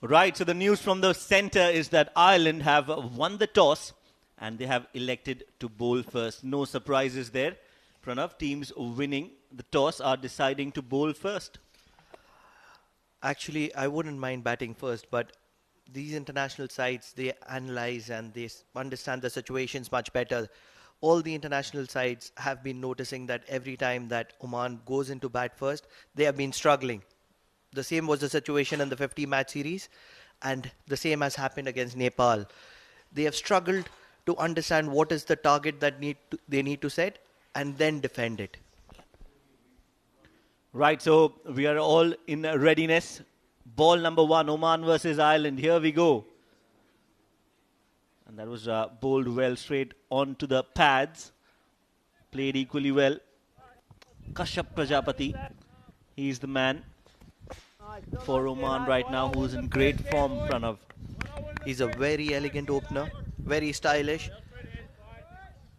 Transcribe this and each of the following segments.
Right, so the news from the center is that Ireland have won the toss and they have elected to bowl first. No surprises there. Pranav, teams winning the toss are deciding to bowl first. Actually, I wouldn't mind batting first, but these international sides, they analyze and they understand the situations much better. All the international sides have been noticing that every time that Oman goes into bat first, they have been struggling. The same was the situation in the 50-match series, and the same has happened against Nepal. They have struggled to understand what is the target that they need to set and then defend it. Right, so we are all in readiness. Ball number 1, Oman versus Ireland. Here we go. And that was bowled well straight onto the pads. Played equally well. Kashyap Prajapati, he's the man for Oman right now, who's in great form, Pranav. He's a very elegant opener, very stylish,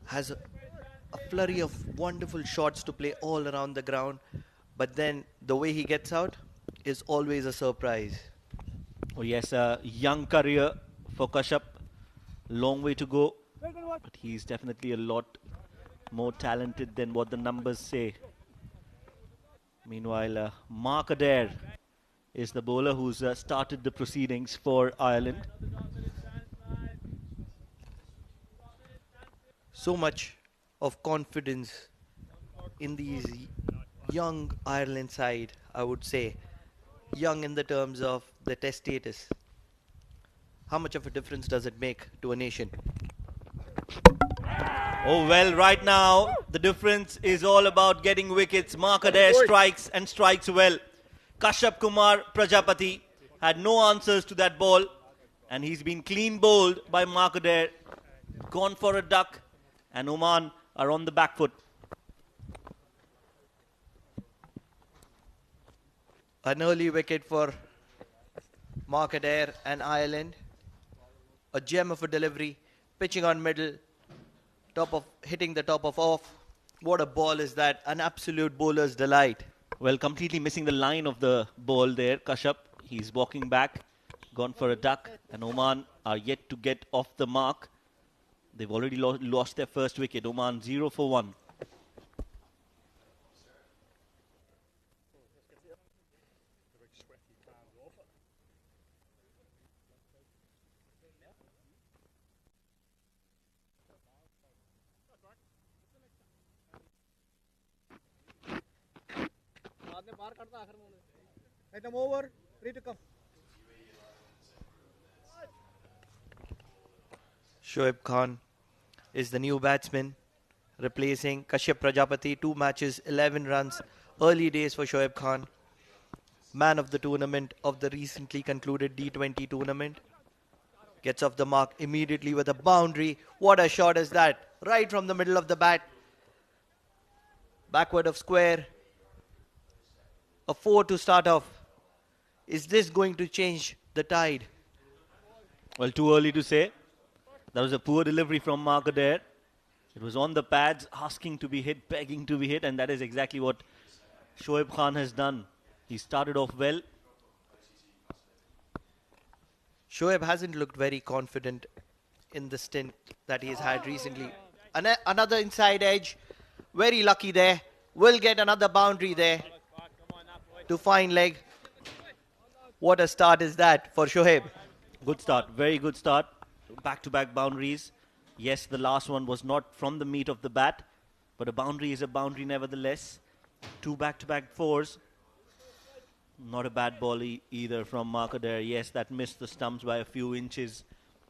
has a flurry of wonderful shots to play all around the ground, but then the way he gets out is always a surprise. Oh yes, a young career for Kashyap. Long way to go, but he's definitely a lot more talented than what the numbers say. Meanwhile, Mark Adair is the bowler who's started the proceedings for Ireland. So much of confidence in these young Ireland side, I would say. Young in the terms of the test status. How much of a difference does it make to a nation? Oh well, right now the difference is all about getting wickets. Mark Adair strikes and strikes well. Kashyap Kumar Prajapati had no answers to that ball, and he's been clean bowled by Mark Adair. Gone for a duck, and Oman are on the back foot. An early wicket for Mark Adair and Ireland. A gem of a delivery, pitching on middle, hitting the top of off. What a ball is that? An absolute bowler's delight. Well, completely missing the line of the ball there, Kashyap. He's walking back, gone for a duck, and Oman are yet to get off the mark. They've already lost their first wicket. Oman 0 for 1. Item over, free to come. Shoaib Khan is the new batsman, replacing Kashyap Prajapati. 2 matches, 11 runs. Early days for Shoaib Khan. Man of the tournament of the recently concluded D20 tournament. Gets off the mark immediately with a boundary. What a shot is that? Right from the middle of the bat. Backward of square. A 4 to start off. Is this going to change the tide? Well, too early to say. That was a poor delivery from Mark Adair. It was on the pads, asking to be hit, begging to be hit, and that is exactly what Shoaib Khan has done. He started off well. Shoaib hasn't looked very confident in the stint that he has had recently. Another inside edge. Very lucky there. Will get another boundary there to fine leg. What a start is that for Shoaib. Good start, very good start. Back-to-back boundaries. Yes, the last one was not from the meat of the bat, but a boundary is a boundary nevertheless. 2 back-to-back 4s. Not a bad ball either from Mark Adair. Yes, that missed the stumps by a few inches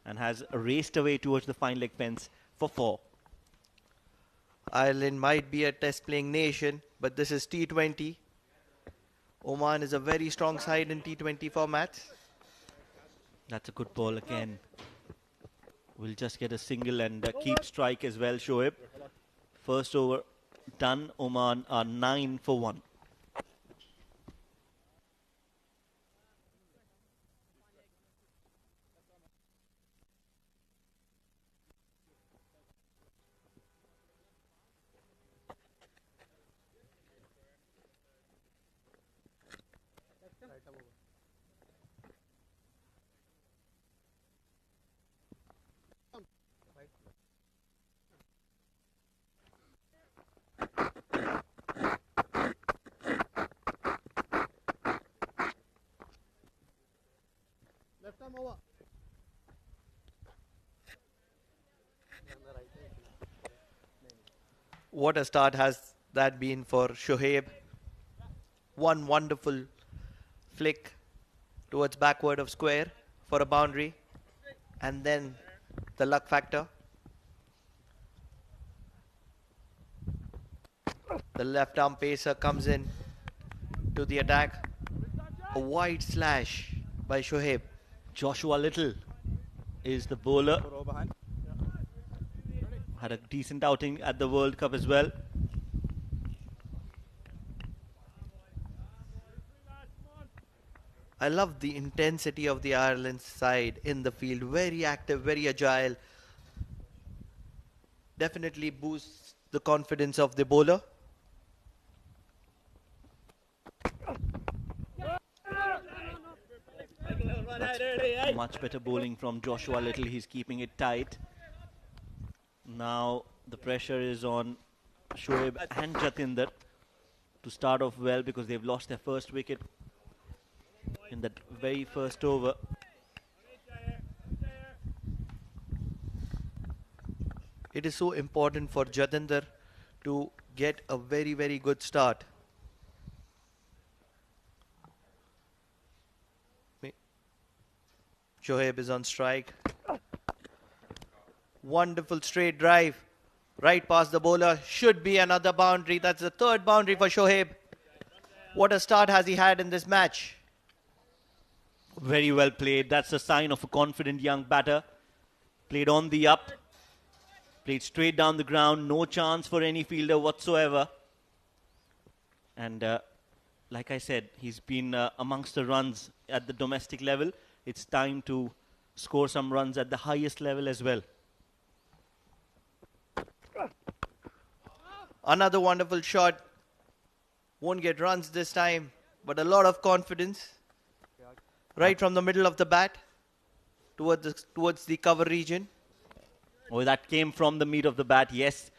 and has raced away towards the fine leg fence for 4. Ireland might be a test-playing nation, but this is T20. Oman is a very strong side in T20 formats. That's a good ball again. We'll just get a single and keep strike as well, Shoaib. First over done. Oman are 9 for 1. What a start has that been for Shoaib. One wonderful flick towards backward of square for a boundary. And then the luck factor. The left arm pacer comes in to the attack. A wide slash by Shoaib. Joshua Little is the bowler. Had a decent outing at the World Cup as well. I love the intensity of the Ireland side in the field. Very active, very agile. Definitely boosts the confidence of the bowler. That's much better bowling from Joshua Little. He's keeping it tight. Now the pressure is on Shoaib and Jatinder to start off well because they've lost their first wicket in that very first over. It is so important for Jatinder to get a very, very good start. Shoaib is on strike. Wonderful straight drive. Right past the bowler. Should be another boundary. That's the third boundary for Shoaib. What a start has he had in this match. Very well played. That's a sign of a confident young batter. Played on the up. Played straight down the ground. No chance for any fielder whatsoever. And like I said, he's been amongst the runs at the domestic level. It's time to score some runs at the highest level as well. Another wonderful shot. Won't get runs this time, but a lot of confidence. Right from the middle of the bat towards the cover region. Oh, that came from the meat of the bat, yes.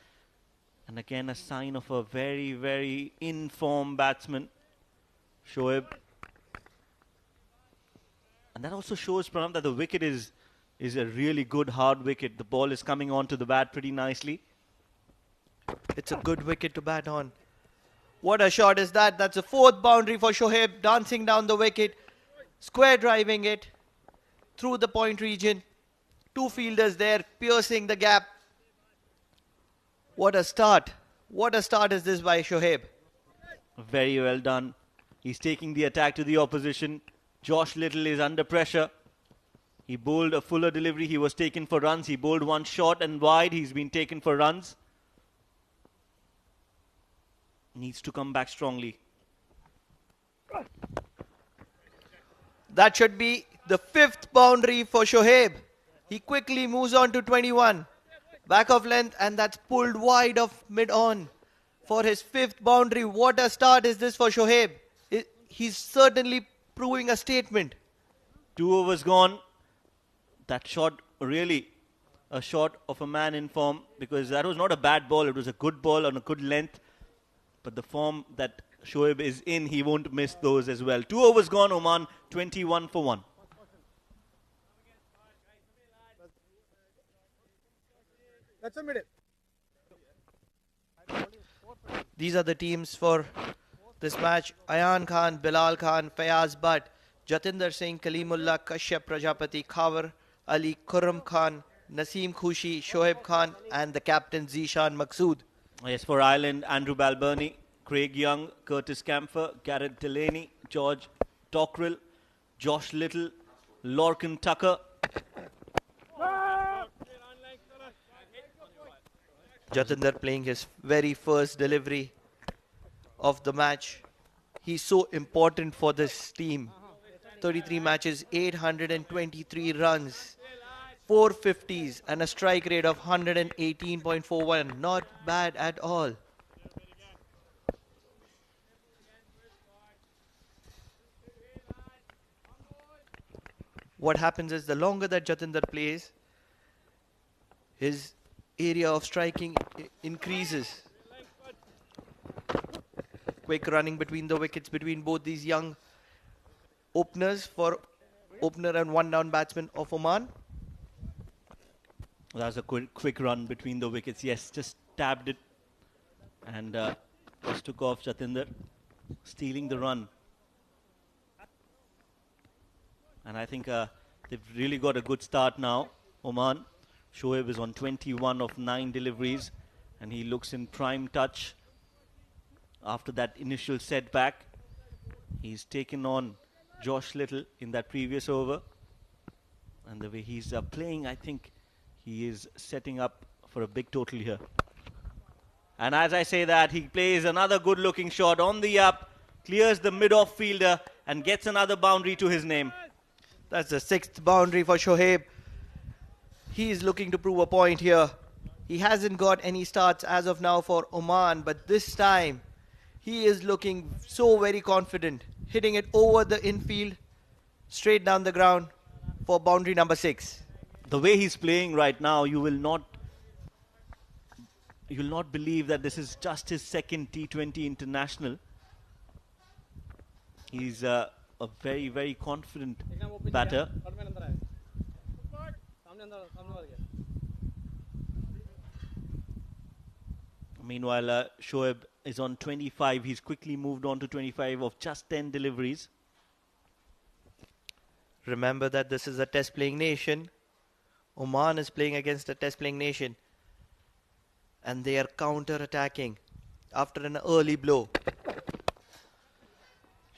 And again, a sign of a very, very in-form batsman, Shoaib. And that also shows, Pranav, that the wicket is a really good hard wicket. The ball is coming onto the bat pretty nicely. It's a good wicket to bat on. What a shot is that? That's a fourth boundary for Shoaib, dancing down the wicket, square driving it through the point region. Two fielders there, piercing the gap. What a start. What a start is this by Shoaib. Very well done. He's taking the attack to the opposition. Josh Little is under pressure. He bowled a fuller delivery. He was taken for runs. He bowled one short and wide. He's been taken for runs. Needs to come back strongly. That should be the fifth boundary for Shoaib. He quickly moves on to 21. Back of length, and that's pulled wide of mid-on for his fifth boundary. What a start is this for Shoaib. He's certainly proving a statement. 2 overs gone. That shot, really a shot of a man in form, because that was not a bad ball. It was a good ball on a good length. But the form that Shoaib is in, he won't miss those as well. 2 overs gone, Oman, 21 for 1. That's a middle. These are the teams for this match. Ayan Khan, Bilal Khan, Fayaz Bhatt, Jatinder Singh, Kalimullah, Kashyap Prajapati, Khawar Ali, Khurram Khan, Naseem Khushi, Shoaib Khan, and the captain Zishan Maqsood. Yes, for Ireland, Andrew Balbirnie, Craig Young, Curtis Camphor, Garrett Delaney, George Dockrell, Josh Little, Lorcan Tucker. Jatinder playing his very first delivery of the match. He's so important for this team. 33 matches, 823 runs, 450s, and a strike rate of 118.41. Not bad at all. What happens is the longer that Jatinder plays, his area of striking increases. Quick running between the wickets between both these young openers for opener and one down batsman of Oman. That was a quick run between the wickets. Yes, just tabbed it And just took off Jatinder, stealing the run. And I think they've really got a good start now. Oman. Shoaib is on 21 of 9 deliveries. And he looks in prime touch. After that initial setback, he's taken on Josh Little in that previous over. And the way he's playing, I think he is setting up for a big total here. And as I say that, he plays another good-looking shot on the up, clears the mid-off fielder, and gets another boundary to his name. That's the 6th boundary for Shoaib. He is looking to prove a point here. He hasn't got any starts as of now for Oman, but this time he is looking so very confident, hitting it over the infield, straight down the ground for boundary number 6. The way he's playing right now, you will not believe that this is just his second T20 international. He's a very, very confident batter. Meanwhile, Shoaib is on 25. He's quickly moved on to 25 of just 10 deliveries. Remember that this is a test playing nation. Oman is playing against a test playing nation. And they are counter-attacking after an early blow.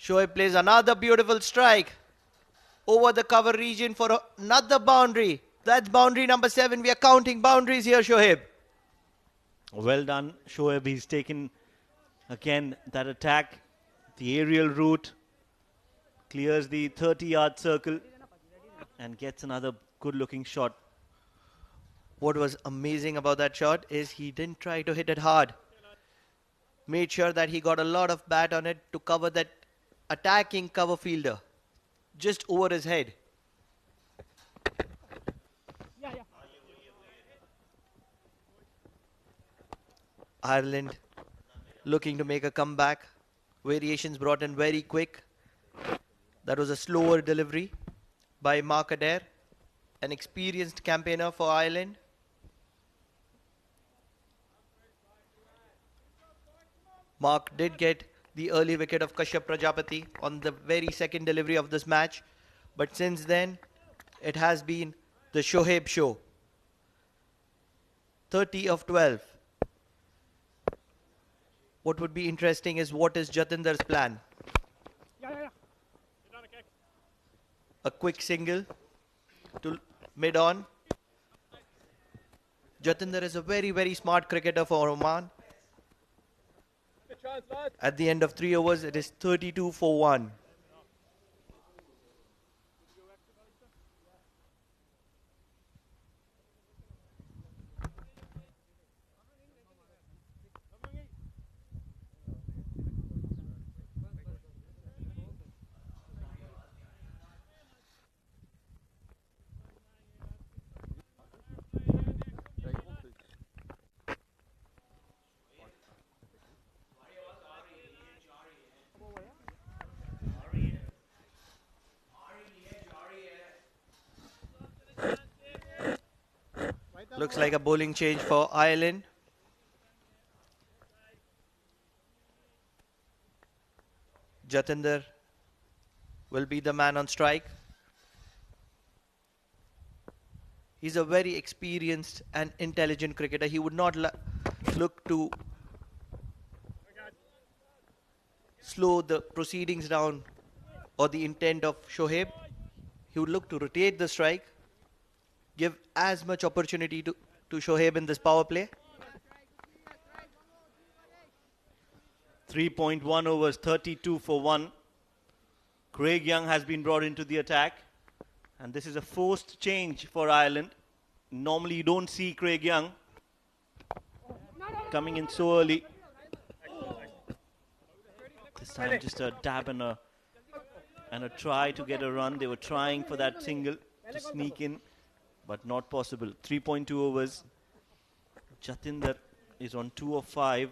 Shoaib plays another beautiful strike over the cover region for another boundary. That's boundary number 7. We are counting boundaries here, Shoaib. Well done, Shoaib. He's taken, again, that attack, the aerial route, clears the 30-yard circle, and gets another good-looking shot. What was amazing about that shot is he didn't try to hit it hard. Made sure that he got a lot of bat on it to cover that attacking cover fielder just over his head. Ireland looking to make a comeback. Variations brought in very quick. That was a slower delivery by Mark Adair, an experienced campaigner for Ireland. Mark did get the early wicket of Kashyap Prajapati on the very second delivery of this match. But since then, it has been the Shoaib show. 30 of 12. What would be interesting is what is Jatinder's plan. A quick single to mid-on. Jatinder is a very, very smart cricketer for Oman. At the end of 3 overs, it is 32 for 1. Looks like a bowling change for Ireland. Jatinder will be the man on strike. He's a very experienced and intelligent cricketer. He would not look to slow the proceedings down or the intent of Shoaib. He would look to rotate the strike, give as much opportunity to Shoaib in this power play. 3.1 overs, 32 for 1. Craig Young has been brought into the attack. And this is a forced change for Ireland. Normally you don't see Craig Young coming in so early. This time just a dab and a try to get a run. They were trying for that single to sneak in, but not possible. 3.2 overs. Jatinder is on 2 of 5.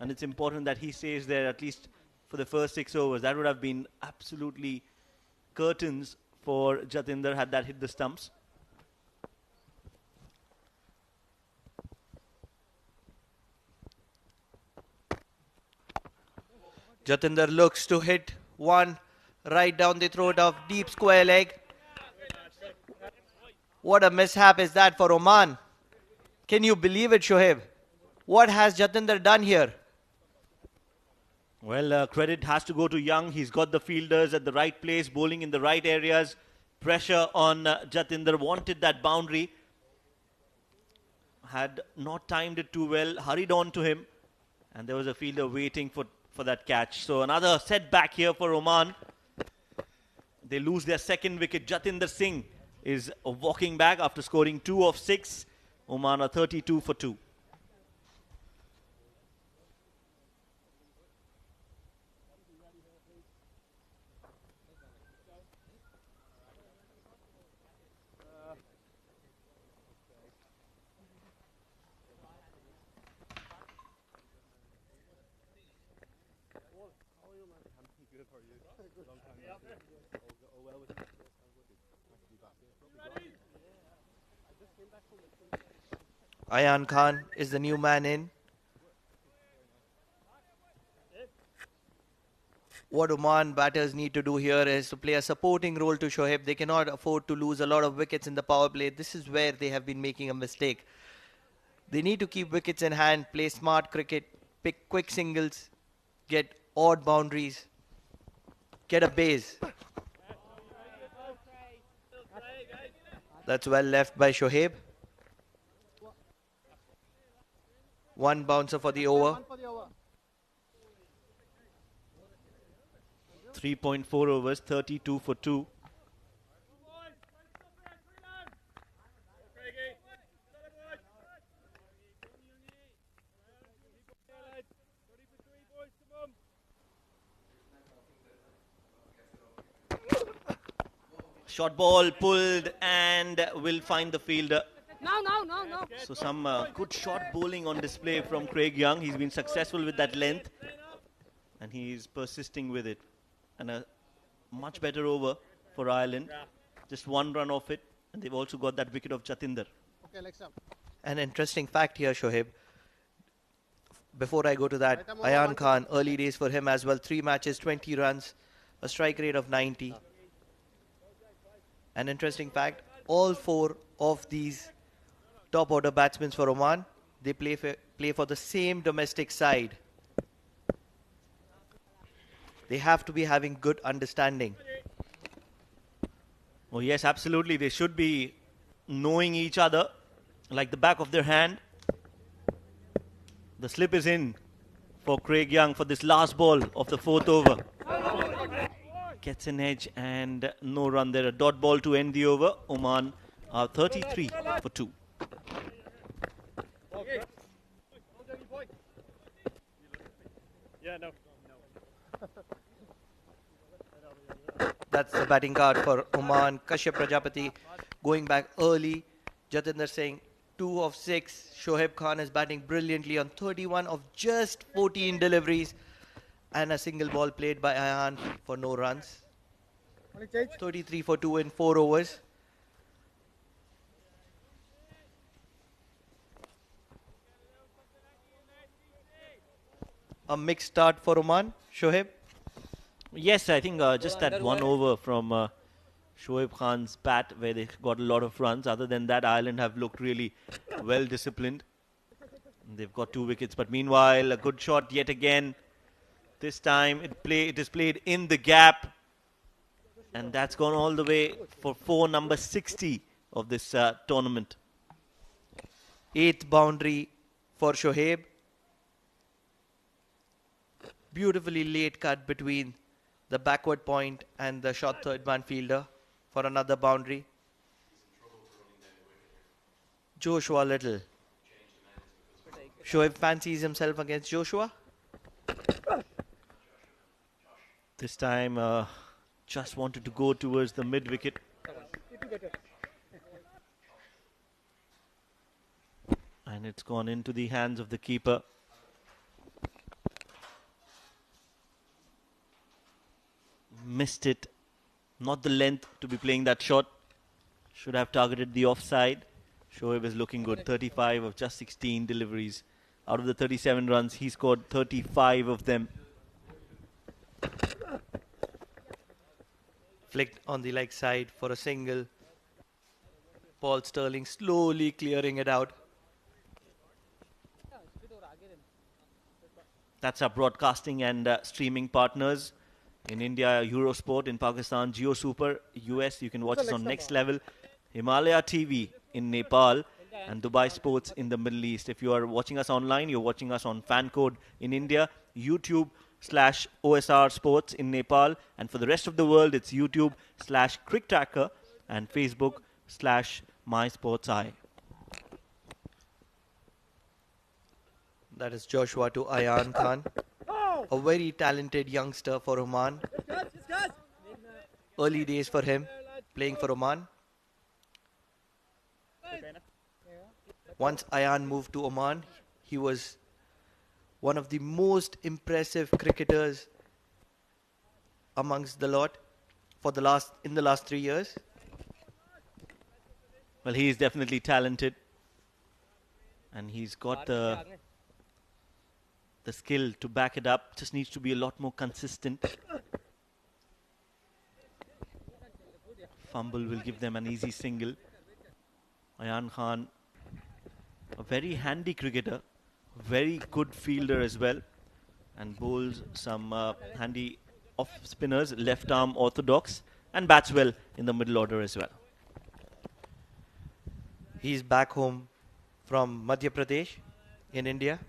And it's important that he stays there at least for the first 6 overs. That would have been absolutely curtains for Jatinder had that hit the stumps. Jatinder looks to hit one right down the throat of deep square leg. What a mishap is that for Oman. Can you believe it, Shoaib? What has Jatinder done here? Well, credit has to go to Young. He's got the fielders at the right place, bowling in the right areas. Pressure on Jatinder. Wanted that boundary. Had not timed it too well. Hurried on to him. And there was a fielder waiting for that catch. So another setback here for Oman. They lose their second wicket. Jatinder Singh is walking back after scoring 2 of 6. Oman are 32 for 2. Ayan Khan is the new man in. What Oman batters need to do here is to play a supporting role to Shoaib. They cannot afford to lose a lot of wickets in the power play. This is where they have been making a mistake. They need to keep wickets in hand, play smart cricket, pick quick singles, get odd boundaries, get a base. That's well left by Shoaib. One bouncer for the over. 3.4 overs, 32 for 2. Short ball pulled and will find the fielder. No. So some good short bowling on display from Craig Young. He's been successful with that length and he's persisting with it. And a much better over for Ireland. Just one run off it. And they've also got that wicket of Jatinder. Okay, legs up. An interesting fact here, Shoaib. Before I go to that, Ayan Khan, early days for him as well. 3 matches, 20 runs, a strike rate of 90. An interesting fact, all 4 of these top order batsmen for Oman, they play for the same domestic side. They have to be having good understanding. Oh yes, absolutely. They should be knowing each other like the back of their hand. The slip is in for Craig Young for this last ball of the 4th over. Gets an edge and no run there. A dot ball to end the over. Oman are 33 for 2. Yeah, no. That's the batting card for Oman. Kashyap Prajapati going back early. Jatinder Singh, 2 of 6. Shoaib Khan is batting brilliantly on 31 of just 14 deliveries. And a single ball played by Ayan for no runs. 33 for 2 in 4 overs. A mixed start for Oman. Shoaib? Yes, I think just that one over from Shoaib Khan's bat where they got a lot of runs. Other than that, Ireland have looked really well disciplined. They've got 2 wickets. But meanwhile, a good shot yet again. This time it is played in the gap. And that's gone all the way for number 60 of this tournament. 8th boundary for Shoaib. Beautifully late cut between the backward point and the short third man fielder for another boundary. Joshua Little. Shoaib fancies himself against Joshua. This time just wanted to go towards the mid wicket. And it's gone into the hands of the keeper. Missed it. Not the length to be playing that shot. Should have targeted the offside. Shoaib is looking good. 35 of just 16 deliveries. Out of the 37 runs, he scored 35 of them. Flicked on the leg side for a single. Paul Sterling slowly clearing it out. That's our broadcasting and streaming partners. In India, Eurosport. In Pakistan, Geo Super. US, you can watch us on Next Level. Himalaya TV in Nepal. And Dubai Sports in the Middle East. If you are watching us online, you're watching us on Fan Code in India, YouTube/OSR Sports in Nepal. And for the rest of the world, it's YouTube/CricTracker and Facebook/MySportsEye. That is Joshua to Ayan Khan. A very talented youngster for Oman. Early days for him, playing for Oman. Once Ayan moved to Oman, he was one of the most impressive cricketers amongst the lot in the last 3 years. Well, he is definitely talented. And he's got the skill to back it up. Just needs to be a lot more consistent. Fumble will give them an easy single. Ayan Khan, a very handy cricketer, very good fielder as well, and bowls some handy off spinners, left arm orthodox, and bats well in the middle order as well. He's back home from Madhya Pradesh in India.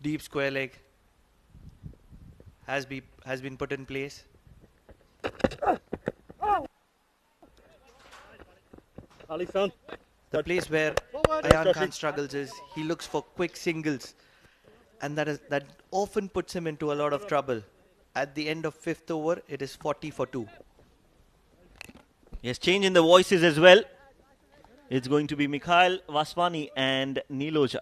Deep square leg has been put in place. The place where Ayan Khan struggles is he looks for quick singles, and that often puts him into a lot of trouble. At the end of 5th over, it is 40 for 2. Yes, change in the voices as well. It's going to be Mikhail Vaswani and Neeloja.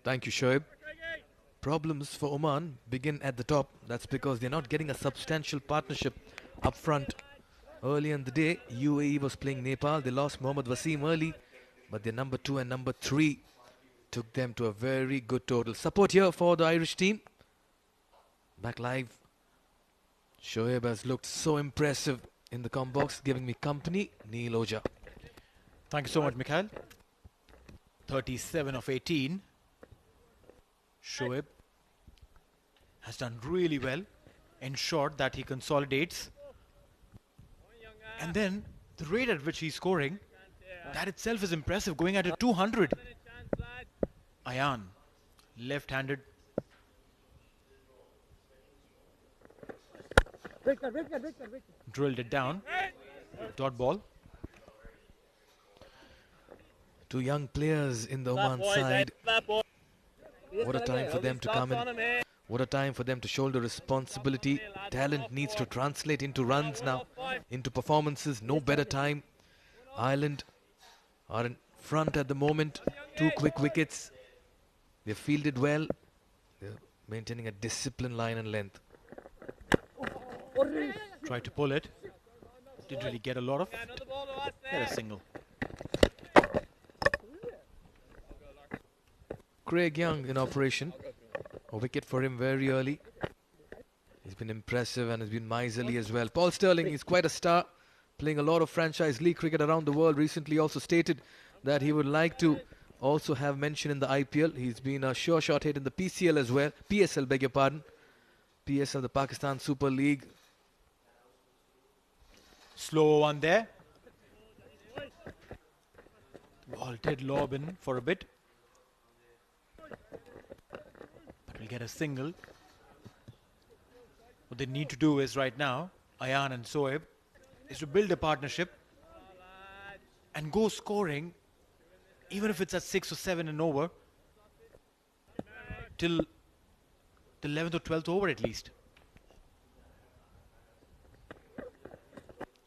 Thank you, Shoaib. Problems for Oman begin at the top. That's because they're not getting a substantial partnership up front. Early in the day, UAE was playing Nepal. They lost Mohammad Wasim early, but their number 2 and number 3 took them to a very good total. Support here for the Irish team. Back live. Shoaib has looked so impressive in the com box, giving me company. Neil Oja. Thank you so much, Mikhail. 37 of 18. Shoaib has done really well, ensured that he consolidates, and then the rate at which he's scoring, that itself is impressive, going at a 200. Ayan, left-handed. Drilled it down. Dot ball. Two young players in the Oman side. What a time for them to come in. What a time for them to shoulder responsibility. Talent needs to translate into runs now, into performances. No better time. Ireland are in front at the moment. 2 quick wickets. They've fielded well. They're maintaining a disciplined line and length. Tried to pull it. Didn't really get a lot of it. Get a single. Craig Young in operation. A wicket for him very early. He's been impressive and has been miserly as well. Paul Sterling is quite a star, playing a lot of franchise league cricket around the world. Recently also stated that he would like to also have mention in the IPL. He's been a sure shot hit in the PCL as well. PSL, beg your pardon. PSL, the Pakistan Super League. Slow one there. The ball did lob in for a bit. But we'll get a single. What they need to do is right now, Ayan and Shoaib, is to build a partnership and go scoring, even if it's at 6 or 7 and over, till the 11th or 12th over at least.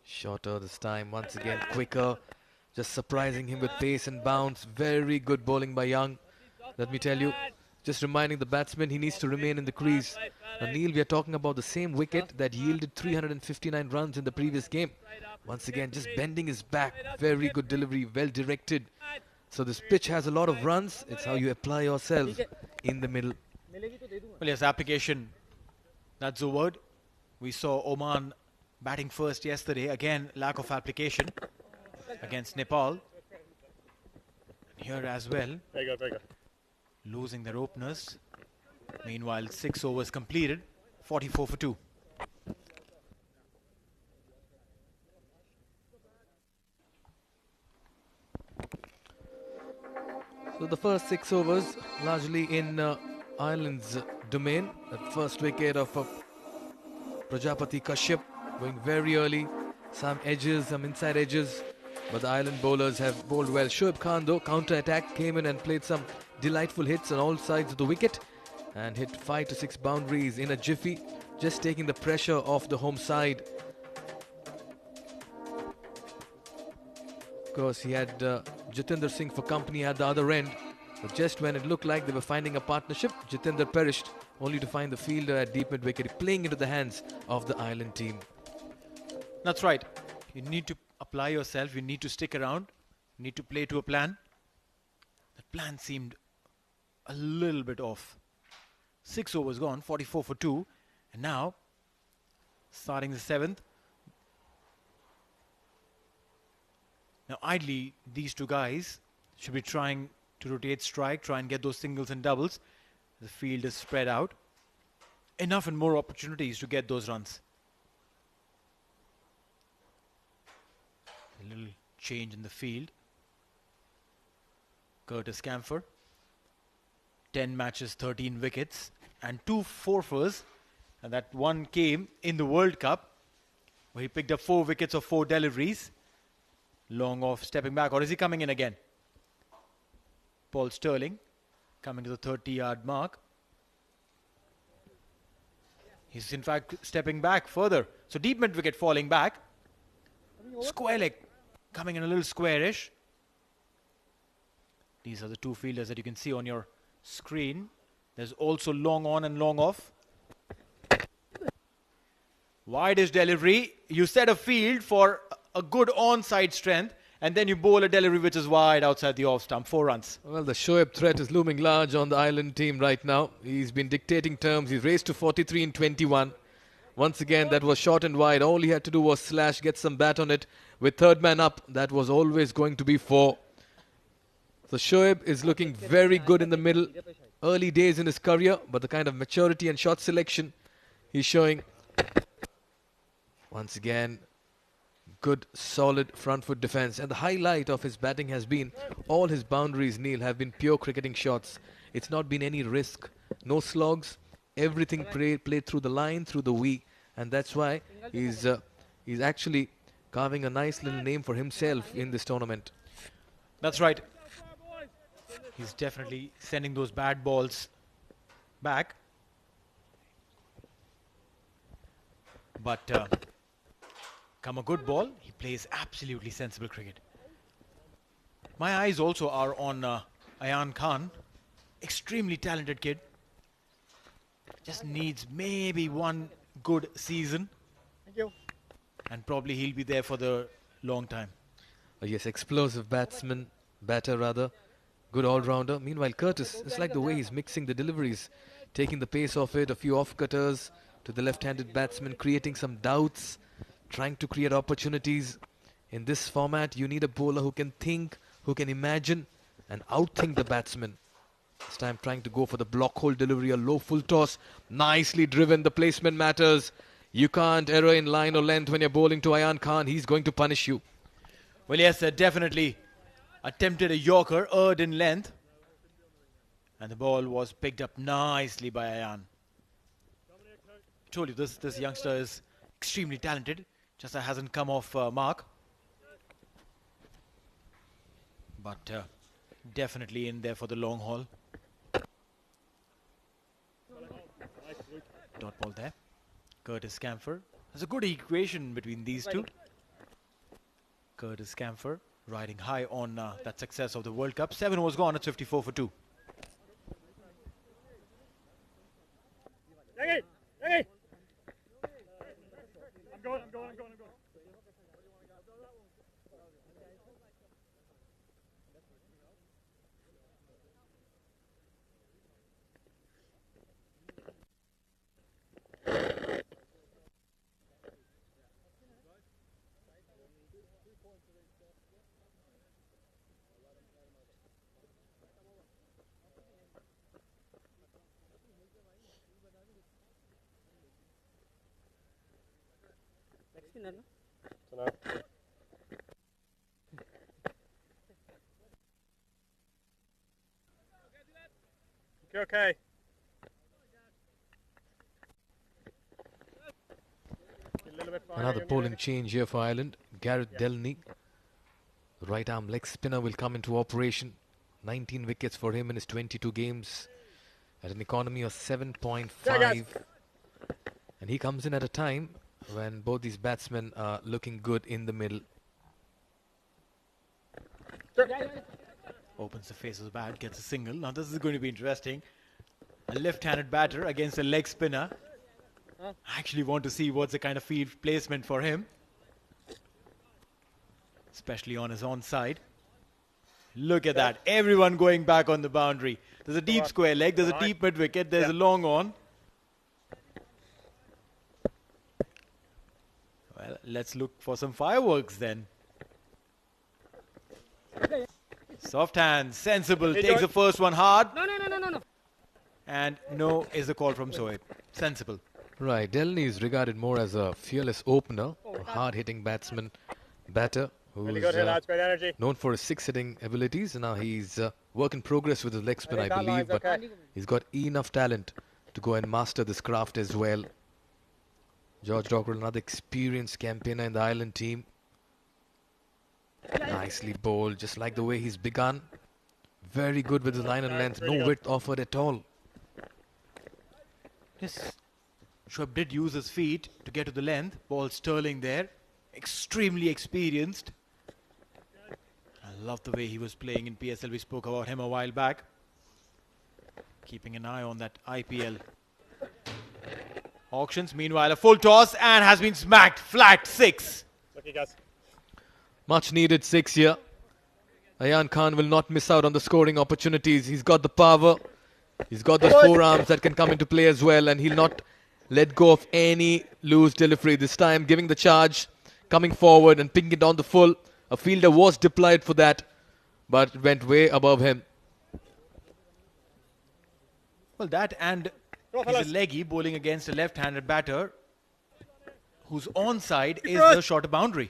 Shorter this time, once again quicker, just surprising him with pace and bounce. Very good bowling by Young, let me tell you. Just reminding the batsman he needs to remain in the crease. Now, Neil, we are talking about the same wicket that yielded 359 runs in the previous game. Once again, just bending his back. Very good delivery, well directed. So this pitch has a lot of runs. It's how you apply yourself in the middle. Well, yes, application. That's the word. We saw Oman batting first yesterday. Again, lack of application against Nepal. Here as well, losing their openers. Meanwhile, 6 overs completed, 44 for 2. So the first 6 overs largely in Ireland's domain. The first wicket of Prajapati Kashyap going very early. Some edges, some inside edges. But the Ireland bowlers have bowled well. Shoaib Khan, though, counter-attack, came in and played some delightful hits on all sides of the wicket and hit 5 to 6 boundaries in a jiffy, just taking the pressure off the home side. Of course, he had Jatinder Singh for company at the other end. But just when it looked like they were finding a partnership, Jatinder perished, only to find the fielder at deep mid-wicket playing into the hands of the Ireland team. That's right. You need to apply yourself. You need to stick around. You need to play to a plan. That plan seemed a little bit off. 6 overs gone, 44 for 2. And now, starting the 7th. Now, ideally, these two guys should be trying to rotate strike, try and get those singles and doubles. The field is spread out. Enough and more opportunities to get those runs. A little change in the field. Curtis Camphor. 10 matches, 13 wickets and 2 fourfers. And that one came in the World Cup where he picked up 4 wickets of 4 deliveries. Long off, stepping back. Or is he coming in again? Paul Sterling coming to the 30-yard mark. He's in fact stepping back further. So deep mid-wicket falling back. Square leg coming in a little squarish. These are the two fielders that you can see on your screen. There's also long on and long off. Wideish delivery. You set a field for a good onside strength and then you bowl a delivery which is wide outside the off stump. 4 runs. Well, the Shoaib threat is looming large on the Ireland team right now. He's been dictating terms. He's raced to 43 in 21. Once again, that was short and wide. All he had to do was slash, get some bat on it. With third man up, that was always going to be 4. So Shoaib is looking very good in the middle. Early days in his career, but the kind of maturity and shot selection he's showing. Once again, good, solid front foot defense. And the highlight of his batting has been all his boundaries, Neil, have been pure cricketing shots. It's not been any risk, no slogs. Everything played through the line, through the wee. And that's why he's actually carving a nice little name for himself in this tournament. That's right. He's definitely sending those bad balls back. But come a good ball, he plays absolutely sensible cricket. My eyes also are on Ayan Khan. Extremely talented kid. Just needs maybe one good season. Thank you. And probably he'll be there for the long time. Yes, explosive batter rather. Good all-rounder. Meanwhile, Curtis, it's like the way he's mixing the deliveries, taking the pace off it, a few off-cutters to the left-handed batsman, creating some doubts, trying to create opportunities. In this format, you need a bowler who can think, who can imagine, and outthink the batsman. This time trying to go for the block hole delivery, a low full toss. Nicely driven, the placement matters. You can't error in line or length when you're bowling to Ayan Khan. He's going to punish you. Well, yes, definitely attempted a Yorker, erred in length. And the ball was picked up nicely by Ayan. I told you, this youngster is extremely talented. Just hasn't come off mark. But definitely in there for the long haul. Dot ball there. Curtis Camphor. There's a good equation between these two. Curtis Camphor riding high on that success of the World Cup. 7 overs gone at 54 for 2. spinner, no? Okay. Another bowling change here for Ireland. Gareth Delany, right arm leg spinner, will come into operation. 19 wickets for him in his 22 games at an economy of 7.5. And he comes in at a time when both these batsmen are looking good in the middle. Opens the face of the bat, gets a single. Now this is going to be interesting. A left-handed batter against a leg spinner. I actually want to see what's the kind of field placement for him, especially on his onside. Look at that. Everyone going back on the boundary. There's a deep square leg, there's a deep mid-wicket, there's a long on. Well, let's look for some fireworks then. Soft hand, sensible, takes the first one hard. No. And no is the call from Sohaib. Sensible. Right, Delany is regarded more as a fearless opener, a hard-hitting batter who's Good here, lads. Great energy. known for his six-hitting abilities. And now he's work in progress with his leg spin, I believe, but he's got enough talent to go and master this craft as well. George Dockrell, another experienced campaigner in the Ireland team. Nicely bowled, just like the way he's begun. Very good with his line and length, no width offered at all. Yes, Shoaib did use his feet to get to the length. Ball Sterling there, extremely experienced. I love the way he was playing in PSL. We spoke about him a while back. Keeping an eye on that IPL. Auctions, meanwhile, a full toss and has been smacked flat. 6. Lucky guys. Much needed 6 here. Ayan Khan will not miss out on the scoring opportunities. He's got the power. He's got those forearms that can come into play as well, and he'll not let go of any loose delivery this time. Giving the charge, coming forward and picking it on the full. A fielder was deployed for that, but it went way above him. Well, that and he's a leggy bowling against a left-handed batter whose onside is the shorter boundary.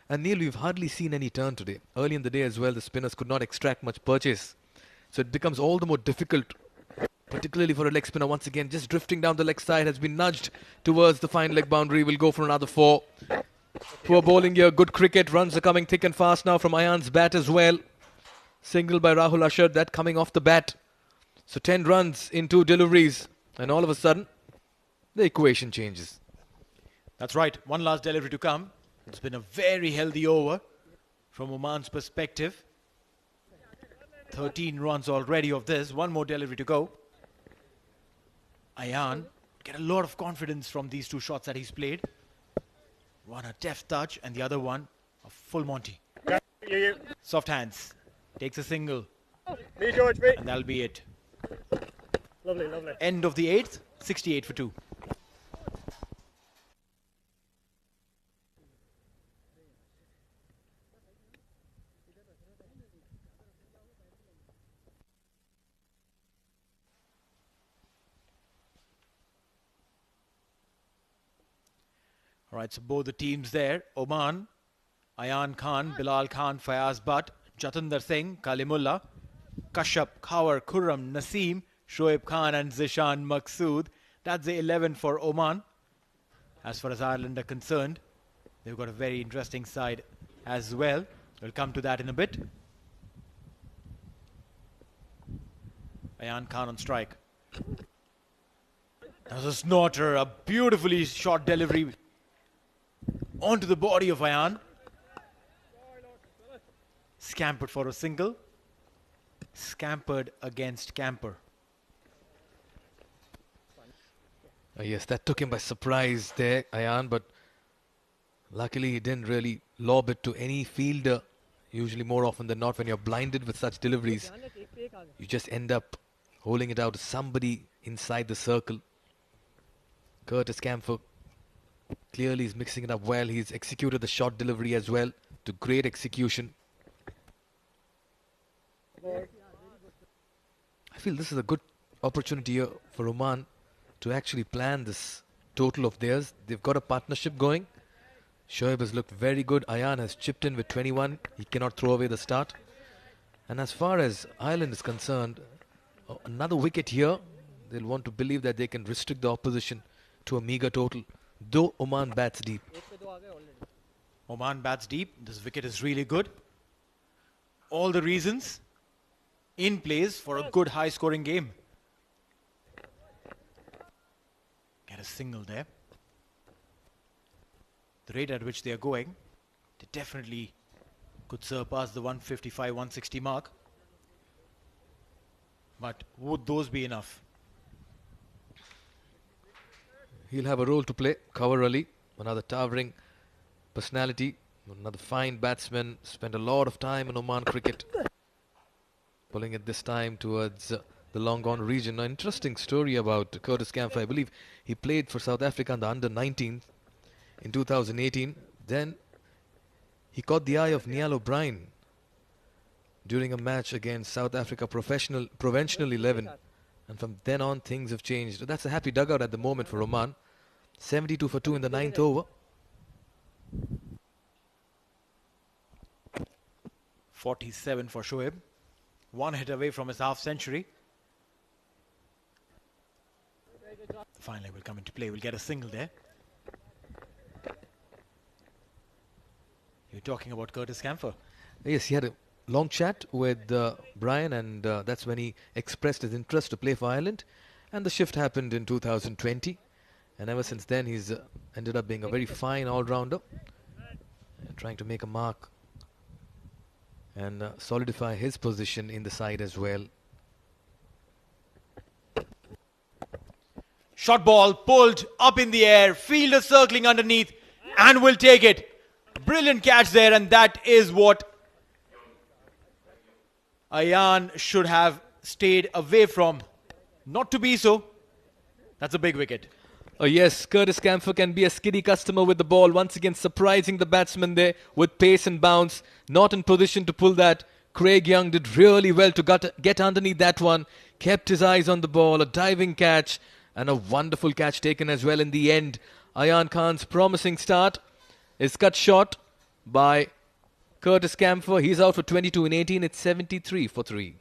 And Neil, we've hardly seen any turn today. Early in the day as well, the spinners could not extract much purchase. So it becomes all the more difficult, particularly for a leg spinner. Once again, just drifting down the leg side, has been nudged towards the fine leg boundary. Will go for another 4. Poor bowling here, good cricket. Runs are coming thick and fast now from Ayan's bat as well. Single by Rahul Ashar, that coming off the bat. So 10 runs in 2 deliveries. And all of a sudden, the equation changes. That's right. One last delivery to come. It's been a very healthy over from Oman's perspective. 13 runs already of this. One more delivery to go. Ayan get a lot of confidence from these 2 shots that he's played. One a deft touch and the other one a full Monty. You. Soft hands. Takes a single. Me, George, me. And that'll be it. Lovely. End of the 8th. 68 for 2. All right, so both the teams there. Oman, Ayan Khan, Bilal Khan, Fayaz Butt, Jatinder Singh, Kalimullah, Kashyap, Khawar, Khurram, Naseem, Shoaib Khan and Zishan Maqsood. That's the 11 for Oman. As far as Ireland are concerned, they've got a very interesting side as well. We'll come to that in a bit. Ayan Khan on strike. That was a snorter, a beautifully shot delivery onto the body of Ayan. Scampered for a single. Scampered against camper. Yes, that took him by surprise there, Ayan, but luckily he didn't really lob it to any fielder. Usually more often than not, when you're blinded with such deliveries, you just end up holding it out to somebody inside the circle. Curtis Camphor clearly is mixing it up well. He's executed the short delivery as well to great execution. I feel this is a good opportunity here for Oman to actually plan this total of theirs. They've got a partnership going. Shoaib has looked very good. Ayan has chipped in with 21. He cannot throw away the start. And as far as Ireland is concerned, another wicket here. They'll want to believe that they can restrict the opposition to a meager total, though Oman bats deep. Oman bats deep. This wicket is really good. All the reasons in place for a good high-scoring game. Get a single there. The rate at which they are going, they definitely could surpass the 155, 160 mark. But would those be enough? He'll have a role to play. Cover Ali, another towering personality, another fine batsman, spent a lot of time in Oman cricket, pulling it this time towards the long gone region. An interesting story about Curtis Camphor. I believe he played for South Africa in the under-19 in 2018. Then he caught the eye of Niall O'Brien during a match against South Africa Provincial 11. And from then on, things have changed. That's a happy dugout at the moment for Oman. 72 for 2 in the 9th over. 47 for Shoaib. One hit away from his half century. Finally will come into play. We'll get a single there. You're talking about Curtis Camphor. Yes, he had a long chat with Brian, and that's when he expressed his interest to play for Ireland. And the shift happened in 2020. And ever since then, he's ended up being a very fine all-rounder, trying to make a mark and solidify his position in the side as well. Shot ball pulled up in the air. Fielder circling underneath and will take it. Brilliant catch there, and that is what Ayan should have stayed away from. Not to be so. That's a big wicket. Oh yes, Curtis Camphor can be a skiddy customer with the ball. Once again surprising the batsman there with pace and bounce. Not in position to pull that. Craig Young did really well to get underneath that one. Kept his eyes on the ball. A diving catch and a wonderful catch taken as well in the end. Ayan Khan's promising start is cut short by Curtis Camphor. He's out for 22 in 18. It's 73 for 3.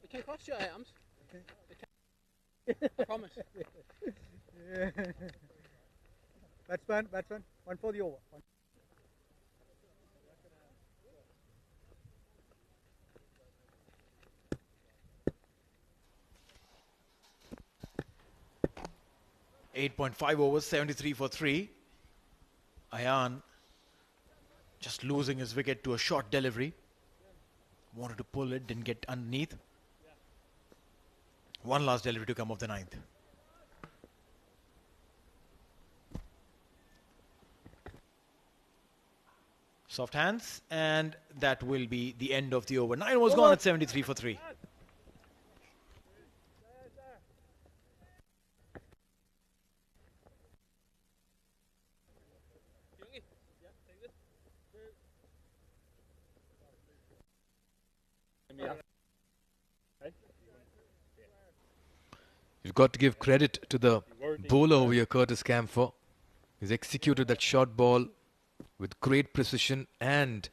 It can cost you items. I promise. Batsman, one for the over. One. .5 overs, 73 for 3. Ayan just losing his wicket to a short delivery. Wanted to pull it, didn't get underneath. One last delivery to come of the 9th. Soft hands, and that will be the end of the over. 9 was gone at 73 for 3. You've got to give credit to the bowler over here, Curtis Camphor. He's executed that short ball with great precision, and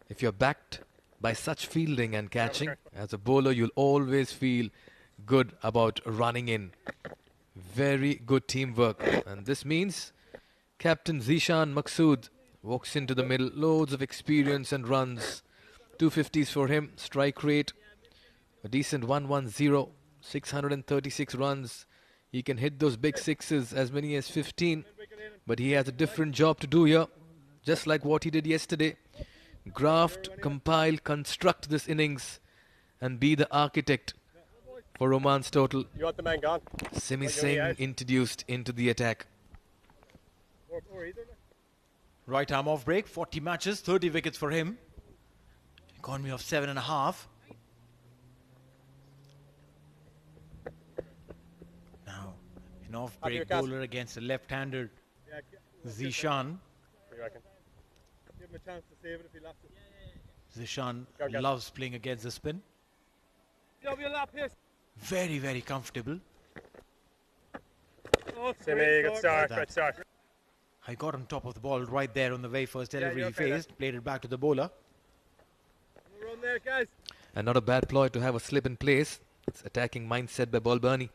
if you're backed by such fielding and catching, as a bowler, you'll always feel good about running in. Very good teamwork, and this means Captain Zishan Maqsood walks into the middle, loads of experience and runs. 250s for him, strike rate, a decent 110, 636 runs. He can hit those big sixes, as many as 15, but he has a different job to do here, just like what he did yesterday. Graft, compile, construct this innings and be the architect for Oman's total. You want the man gone? Simi Singh introduced into the attack. Right arm off break, 40 matches, 30 wickets for him. Economy of 7.5. Now, An off-break bowler against a left-hander Yeah, Zishan. What do you reckon? give him a chance to save it if he left it. Zishan Go. loves playing against the spin. Give your lap here. Very, very comfortable. Oh, Simmy, good start, That. great start. I got on top of the ball right there on the very first delivery you're he okay there. faced. Played it back to the bowler. Run there, guys. And not a bad ploy to have a slip in place. It's attacking mindset by Balbani.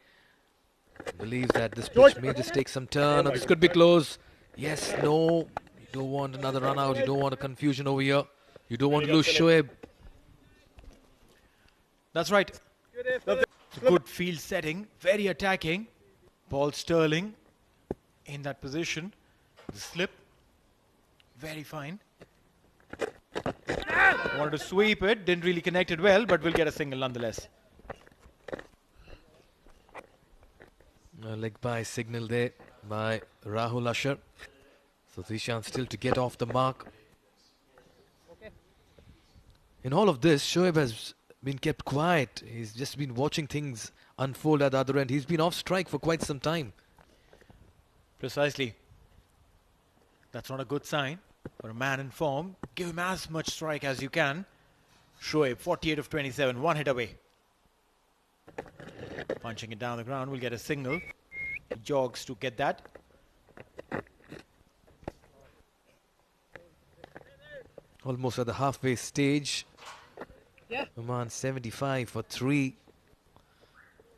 Believes that this pitch may just take some turn, or this could be close. Yes, no. You don't want another run out. You don't want a confusion over here. You don't want to lose Shoaib. That's right. Good day, fella. It's a good field setting. Very attacking. Paul Sterling in that position. The slip. Very fine. Wanted to sweep it. Didn't really connect it well, but we'll get a single nonetheless. A leg by signal there by Rahul Asher. So Zishan still to get off the mark. In all of this, Shoaib has been kept quiet. He's just been watching things unfold at the other end. He's been off strike for quite some time. Precisely. That's not a good sign for a man in form. Give him as much strike as you can. Shoaib, 48 of 27, one hit away. Punching it down the ground, we'll get a single. He jogs to get that. Almost at the halfway stage. Yeah. Oman 75 for 3.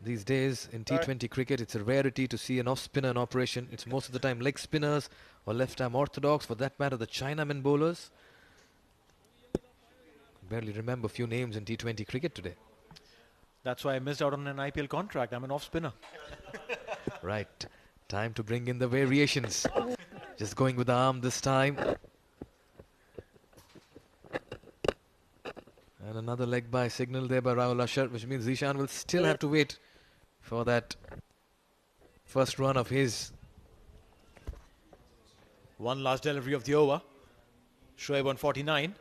These days in T20 cricket, it's a rarity to see an off-spinner in operation. It's most of the time leg spinners or left-arm orthodox, for that matter the Chinaman bowlers. Barely remember a few names in T20 cricket today. That's why I missed out on an IPL contract. I'm an off-spinner. Right, time to bring in the variations. Just going with the arm this time. And another leg by signal there by Rahul Asher, which means Zishan will still have to wait for that first run of his. One last delivery of the over. Shoaib on 49.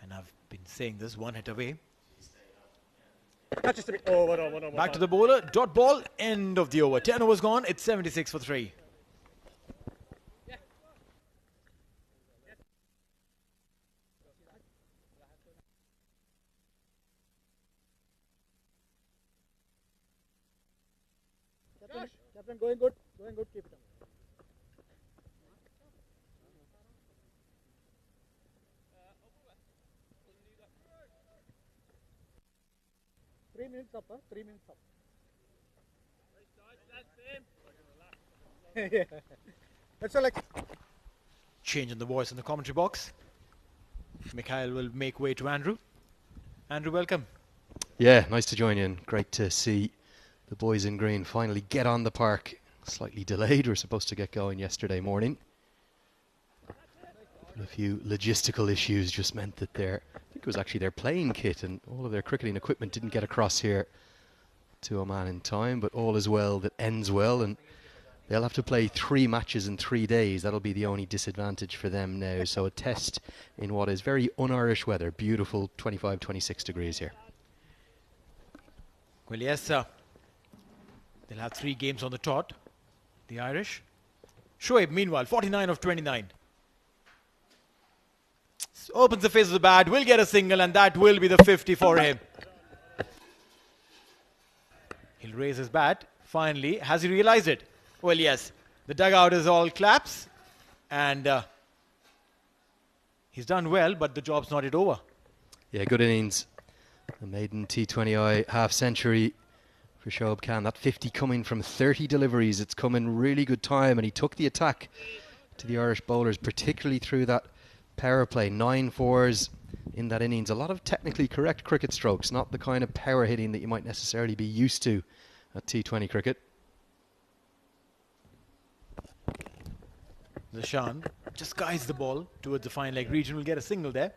And I've been saying this, one hit away. Not just a bit. Oh, what on. Back to the bowler, dot ball, end of the over. 10 overs gone, it's 76 for 3. Captain, going good. Keep it on. Three minutes up, huh? 3 minutes up. Yeah. That's all. Change in the voice in the commentary box. Mikhail will make way to Andrew. Andrew, welcome. Yeah, nice to join you, and great to see the boys in green finally get on the park. Slightly delayed, we were supposed to get going yesterday morning. But a few logistical issues just meant that I think it was actually their playing kit and all of their cricketing equipment didn't get across here to Oman in time, but all is well that ends well, and they'll have to play 3 matches in 3 days. That'll be the only disadvantage for them now. So a test in what is very un-Irish weather, beautiful 25, 26 degrees here. Well, yes, sir. They'll have 3 games on the trot, the Irish. Shoaib, meanwhile, 49 of 29. Opens the face of the bat, will get a single, and that will be the 50 for him. He'll raise his bat. Finally, has he realized it? Well, yes. The dugout is all claps, and he's done well, but the job's not yet over. Yeah, good innings. A maiden T20I half-century for Shoaib Khan. That 50 coming from 30 deliveries. It's come in really good time, and he took the attack to the Irish bowlers, particularly through that power play. 9 fours in that innings. A lot of technically correct cricket strokes, not the kind of power hitting that you might necessarily be used to at T20 cricket. Zishan just guides the ball towards the fine leg region. We'll get a single there.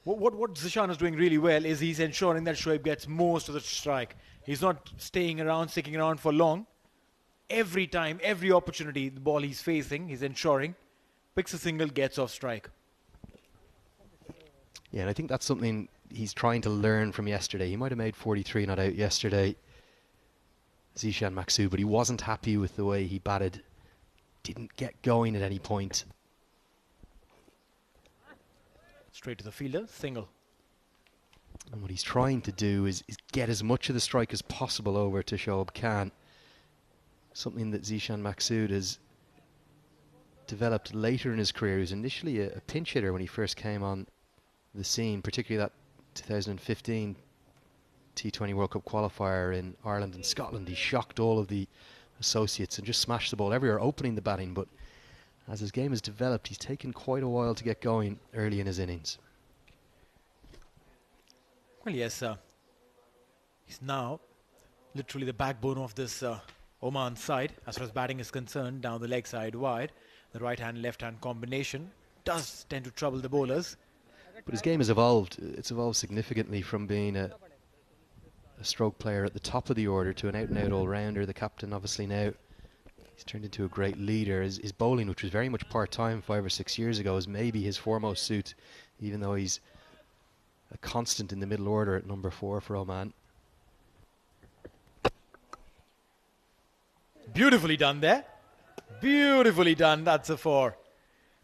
What Zishan is doing really well is he's ensuring that Shoaib gets most of the strike. He's not staying around, sticking around for long. Every time, every opportunity, the ball he's facing, he's ensuring, picks a single, gets off strike. Yeah, and I think that's something he's trying to learn from yesterday. He might have made 43 not out yesterday, Zishan Maksud, but he wasn't happy with the way he batted. Didn't get going at any point. Straight to the fielder, single. And what he's trying to do is get as much of the strike as possible over to Shoaib Khan. Something that Zishan Maksud has developed later in his career. He was initially a pinch hitter when he first came on the scene, particularly that 2015 T20 World Cup qualifier in Ireland and Scotland. He shocked all of the associates and just smashed the ball everywhere, opening the batting. But as his game has developed, he's taken quite a while to get going early in his innings. Well, yes, he's now literally the backbone of this Oman side as far as batting is concerned. Down the leg side wide, the right hand left hand combination does tend to trouble the bowlers. But his game has evolved. It's evolved significantly from being a stroke player at the top of the order to an out and out all rounder. The captain obviously now, he's turned into a great leader. His bowling, which was very much part time 5 or 6 years ago, is maybe his foremost suit, even though he's a constant in the middle order at number 4 for Oman. Beautifully done there. Beautifully done. That's a 4.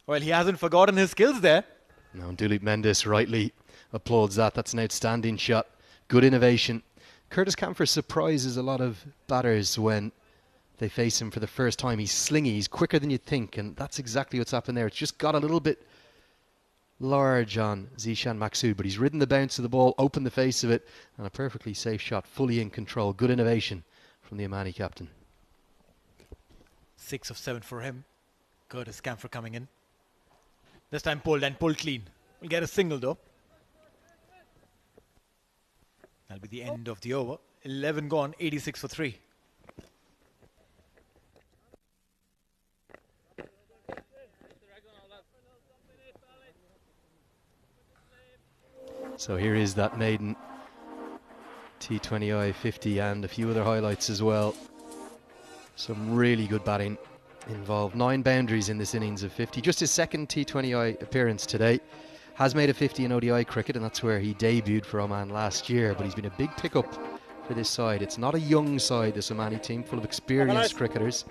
Well, he hasn't forgotten his skills there. Now, Duleep Mendes rightly applauds that. That's an outstanding shot. Good innovation. Curtis Camphor surprises a lot of batters when they face him for the first time. He's slingy. He's quicker than you'd think. And that's exactly what's happened there. It's just got a little bit large on Zishan Maksud, but he's ridden the bounce of the ball, opened the face of it, and a perfectly safe shot, fully in control. Good innovation from the Omani captain. 6 of 7 for him. Curtis Camphor coming in. This time pulled and pulled clean. We'll get a single though. That'll be the end of the over. 11 gone, 86 for 3. So here is that maiden T20I 50 and a few other highlights as well. Some really good batting involved. 9 boundaries in this innings of 50. Just his second T20I appearance today. Has made a 50 in ODI cricket, and that's where he debuted for Oman last year. But he's been a big pickup for this side. It's not a young side, this Omani team, full of experienced cricketers.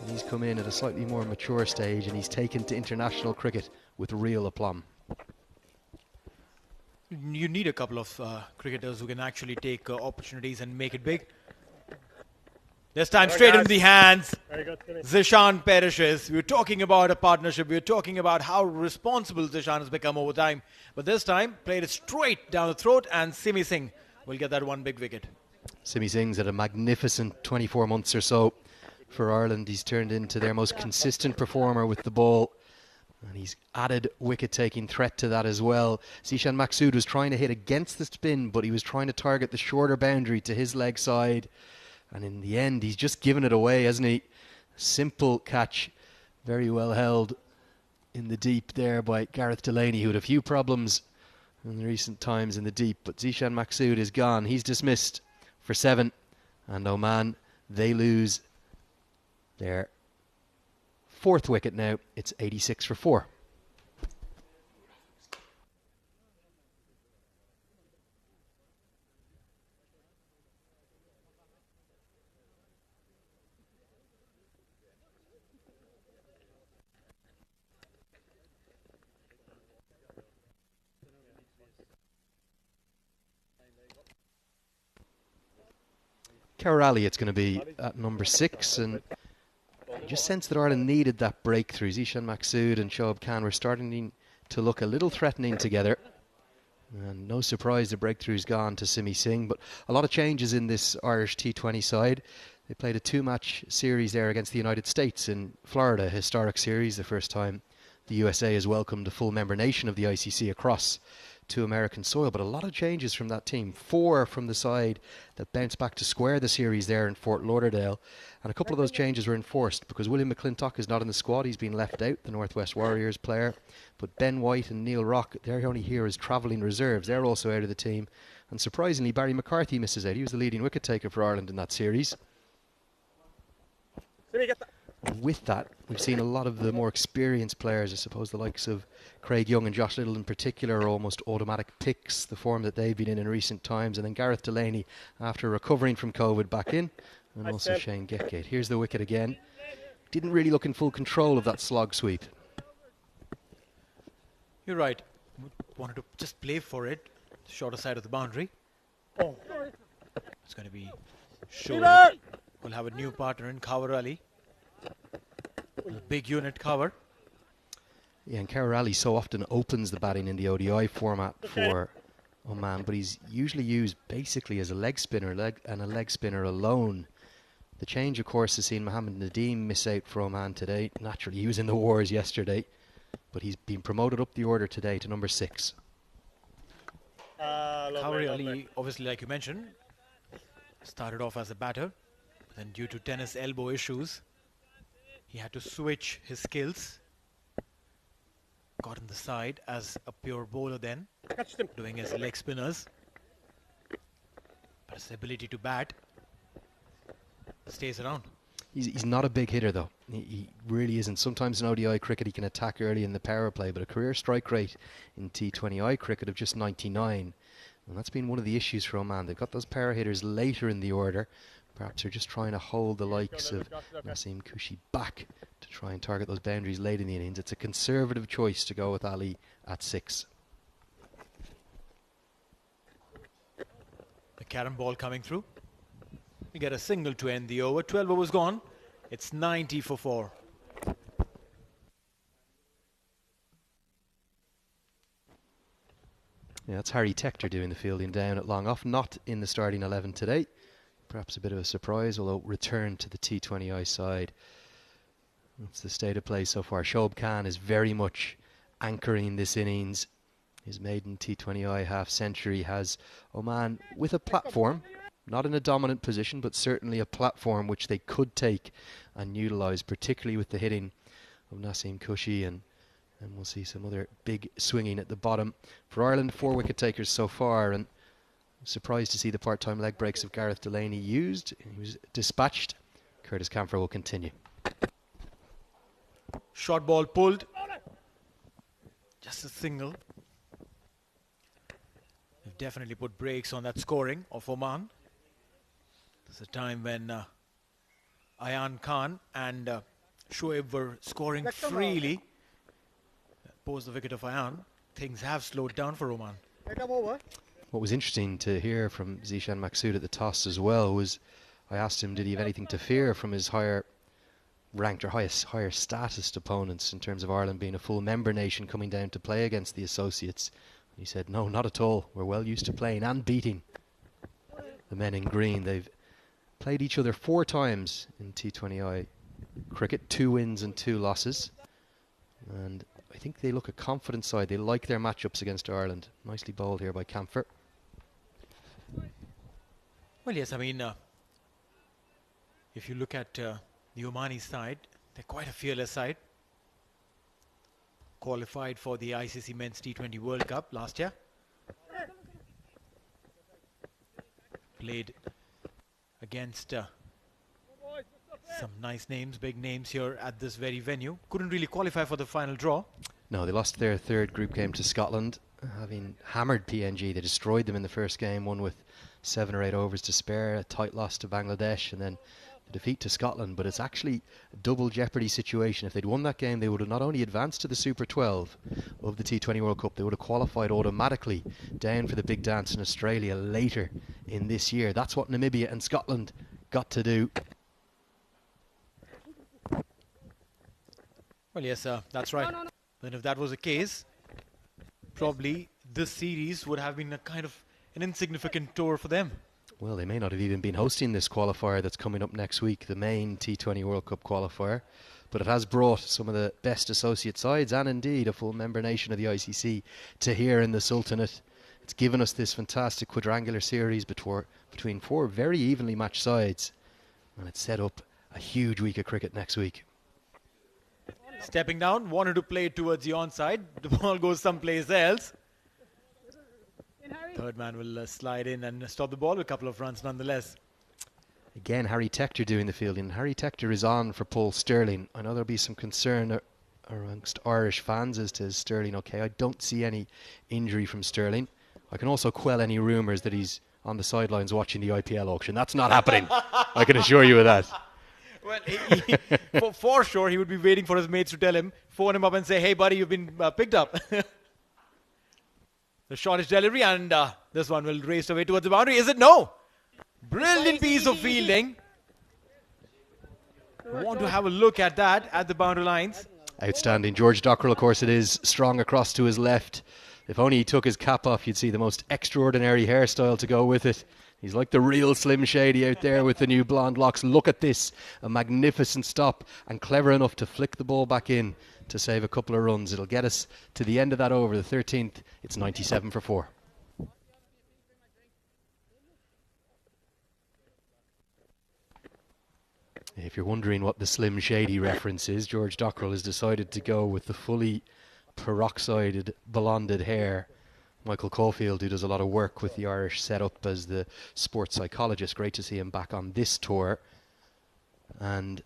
And he's come in at a slightly more mature stage, and he's taken to international cricket with real aplomb. You need a couple of cricketers who can actually take opportunities and make it big. This time straight into the hands. Very good. Zishan perishes. We were talking about a partnership. We were talking about how responsible Zishan has become over time. But this time, played it straight down the throat, and Simi Singh will get that one big wicket. Simi Singh's had a magnificent 24 months or so for Ireland. He's turned into their most consistent performer with the ball. And he's added wicket-taking threat to that as well. Zishan Maksud was trying to hit against the spin, but he was trying to target the shorter boundary to his leg side. And in the end, he's just given it away, hasn't he? Simple catch, very well held in the deep there by Gareth Delaney, who had a few problems in the recent times in the deep. But Zishan Maksud is gone. He's dismissed for 7. And Oman, they lose their 4th wicket now. It's 86 for 4. Kerala, it's going to be at number 6, and I just sense that Ireland needed that breakthrough. Zishan Maksud and Shoaib Khan were starting to look a little threatening together. And no surprise the breakthrough's gone to Simi Singh, but a lot of changes in this Irish T20 side. They played a 2-match series there against the United States in Florida, a historic series, the first time the USA has welcomed a full member nation of the ICC across to American soil. But a lot of changes from that team. 4 from the side that bounced back to square the series there in Fort Lauderdale. And a couple of those changes were enforced because William McClintock is not in the squad. He's been left out, the Northwest Warriors player. But Ben White and Neil Rock, they're only here as travelling reserves. They're also out of the team. And surprisingly, Barry McCarthy misses out. He was the leading wicket taker for Ireland in that series. And with that, we've seen a lot of the more experienced players, I suppose the likes of Craig Young and Josh Little in particular, are almost automatic picks, the form that they've been in recent times. And then Gareth Delaney, after recovering from COVID, back in. And also Shane Getgate. Here's the wicket again. Didn't really look in full control of that slog sweep. You're right. Wanted to just play for it. Shorter side of the boundary. It's going to be Shoaib. We'll have a new partner in Khawar Ali. A big unit cover. Yeah, and Khawar Ali so often opens the batting in the ODI format for Oman, but he's usually used basically as a leg spinner and a leg spinner alone. The change, of course, has seen Mohammed Nadeem miss out for Oman today. Naturally, he was in the wars yesterday, but he's been promoted up the order today to number 6. Khawar Ali, obviously, like you mentioned, started off as a batter, but then due to tennis elbow issues, he had to switch his skills. Got on the side as a pure bowler then, doing his leg spinners. But his ability to bat stays around. He's not a big hitter, though. He really isn't. Sometimes in ODI cricket he can attack early in the power play, but a career strike rate in T20I cricket of just 99. And that's been one of the issues for Oman. They've got those power hitters later in the order. Perhaps they're just trying to hold the likes of Naseem Kushi back to try and target those boundaries late in the innings. It's a conservative choice to go with Ali at 6. The carom ball coming through. We get a single to end the over. 12 overs gone. It's 90 for 4. Yeah, that's Harry Tector doing the fielding down at long off, not in the starting 11 today. Perhaps a bit of a surprise, although return to the T20I side. That's the state of play so far. Shoaib Khan is very much anchoring this innings. His maiden T20I half-century has Oman with a platform, not in a dominant position, but certainly a platform which they could take and utilise, particularly with the hitting of Naseem Kushi, and we'll see some other big swinging at the bottom. For Ireland, 4 wicket takers so far, and I'm surprised to see the part-time leg breaks of Gareth Delaney used. He was dispatched. Curtis Camphor will continue. Short ball pulled. Just a single. They've definitely put brakes on that scoring of Oman. There's a time when Ayan Khan and Shoaib were scoring freely. Post the wicket of Ayan, things have slowed down for Oman. What was interesting to hear from Zishan Maksud at the toss as well was, I asked him, did he have anything to fear from his higher ranked or higher status opponents in terms of Ireland being a full member nation coming down to play against the associates? And he said, no, not at all. We're well used to playing and beating the men in green. They've played each other 4 times in T20I cricket, 2 wins and 2 losses. And I think they look a confident side. They like their matchups against Ireland. Nicely bowled here by Camphor. Well, yes, I mean, if you look at the Omani side, they're quite a fearless side. Qualified for the ICC Men's T20 World Cup last year. Played against some nice names, big names here at this very venue. Couldn't really qualify for the final draw. No, they lost their 3rd group game to Scotland, having hammered PNG. They destroyed them in the first game, won with 7 or 8 overs to spare, a tight loss to Bangladesh, and then the defeat to Scotland. But it's actually a double jeopardy situation. If they'd won that game, they would have not only advanced to the Super 12 of the T20 World Cup, they would have qualified automatically down for the big dance in Australia later in this year. That's what Namibia and Scotland got to do. Well, yes, that's right. Then if that was the case, probably this series would have been a kind of an insignificant tour for them. Well, they may not have even been hosting this qualifier that's coming up next week, the main T20 World Cup qualifier. But it has brought some of the best associate sides and indeed a full member nation of the ICC to here in the Sultanate. It's given us this fantastic quadrangular series between 4 very evenly matched sides. And it's set up a huge week of cricket next week. Stepping down, wanted to play it towards the onside. The ball goes someplace else. Third man will slide in and stop the ball with a couple of runs nonetheless. Again, Harry Tector doing the fielding. Harry Tector is on for Paul Sterling. I know there'll be some concern amongst Irish fans as to Sterling okay. I don't see any injury from Sterling. I can also quell any rumours that he's on the sidelines watching the IPL auction. That's not happening. I can assure you of that. Well, for sure, he would be waiting for his mates to tell him, phone him up and say, hey, buddy, you've been picked up. The shortish delivery, and this one will race away towards the boundary. Is it? No. Brilliant piece of fielding. I want to have a look at that at the boundary lines. Outstanding. George Dockrell, of course it is, strong across to his left. If only he took his cap off, you'd see the most extraordinary hairstyle to go with it. He's like the real Slim Shady out there with the new blonde locks. Look at this. A magnificent stop, and clever enough to flick the ball back in to save a couple of runs. It'll get us to the end of that over, the 13th. It's 97 for 4. If you're wondering what the Slim Shady reference is, George Dockrell has decided to go with the fully peroxided blonded hair. Michael Caulfield, who does a lot of work with the Irish setup as the sports psychologist, great to see him back on this tour. And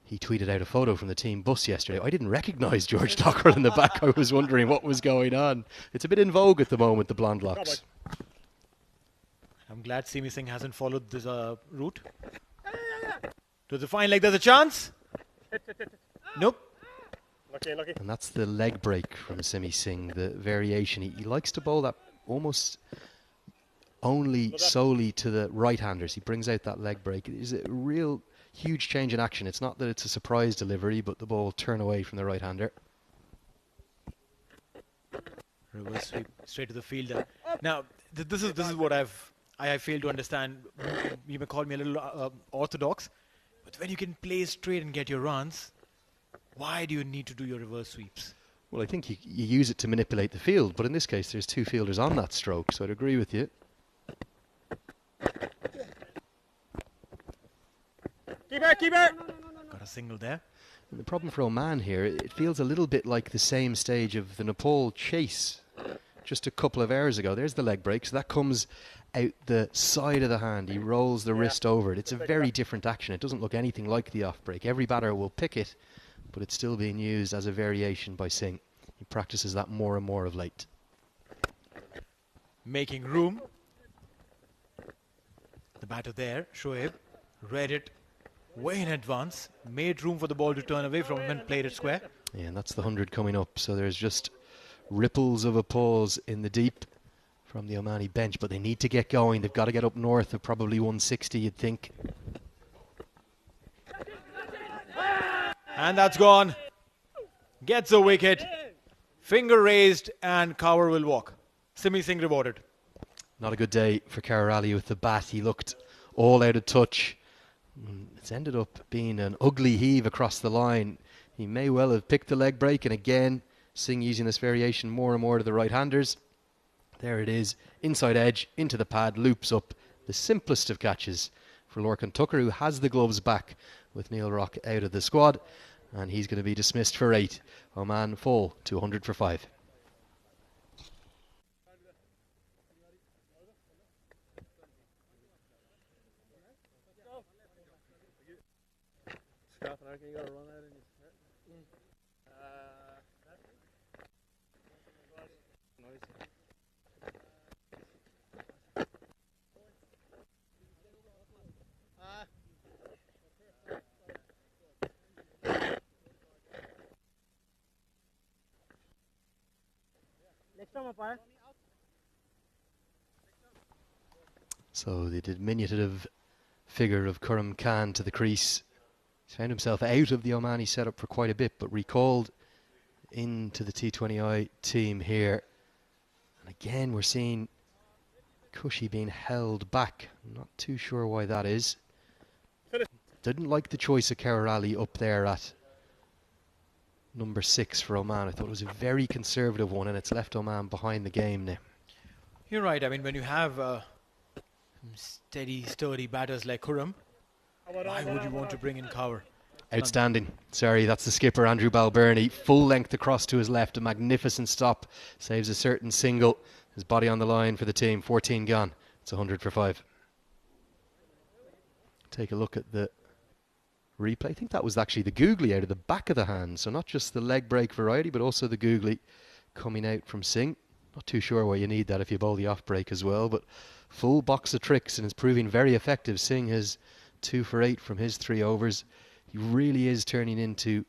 he tweeted out a photo from the team bus yesterday. I didn't recognise George Dockrell in the back. I was wondering what was going on. It's a bit in vogue at the moment, the blonde locks. I'm glad Simi Singh hasn't followed this route. To the fine leg, there's a chance. Nope. Lucky. And that's the leg break from Simi Singh, the variation. He likes to bowl that almost only solely to the right-handers. He brings out that leg break. It is a real huge change in action. It's not that it's a surprise delivery, but the ball will turn away from the right-hander. Reverse sweep straight to the fielder. Now, this is what I fail to understand. You may call me a little orthodox, but when you can play straight and get your runs, why do you need to do your reverse sweeps? Well, I think you use it to manipulate the field, but in this case there's two fielders on that stroke, so I'd agree with you. Keep it! Got a single there. And the problem for Oman here, it feels a little bit like the same stage of the Nepal chase just a couple of hours ago. There's the leg break, so that comes out the side of the hand. He rolls the wrist over it. It's a very different action. It doesn't look anything like the off break. Every batter will pick it, but it's still being used as a variation by Singh. He practices that more and more of late. Making room. The batter there, Shoaib, read it way in advance, made room for the ball to turn away from him and played it square. Yeah, and that's the 100 coming up, so there's just ripples of applause in the deep from the Omani bench, but they need to get going. They've got to get up north of probably 160, you'd think. And that's gone. Gets a wicket. Finger raised, and Kaur will walk. Simi Singh rewarded. Not a good day for Kaur Ali with the bat. He looked all out of touch. It's ended up being an ugly heave across the line. He may well have picked the leg break, and again, Singh using this variation more and more to the right-handers. There it is, inside edge, into the pad, loops up. The simplest of catches for Lorcan Tucker, who has the gloves back with Neil Rock out of the squad. And he's going to be dismissed for 8. Oman fall to 100 for 5. So the diminutive figure of Khurram Khan to the crease. He's found himself out of the Omani setup for quite a bit, but recalled into the T20I team here. And again, we're seeing Cushy being held back. I'm not too sure why that is. Didn't like the choice of Kaur Ali up there at number 6 for Oman. I thought it was a very conservative one, and it's left Oman behind the game now. You're right. I mean, when you have steady, sturdy batters like Khurram, why would you want to bring in Kaur? Outstanding. Sorry, that's the skipper, Andrew Balbirnie. Full length across to his left. A magnificent stop. Saves a certain single. His body on the line for the team. 14 gone. It's 100 for 5. take a look at the replay. I think that was actually the googly out of the back of the hand. So not just the leg break variety, but also the googly coming out from Singh. Not too sure why you need that if you bowl the off break as well, but full box of tricks, and it's proving very effective. Singh has 2 for 8 from his 3 overs. He really is turning into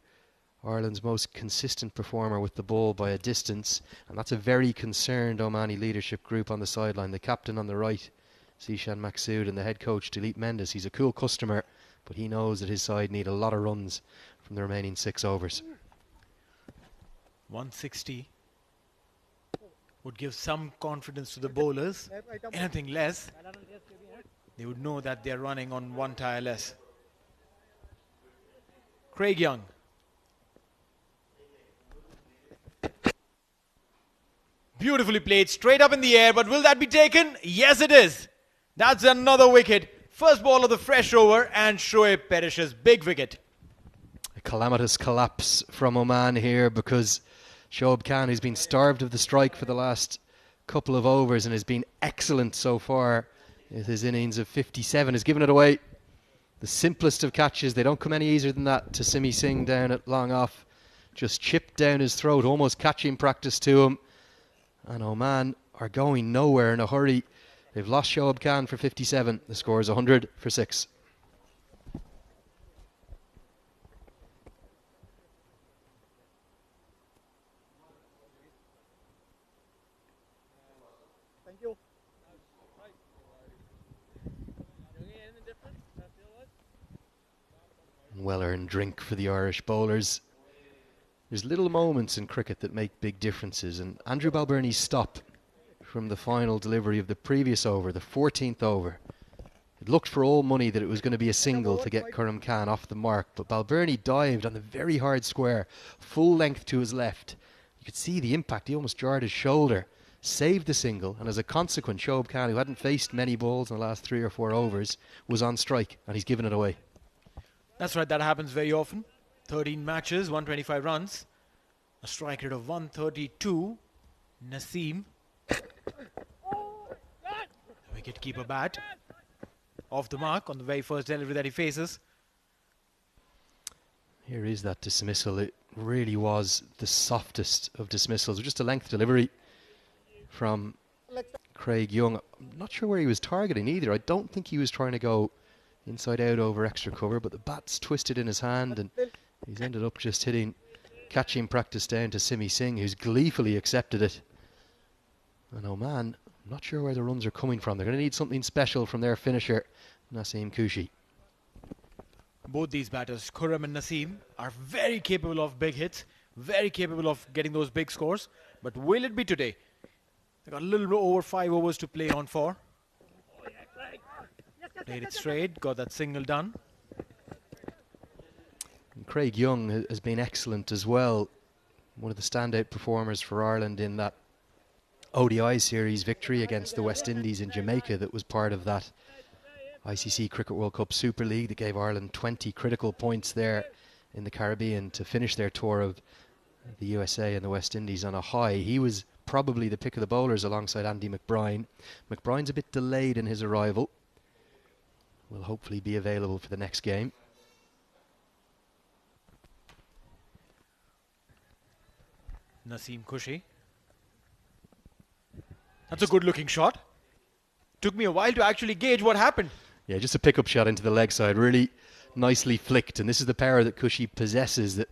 Ireland's most consistent performer with the ball by a distance, and that's a very concerned Omani leadership group on the sideline. The captain on the right, Zishan Maksood, and the head coach, Dilip Mendes. He's a cool customer, but he knows that his side need a lot of runs from the remaining 6 overs. 160 would give some confidence to the bowlers. Anything less, they would know that they're running on 1 tire less. Craig Young. Beautifully played, straight up in the air, but will that be taken? Yes, it is. That's another wicket. First ball of the fresh over, and Shoaib Parish's big wicket. A calamitous collapse from Oman here, because Shoaib Khan, who's been starved of the strike for the last couple of overs and has been excellent so far with his innings of 57, has given it away. The simplest of catches, they don't come any easier than that, to Simi Singh down at long off. Just chipped down his throat, almost catching practice to him. And Oman are going nowhere in a hurry. They've lost Shoaib Khan for 57. The score is 100 for 6. Thank you. Well-earned drink for the Irish bowlers. There's little moments in cricket that make big differences, and Andrew Balbirnie's stop from the final delivery of the previous over, the 14th over, it looked for all money that it was going to be a single to get Karim Khan off the mark, but Balbirnie dived on the very hard square, full length to his left. You could see the impact. He almost jarred his shoulder, saved the single, and as a consequence, Shoaib Khan, who hadn't faced many balls in the last 3 or 4 overs, was on strike, and he's given it away. That's right, that happens very often. 13 matches, 125 runs. A strike rate of 132. Naseem. Wicket-keeper bat. Off the mark on the very first delivery that he faces. Here is that dismissal. It really was the softest of dismissals. Just a length delivery from Craig Young. I'm not sure where he was targeting either. I don't think he was trying to go inside out over extra cover, but the bat's twisted in his hand and he's ended up just hitting catching practice down to Simi Singh, who's gleefully accepted it. And Oman, I'm not sure where the runs are coming from. They're going to need something special from their finisher, Naseem Kushi. Both these batters, Khurram and Naseem, are very capable of big hits, very capable of getting those big scores. But will it be today? They've got a little bit over 5 overs to play on for. Played it straight, got that single done. And Craig Young has been excellent as well. One of the standout performers for Ireland in that ODI series victory against the West Indies in Jamaica that was part of that ICC Cricket World Cup Super League that gave Ireland 20 critical points there in the Caribbean to finish their tour of the USA and the West Indies on a high. He was probably the pick of the bowlers alongside Andy McBride. McBride's a bit delayed in his arrival. Will hopefully be available for the next game. Naseem Kushi. That's a good looking shot. Took me a while to actually gauge what happened. Yeah, just a pickup shot into the leg side, really nicely flicked, and this is the power that Kushi possesses that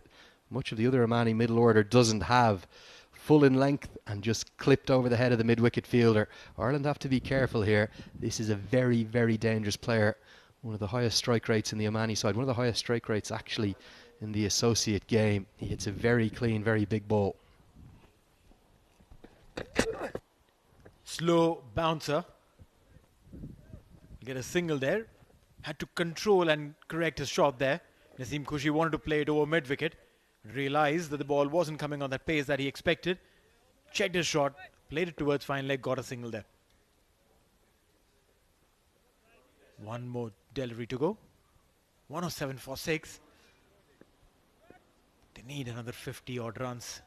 much of the other Omani middle order doesn't have. Full in length and just clipped over the head of the mid-wicket fielder. Ireland have to be careful here. This is a very, very dangerous player. One of the highest strike rates in the Omani side. One of the highest strike rates actually in the associate game. He hits a very clean, very big ball. Slow bouncer. Get a single there. Had to control and correct his shot there. Naseem Kushi wanted to play it over mid-wicket. Realized that the ball wasn't coming on that pace that he expected. Checked his shot. Played it towards fine leg. Got a single there. One more delivery to go. 107 for 6. They need another 50 odd runs.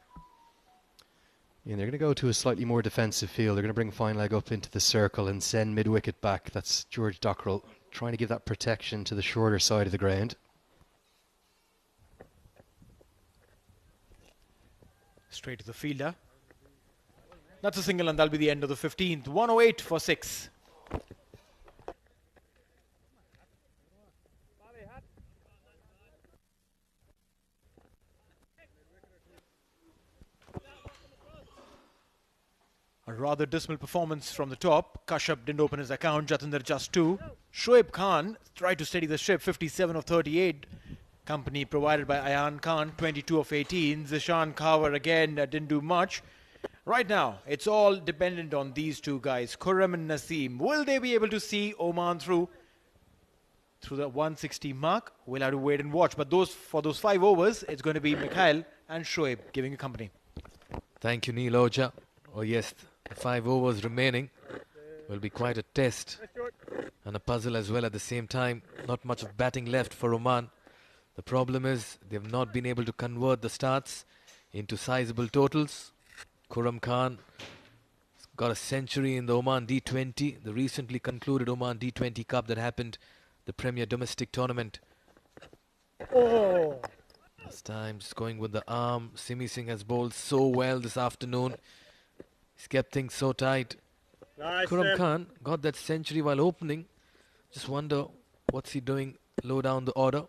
And they're going to go to a slightly more defensive field. They're going to bring fine leg up into the circle and send mid-wicket back. That's George Dockrell trying to give that protection to the shorter side of the ground. Straight to the fielder. That's a single, and that'll be the end of the 15th. 108 for 6. A rather dismal performance from the top. Kashyap didn't open his account. Jatinder just 2. Shoaib Khan tried to steady the ship. 57 of 38. Company provided by Ayan Khan. 22 of 18. Zishan Khavar again didn't do much. Right now, it's all dependent on these two guys, Khurram and Naseem. Will they be able to see Oman through the 160 mark? We'll have to wait and watch. But for those 5 overs, it's going to be Mikhail and Shoaib giving you company. Thank you, Neil Oja. Oh yes, the 5 overs remaining will be quite a test and a puzzle as well at the same time. Not much of batting left for Oman. The problem is they've not been able to convert the starts into sizable totals. Khurram Khan got a century in the Oman D20, the recently concluded Oman D20 Cup that happened, the premier domestic tournament. Oh. This time just going with the arm. Simi Singh has bowled so well this afternoon. He's kept things so tight. Nice, Khurram Khan got that century while opening. Just wonder what's he doing low down the order.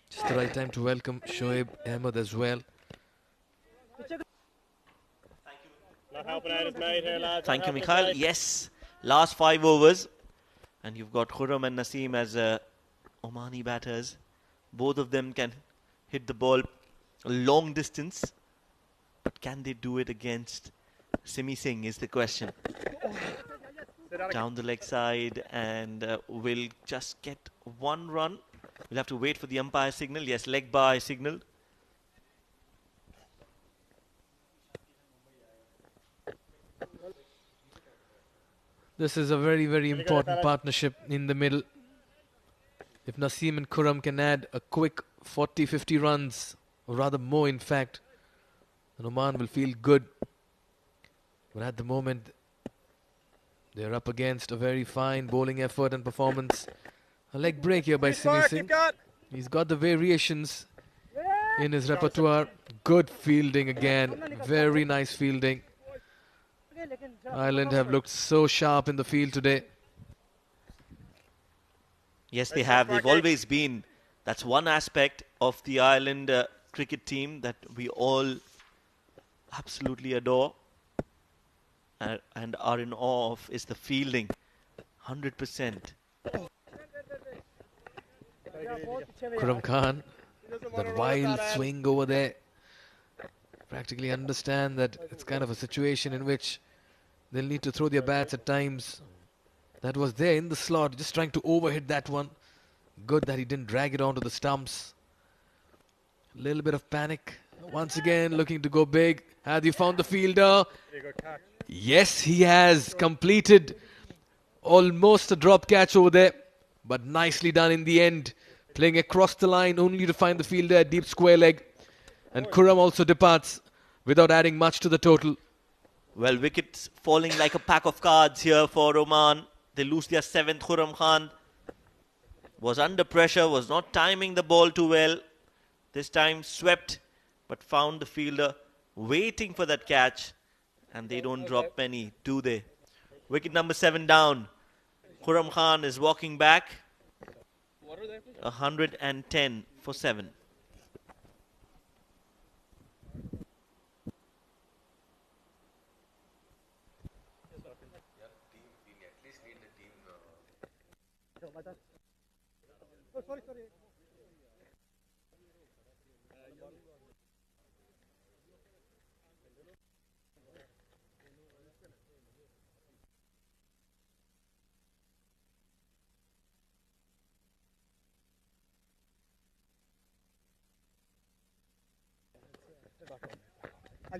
Just the right time to welcome Shoaib Ahmed as well. Not helping out his mate here, lads. Thank Not you, helping his Mikhail. mate. Yes, last 5 overs. And you've got Khurram and Naseem as Omani batters. Both of them can hit the ball a long distance. But can they do it against Simi Singh is the question. Down the leg side, and will just get 1 run. We'll have to wait for the umpire signal. Yes, leg by signal. This is a very, very important partnership in the middle. If Naseem and Khurram can add a quick 40-50 runs, or rather more in fact, then Oman will feel good. But at the moment, they're up against a very fine bowling effort and performance. A leg break here by Simi Singh. He's got the variations in his repertoire. Good fielding again. Very nice fielding. Ireland have looked so sharp in the field today. Yes, they have. They've always been. That's one aspect of the Ireland cricket team that we all absolutely adore and are in awe of is the fielding. 100%. Khurram Khan, that wild swing over there. Practically understand that it's kind of a situation in which they'll need to throw their bats at times. That was there in the slot, just trying to overhit that one. Good that he didn't drag it onto the stumps. A little bit of panic. Once again, looking to go big. Have you found the fielder? Yes, he has completed almost a drop catch over there. But nicely done in the end. Playing across the line only to find the fielder at deep square leg. And Khurram also departs without adding much to the total. Well, wickets falling like a pack of cards here for Oman. They lose their 7th. Khurram Khan was under pressure, was not timing the ball too well. This time swept, but found the fielder waiting for that catch. And they don't drop many, do they? Wicket number 7 down. Khurram Khan is walking back. 110 for 7. Oh, sorry.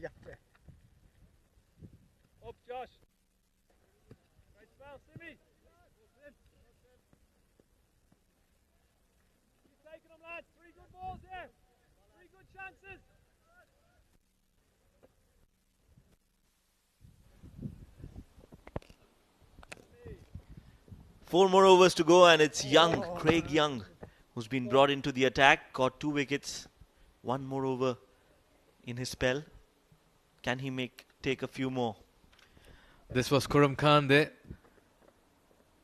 Yeah. Up, Josh. Right spell, Simi. Keep taking them, lads. 3 good balls here. 3 good chances. 4 more overs to go, and it's Young, Craig Young, who's been brought into the attack. Got 2 wickets. 1 more over in his spell. Can he take a few more? This was Khurram Khan there,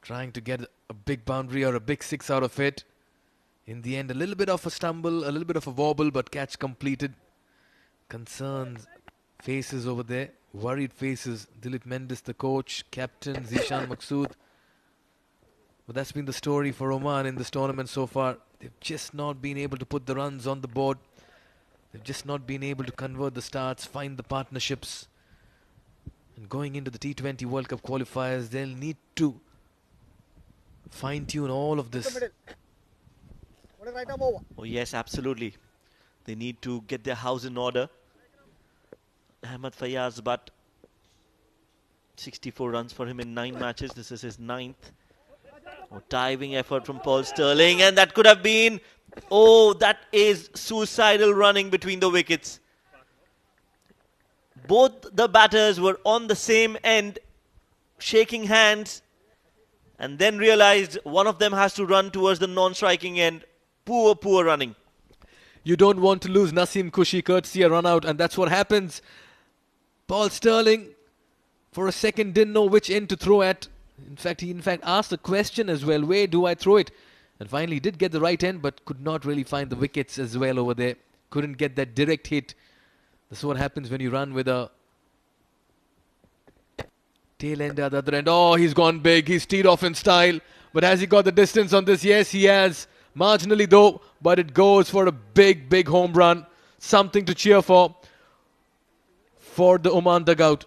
trying to get a big boundary or a big 6 out of it. In the end, a little bit of a stumble, a little bit of a wobble, but catch completed. Concerns, faces over there, worried faces. Dilip Mendis, the coach, captain, Zishan Maqsood. But that's been the story for Oman in this tournament so far. They've just not been able to put the runs on the board. They've just not been able to convert the starts, find the partnerships. And going into the T20 World Cup qualifiers, they'll need to fine-tune all of this. What a right arm over. Oh yes, absolutely. They need to get their house in order. Ahmed Fayaz, but 64 runs for him in 9 matches. This is his 9th. Oh, diving effort from Paul Sterling, and that could have been... Oh, that is suicidal running between the wickets. Both the batters were on the same end, shaking hands, and then realized one of them has to run towards the non-striking end. Poor running. You don't want to lose Naseem Khushi courtesy a run out, and that's what happens. Paul Sterling, for a second, didn't know which end to throw at. He asked the question as well, where do I throw it? And finally did get the right end, but could not really find the wickets as well over there. Couldn't get that direct hit. This is what happens when you run with a tail end at the other end. Oh, he's gone big. He's teed off in style. But has he got the distance on this? Yes, he has. Marginally though, but it goes for a big home run. Something to cheer for the Oman dugout.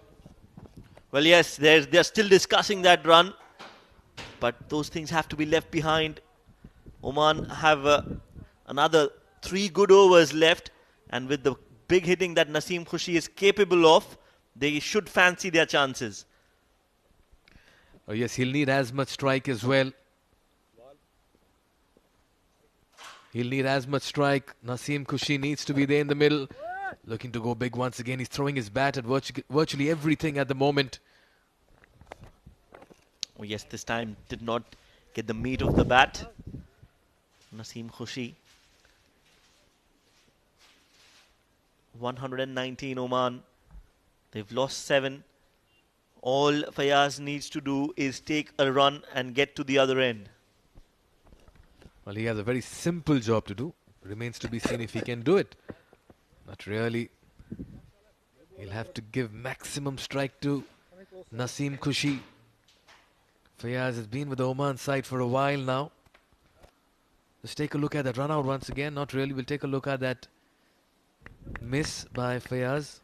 Well, yes, they're still discussing that run, but those things have to be left behind. Oman have another 3 good overs left, and with the big hitting that Naseem Khushi is capable of, they should fancy their chances. Oh yes, he'll need as much strike as well. He'll need as much strike. Naseem Khushi needs to be there in the middle. Looking to go big once again. He's throwing his bat at virtually everything at the moment. Oh yes, this time did not get the meat of the bat. Naseem Khushi. 119 Oman. They've lost 7. All Fayaz needs to do is take a run and get to the other end. Well, he has a very simple job to do. Remains to be seen if he can do it. Not really. He'll have to give maximum strike to Naseem Khushi. Fayaz has been with the Oman side for a while now. Let's take a look at that run out once again. Not really. We'll take a look at that miss by Fayaz.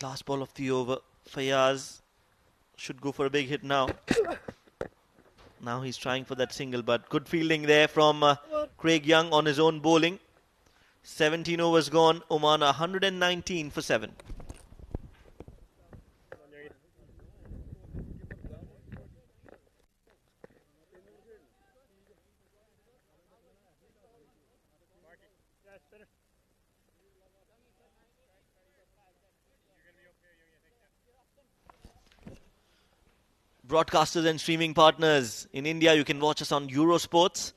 Last ball of the over. Fayaz should go for a big hit now. Now he's trying for that single, but good fielding there from Craig Young on his own bowling. 17 overs gone. Oman 119 for 7. Broadcasters and streaming partners. In India, you can watch us on Eurosports.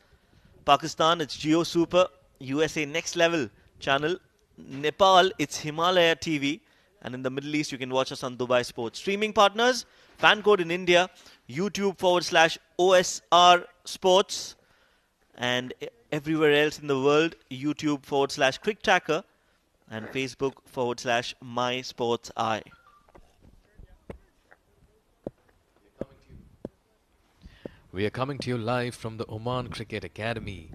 Pakistan, it's Geo Super. USA Next Level channel. Nepal, it's Himalaya TV. And in the Middle East, you can watch us on Dubai Sports. Streaming partners, fan code in India, YouTube/OSR Sports. And everywhere else in the world, YouTube/CricTracker. And Facebook/My Sports Eye. We are coming to you live from the Oman Cricket Academy.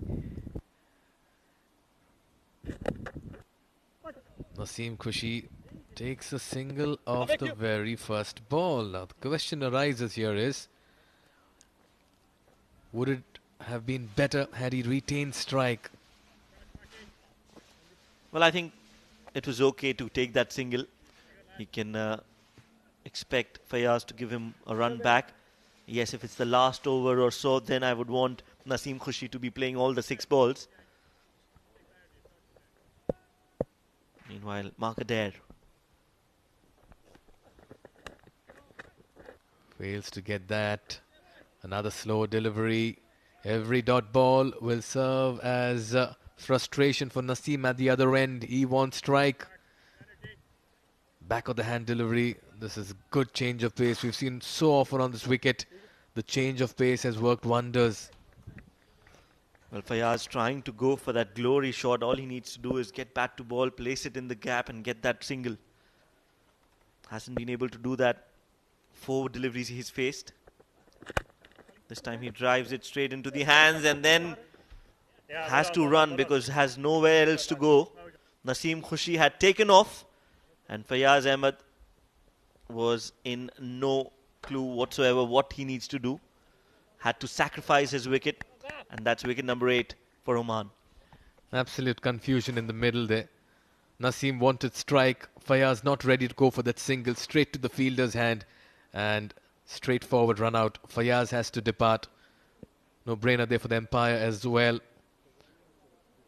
Naseem Khushi takes a single off the very first ball. Now the question arises here is, would it have been better had he retained strike? Well, I think it was okay to take that single. He can expect Fayaz to give him a run back. Yes, if it's the last over or so, then I would want Naseem Khushi to be playing all the 6 balls. Meanwhile, Markader fails to get that. Another slow delivery. Every dot ball will serve as frustration for Naseem at the other end. He wants strike. Back of the hand delivery. This is good change of pace. We've seen so often on this wicket. The change of pace has worked wonders. Well, Fayaz trying to go for that glory shot. All he needs to do is get back to ball, place it in the gap and get that single. Hasn't been able to do that. 4 deliveries he's faced. This time he drives it straight into the hands and then has to run because has nowhere else to go. Naseem Khushi had taken off and Fayaz Ahmed was in no clue whatsoever what he needs to do. Had to sacrifice his wicket. And that's wicket number 8 for Oman. Absolute confusion in the middle there. Naseem wanted strike. Fayaz not ready to go for that single. Straight to the fielder's hand. And straightforward run out. Fayaz has to depart. No brainer there for the umpire as well.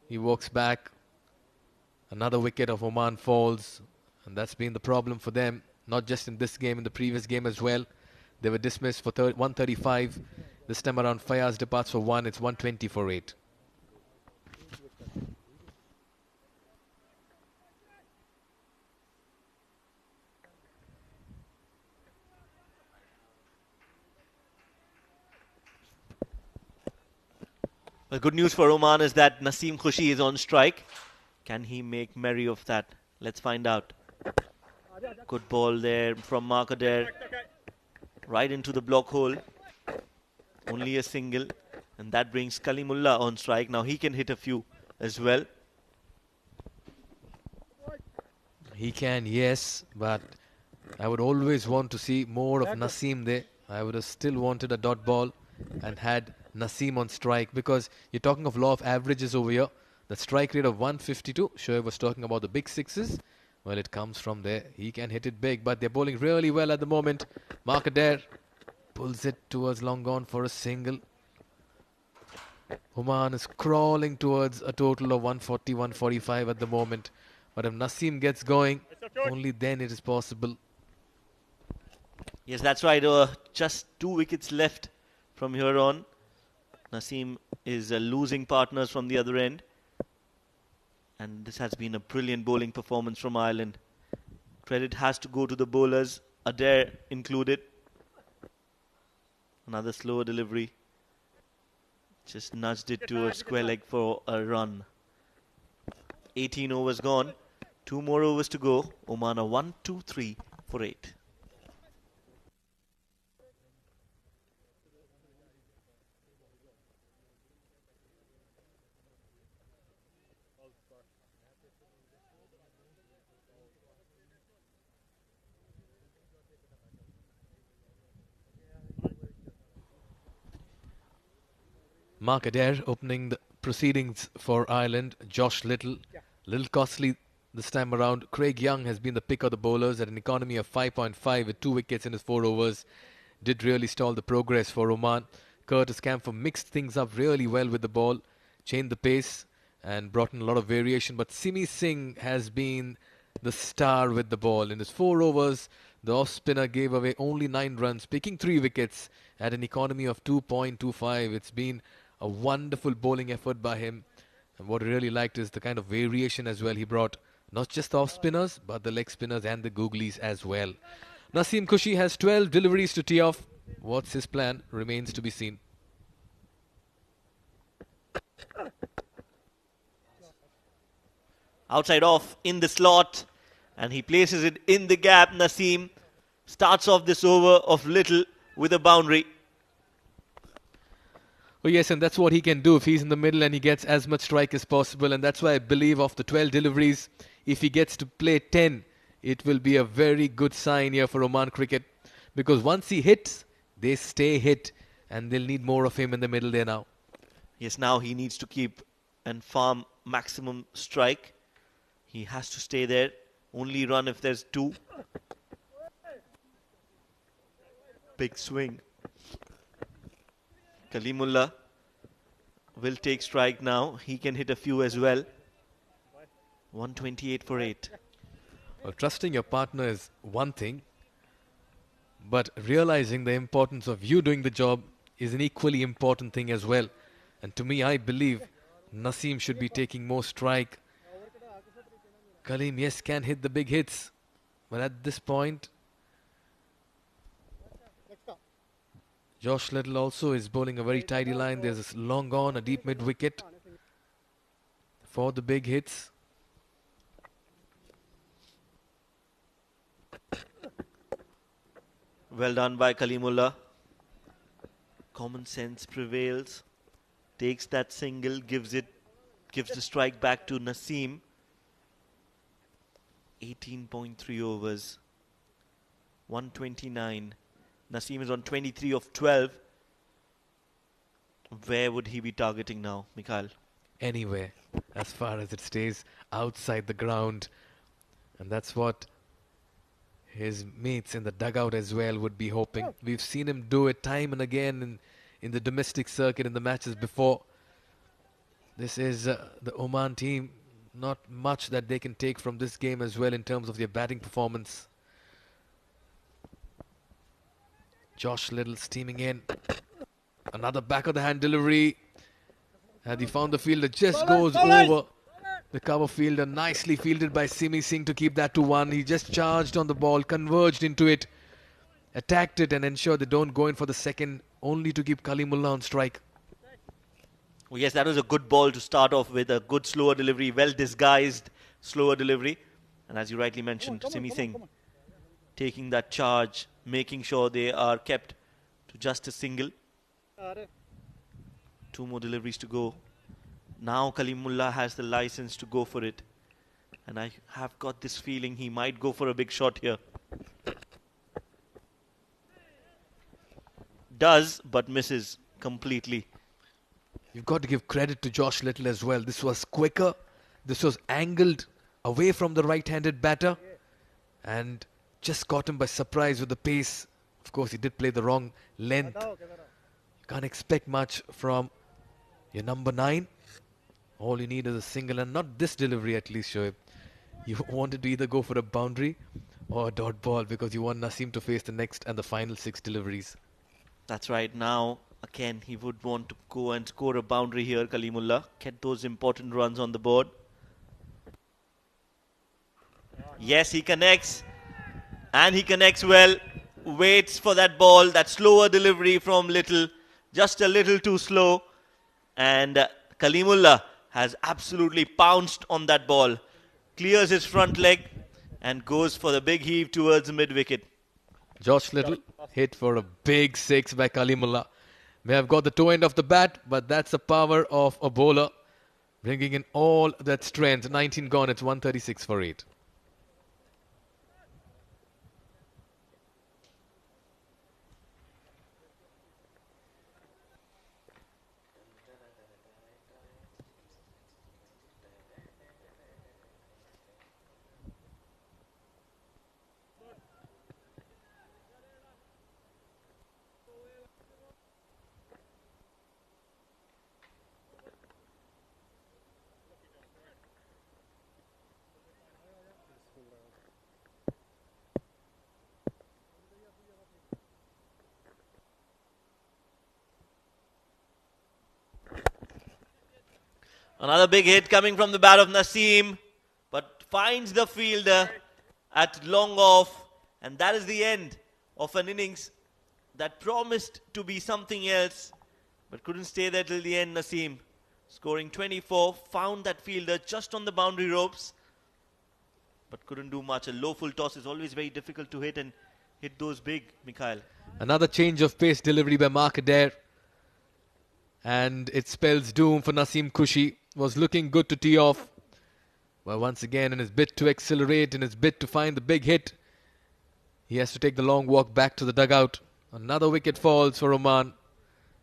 He walks back. Another wicket of Oman falls. And that's been the problem for them. Not just in this game, in the previous game as well. They were dismissed for 135. This time around, Fayaz departs for 1. It's 120 for 8. Well, good news for Oman is that Naseem Khushi is on strike. Can he make merry of that? Let's find out. Good ball there from Markader. Right into the block hole. Only a single. And that brings Kalimullah on strike. Now he can hit a few as well. He can, yes. But I would always want to see more of Naseem there. I would have still wanted a dot ball and had Naseem on strike. Because you're talking of law of averages over here. The strike rate of 152. Shoaib was talking about the big sixes. Well, it comes from there. He can hit it big. But they're bowling really well at the moment. Markader pulls it towards long gone for a single. Oman is crawling towards a total of 140, 145 at the moment. But if Naseem gets going, only then it is possible. Yes, that's right. Just 2 wickets left from here on. Naseem is losing partners from the other end. And this has been a brilliant bowling performance from Ireland. Credit has to go to the bowlers, Adair included. Another slow delivery. Just nudged it to a square leg for a run. 18 overs gone. 2 more overs to go. Oman are 1, 2, 3 for 8. Markader opening the proceedings for Ireland. Josh Little. Little costly this time around. Craig Young has been the pick of the bowlers at an economy of 5.5 with 2 wickets in his 4 overs. Did really stall the progress for Oman. Curtis Camphor mixed things up really well with the ball. Changed the pace and brought in a lot of variation. But Simi Singh has been the star with the ball. In his 4 overs, the off-spinner gave away only 9 runs, picking 3 wickets at an economy of 2.25. It's been a wonderful bowling effort by him. And what I really liked is the kind of variation as well he brought. Not just the off-spinners, but the leg spinners and the googlies as well. Naseem Khushi has 12 deliveries to tee off. What's his plan remains to be seen. Outside off in the slot. And he places it in the gap. Naseem starts off this over of Little with a boundary. Oh yes, and that's what he can do if he's in the middle and he gets as much strike as possible. And that's why I believe of the 12 deliveries, if he gets to play 10, it will be a very good sign here for Oman cricket. Because once he hits, they stay hit. And they'll need more of him in the middle there now. Yes, now he needs to keep and farm maximum strike. He has to stay there. Only run if there's 2. Big swing. Kalimullah will take strike now. He can hit a few as well. 128 for 8. Well, trusting your partner is one thing, but realizing the importance of you doing the job is an equally important thing as well. And to me, I believe Naseem should be taking more strike. Kaleem, yes, can hit the big hits, but at this point, Josh Little also is bowling a very tidy line. There's a long on, a deep mid wicket for the big hits. Well done by Kalimullah. Common sense prevails. Takes that single, gives the strike back to Naseem. 18.3 overs. 129. Naseem is on 23 of 12. Where would he be targeting now, Mikhail? Anywhere, as far as it stays outside the ground. And that's what his mates in the dugout as well would be hoping. We've seen him do it time and again in the domestic circuit in the matches before. This is the Oman team. Not much that they can take from this game as well in terms of their batting performance. Josh Little steaming in. Another back of the hand delivery. And he found the fielder, just goes over the cover fielder. Nicely fielded by Simi Singh to keep that to 1. He just charged on the ball, converged into it, attacked it and ensured they don't go in for the second, only to keep Kalimullah on strike. Well, yes, that was a good ball to start off with. A good slower delivery, well disguised slower delivery. And as you rightly mentioned, Simi Singh taking that charge, making sure they are kept to just a single. 2 more deliveries to go. Now Kalimullah has the license to go for it. And I have got this feeling he might go for a big shot here. Does, but misses completely. You've got to give credit to Josh Little as well. This was quicker. This was angled away from the right-handed batter. And just caught him by surprise with the pace. Of course, he did play the wrong length. You can't expect much from your number 9. All you need is a single, and not this delivery at least, Shoaib. You wanted to either go for a boundary or a dot ball because you want Naseem to face the next and the final 6 deliveries. That's right. Now, again, he would want to go and score a boundary here, Kalimullah. Get those important runs on the board. Yes, he connects. And he connects well. Waits for that ball. That slower delivery from Little. Just a little too slow. And Kalimullah has absolutely pounced on that ball. Clears his front leg and goes for the big heave towards the mid-wicket. Josh Little hit for a big 6 by Kalimullah. May have got the toe end of the bat, but that's the power of a bowler. Bringing in all that strength. 19 gone, it's 136 for 8. Another big hit coming from the bat of Naseem, but finds the fielder at long off, and that is the end of an innings that promised to be something else, but couldn't stay there till the end. Naseem scoring 24, found that fielder just on the boundary ropes, but couldn't do much. A low full toss is always very difficult to hit, and hit those big, Mikhail. Another change of pace delivery by Mark Adair. And it spells doom for Naseem Kushi. Was looking good to tee off. Well, once again, in his bid to accelerate, in his bid to find the big hit, he has to take the long walk back to the dugout. Another wicket falls for Oman.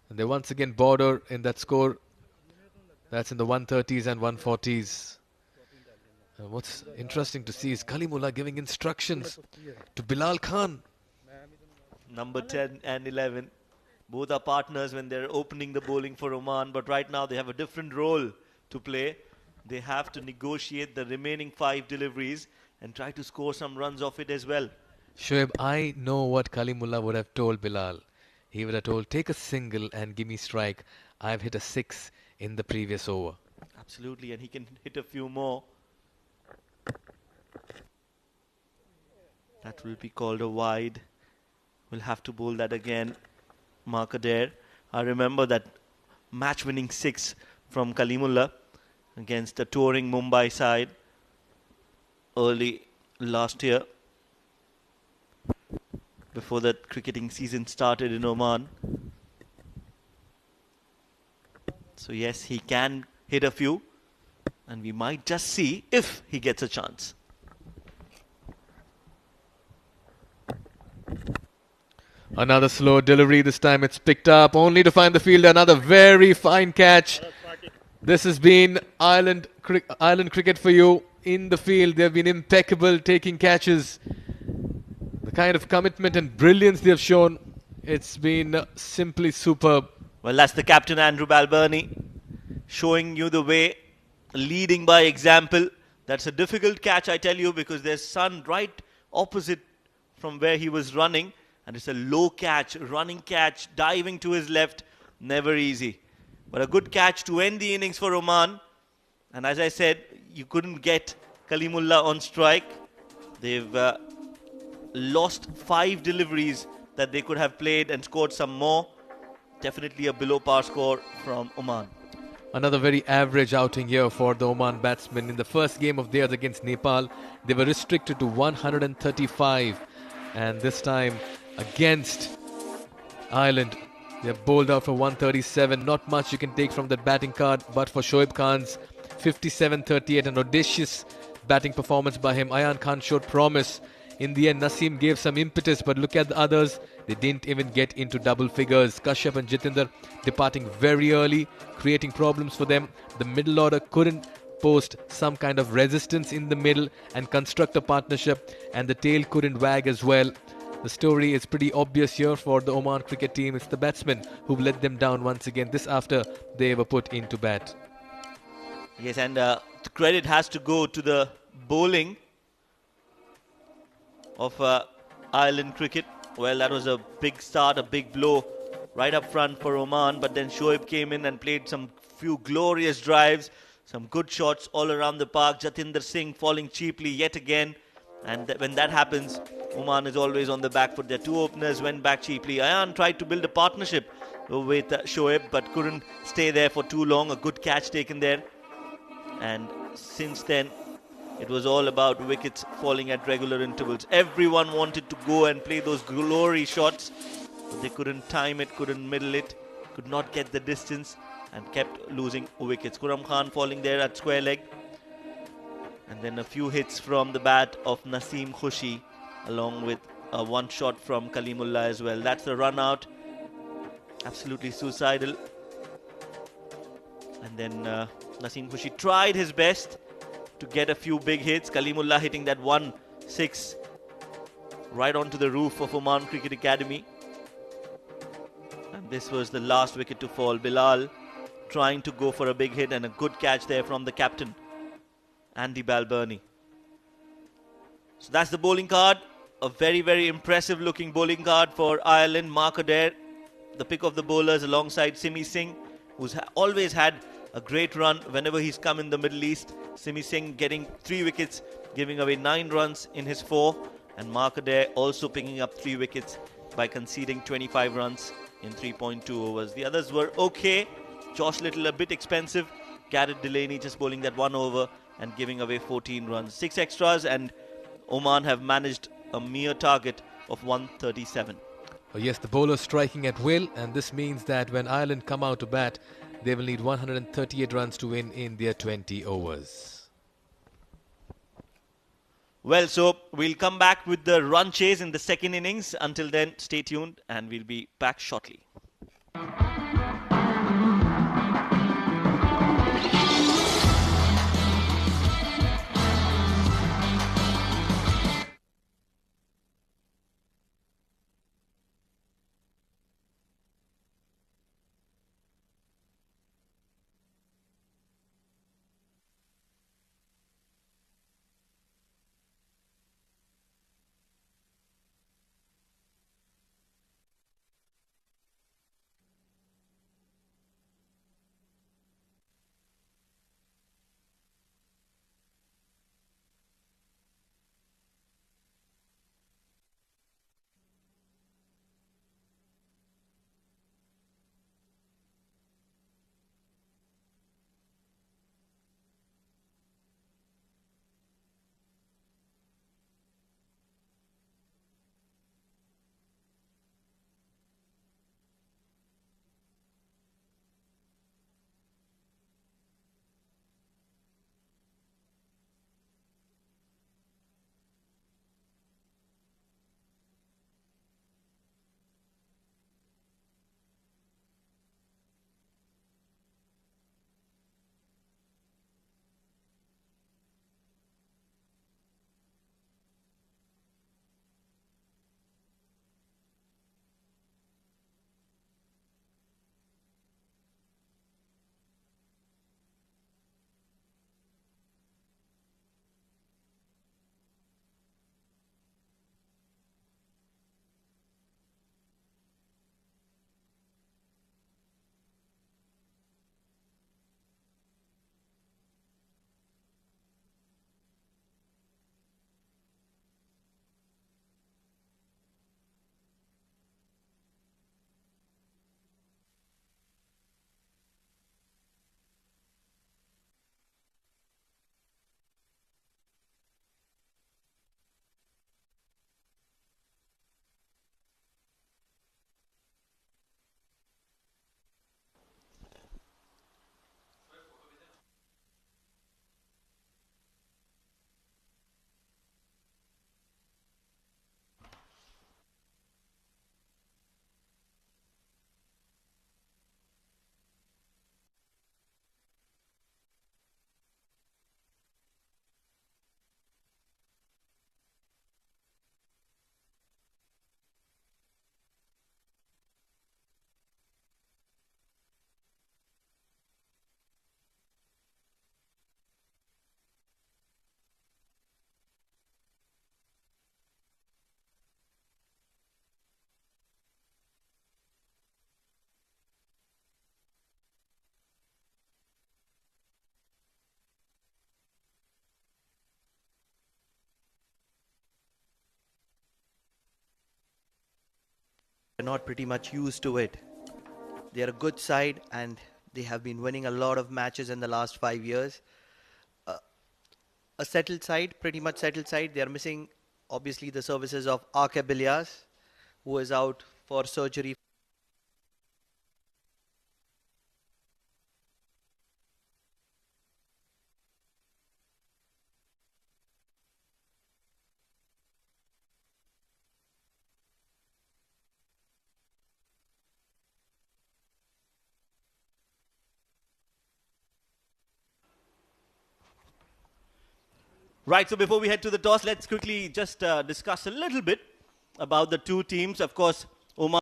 And they once again border in that score. That's in the 130s and 140s. And what's interesting to see is Kalimullah giving instructions to Bilal Khan. Number 10 and 11. Both are partners when they're opening the bowling for Oman. But right now they have a different role to play. They have to negotiate the remaining 5 deliveries. and try to score some runs off it as well. Shoaib, I know what Kalimullah would have told Bilal. He would have told, take a single and give me strike. I've hit a 6 in the previous over. Absolutely, and he can hit a few more. That will be called a wide. We'll have to bowl that again. Mark Adair. I remember that match-winning 6 from Kalimullah against the touring Mumbai side early last year, before the cricketing season started in Oman. So yes, he can hit a few, and we might just see if he gets a chance. Another slow delivery. This time it's picked up, only to find the fielder. Another very fine catch. This has been Ireland cricket for you. In the field, they've been impeccable taking catches. The kind of commitment and brilliance they've shown, it's been simply superb. Well, that's the captain, Andrew Balbirnie, showing you the way, leading by example. That's a difficult catch, I tell you, because there's sun right opposite from where he was running. And it's a low catch, running catch, diving to his left. Never easy. But a good catch to end the innings for Oman. And as I said, you couldn't get Kalimullah on strike. They've lost 5 deliveries that they could have played and scored some more. Definitely a below par score from Oman. Another very average outing here for the Oman batsmen. In the first game of theirs against Nepal, they were restricted to 135. And this time against Ireland, they're bowled out for 137. Not much you can take from that batting card, but for Shoaib Khan's 57-38, an audacious batting performance by him. Ayan Khan showed promise. In the end, Naseem gave some impetus, but look at the others. They didn't even get into double figures. Kashyap and Jitinder departing very early, creating problems for them. The middle order couldn't post some kind of resistance in the middle and construct a partnership, and the tail couldn't wag as well. The story is pretty obvious here for the Oman cricket team. It's the batsmen who've let them down once again. This after they were put into bat. Yes, and the credit has to go to the bowling of Ireland cricket. Well, that was a big start, a big blow right up front for Oman. But then Shoaib came in and played some few glorious drives, some good shots all around the park. Jatinder Singh falling cheaply yet again. And when that happens, Oman is always on the back foot. Their 2 openers went back cheaply. Ayan tried to build a partnership with Shoaib, but couldn't stay there for too long. A good catch taken there. And since then, it was all about wickets falling at regular intervals. Everyone wanted to go and play those glory shots, but they couldn't time it, couldn't middle it, could not get the distance, and kept losing wickets. Khurram Khan falling there at square leg. And then a few hits from the bat of Naseem Khushi, along with one shot from Kalimullah as well. That's the run out. Absolutely suicidal. And then Naseem Khushi tried his best to get a few big hits. Kalimullah hitting that 1-6 right onto the roof of Oman Cricket Academy. And this was the last wicket to fall. Bilal trying to go for a big hit, and a good catch there from the captain, Andy Balbirnie. So that's the bowling card. A very, very impressive looking bowling card for Ireland. Mark Adair, the pick of the bowlers, alongside Simi Singh, who's always had a great run whenever he's come in the Middle East. Simi Singh getting 3 wickets, giving away 9 runs in his 4. And Mark Adair also picking up 3 wickets by conceding 25 runs in 3.2 overs. The others were okay. Josh Little a bit expensive. Garrett Delaney just bowling that 1 over and giving away 14 runs. 6 extras, and Oman have managed a mere target of 137. Oh yes, the bowlers striking at will, and this means that when Ireland come out to bat, they will need 138 runs to win in their 20 overs. Well, so we'll come back with the run chase in the second innings. Until then, stay tuned and we'll be back shortly. They're not pretty much used to it. They're a good side and they have been winning a lot of matches in the last 5 years. A settled side, pretty much settled side. They're missing obviously the services of Ake Bilyas, who is out for surgery. Right, so before we head to the toss, let's quickly just discuss a little bit about the two teams. Of course, Oman.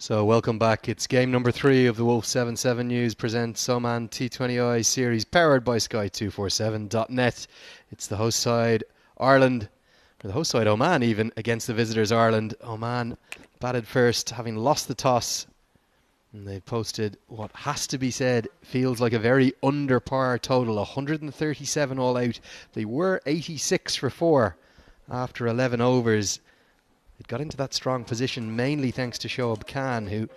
So welcome back. It's game number 3 of the Wolf 77 News presents Oman T20I series powered by Sky247.net. It's the host side Ireland, or the host side Oman even, against the visitors Ireland. Oman batted first, having lost the toss. And they've posted what has to be said feels like a very under par total, 137 all out. They were 86 for 4 after 11 overs. It got into that strong position mainly thanks to Shoaib Khan, who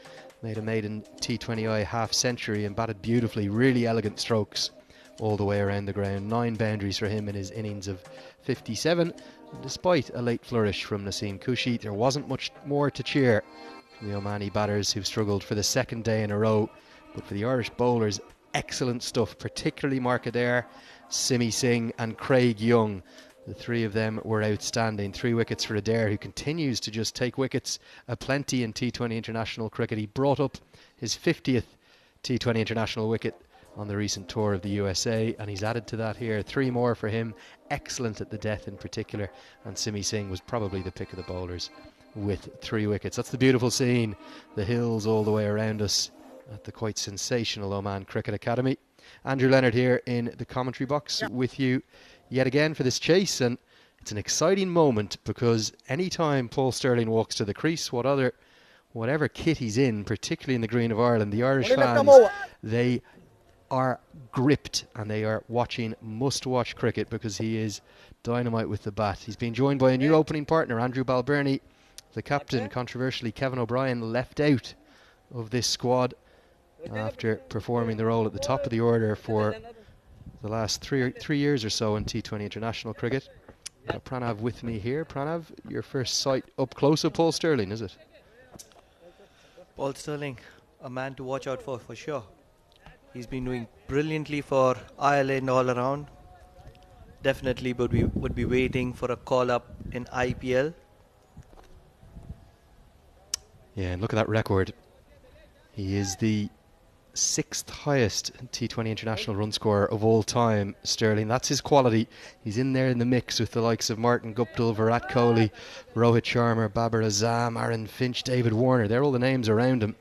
made a maiden T20I half century and batted beautifully, really elegant strokes all the way around the ground. 9 boundaries for him in his innings of 57. And despite a late flourish from Naseem Kushi, there wasn't much more to cheer from the Omani batters, who've struggled for the second day in a row. But for the Irish bowlers, excellent stuff, particularly Mark Adair, Simi Singh and Craig Young. The 3 of them were outstanding. 3 wickets for Adair, who continues to just take wickets aplenty in T20 international cricket. He brought up his 50th T20 international wicket on the recent tour of the USA, and he's added to that here. 3 more for him. Excellent at the death in particular. And Simi Singh was probably the pick of the bowlers with 3 wickets. That's the beautiful scene. The hills all the way around us at the quite sensational Oman Cricket Academy. Andrew Leonard here in the commentary box with you yet again for this chase, and it's an exciting moment because anytime Paul Stirling walks to the crease, whatever kit he's in, particularly in the green of Ireland, the Irish fans, they are gripped and they are watching must-watch cricket because he is dynamite with the bat. He's been joined by a new opening partner, Andrew Balbirnie, the captain. Controversially, Kevin O'Brien left out of this squad after performing the role at the top of the order for the last three years or so in T20 international cricket. Pranav with me here. Pranav, your first sight up close of Paul Stirling, is it? Paul Stirling, a man to watch out for sure. He's been doing brilliantly for Ireland all around. Definitely would be waiting for a call up in IPL. Yeah, and look at that record. He is the 6th highest T20 international run scorer of all time, Stirling. That's his quality. He's in there in the mix with the likes of Martin Guptill, Virat Kohli, Rohit Sharma, Babar Azam, Aaron Finch, David Warner. They're all the names around him.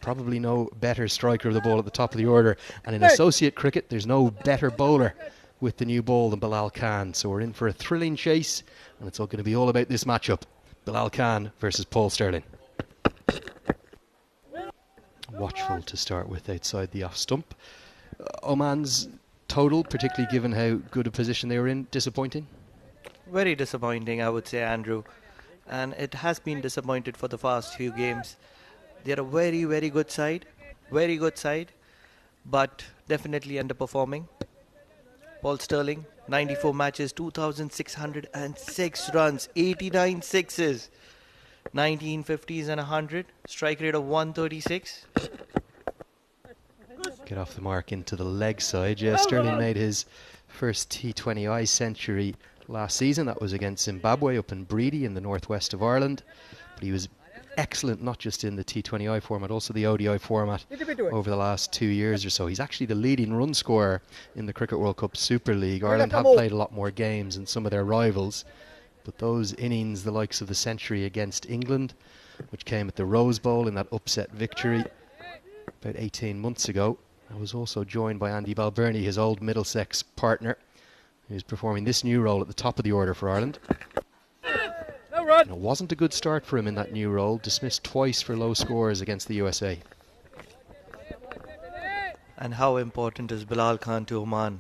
Probably no better striker of the ball at the top of the order. And in associate cricket, there's no better bowler with the new ball than Bilal Khan. So we're in for a thrilling chase, and it's all going to be all about this matchup. Bilal Khan versus Paul Stirling. Watchful to start with outside the off stump. Oman's total, particularly given how good a position they were in, disappointing? Very disappointing, I would say, Andrew. And it has been disappointed for the past few games. They're a very, very good side, but definitely underperforming. Paul Stirling, 94 matches, 2,606 runs, 89 sixes, 19 50s and 100, strike rate of 136. Get off the mark into the leg side. Yeah, Stirling made his first T20I century last season. That was against Zimbabwe up in Breedy in the northwest of Ireland. But he was excellent not just in the T20I format, also the ODI format over the last 2 years or so. He's actually the leading run scorer in the Cricket World Cup Super League. Ireland have played a lot more games than some of their rivals, but those innings, the likes of the century against England, which came at the Rose Bowl in that upset victory about 18 months ago. I was also joined by Andy Balbirnie, his old Middlesex partner, who's performing this new role at the top of the order for Ireland. And it wasn't a good start for him in that new role, dismissed twice for low scores against the USA. And how important is Bilal Khan to Oman?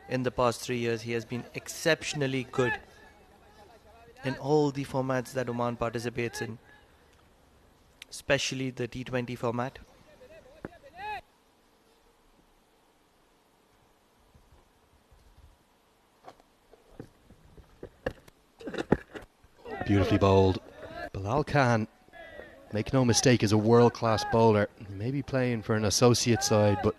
In the past 3 years, he has been exceptionally good in all the formats that Oman participates in, especially the T20 format. Beautifully bowled. Bilal Khan, make no mistake, is a world-class bowler. He may be playing for an associate side, but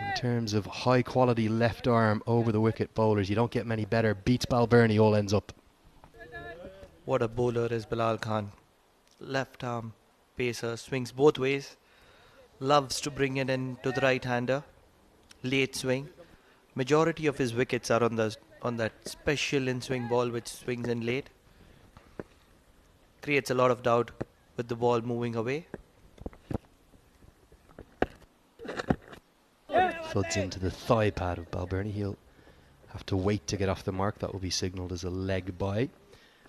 in terms of high-quality left arm over the wicket bowlers, you don't get many better. Beats Balbirnie, all ends up. What a bowler is Bilal Khan. Left arm pacer, swings both ways. Loves to bring it in to the right-hander. Late swing. Majority of his wickets are on that special in-swing ball which swings in late. Creates a lot of doubt with the ball moving away. Thuds into the thigh pad of Balbirnie. He'll have to wait to get off the mark. That will be signalled as a leg by. A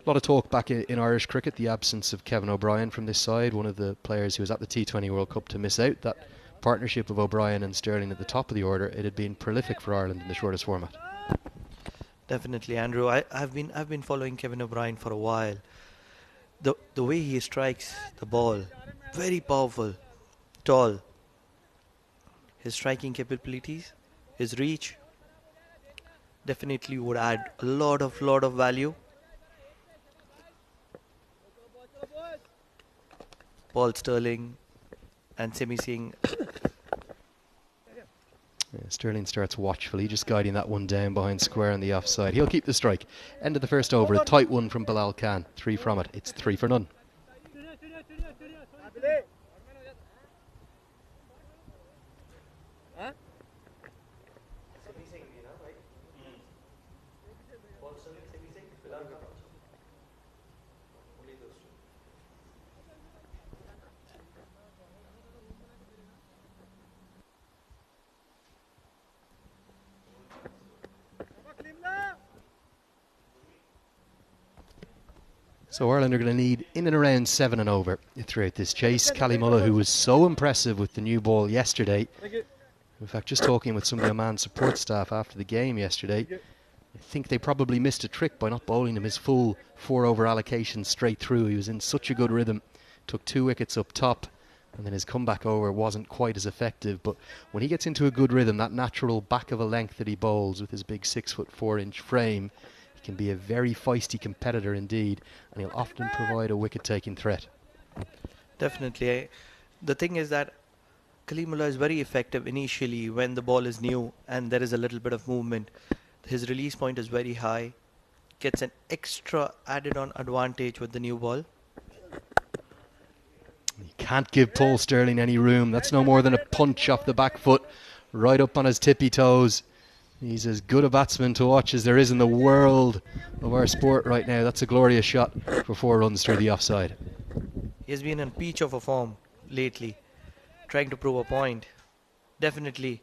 lot of talk back in Irish cricket, the absence of Kevin O'Brien from this side, one of the players who was at the T20 World Cup to miss out. That partnership of O'Brien and Sterling at the top of the order, it had been prolific for Ireland in the shortest format. Definitely, Andrew. I've been following Kevin O'Brien for a while. The way he strikes the ball, very powerful, tall. His striking capabilities, his reach, definitely would add a lot of value. Paul Sterling and Semi Singh. Yeah, Sterling starts watchfully, just guiding that one down behind square on the offside. He'll keep the strike. End of the first over, a tight one from Bilal Khan. 3 from it. It's 3 for none. So Ireland are going to need in and around 7 and over throughout this chase. Cally Mullah, who was so impressive with the new ball yesterday. In fact, just talking with some of the Oman support staff after the game yesterday, I think they probably missed a trick by not bowling him his full 4 over allocation straight through. He was in such a good rhythm, took 2 wickets up top, and then his comeback over wasn't quite as effective. But when he gets into a good rhythm, that natural back of a length that he bowls with his big 6'4" frame, he can be a very feisty competitor indeed, and he'll often provide a wicket-taking threat. Definitely. The thing is that Kalimullah is very effective initially when the ball is new and there is a little bit of movement. His release point is very high, gets an extra added on advantage with the new ball. You can't give Paul Sterling any room. That's no more than a punch off the back foot, right up on his tippy toes. He's as good a batsman to watch as there is in the world of our sport right now. That's a glorious shot for 4 runs through the offside. He has been in peach of a form lately, trying to prove a point. Definitely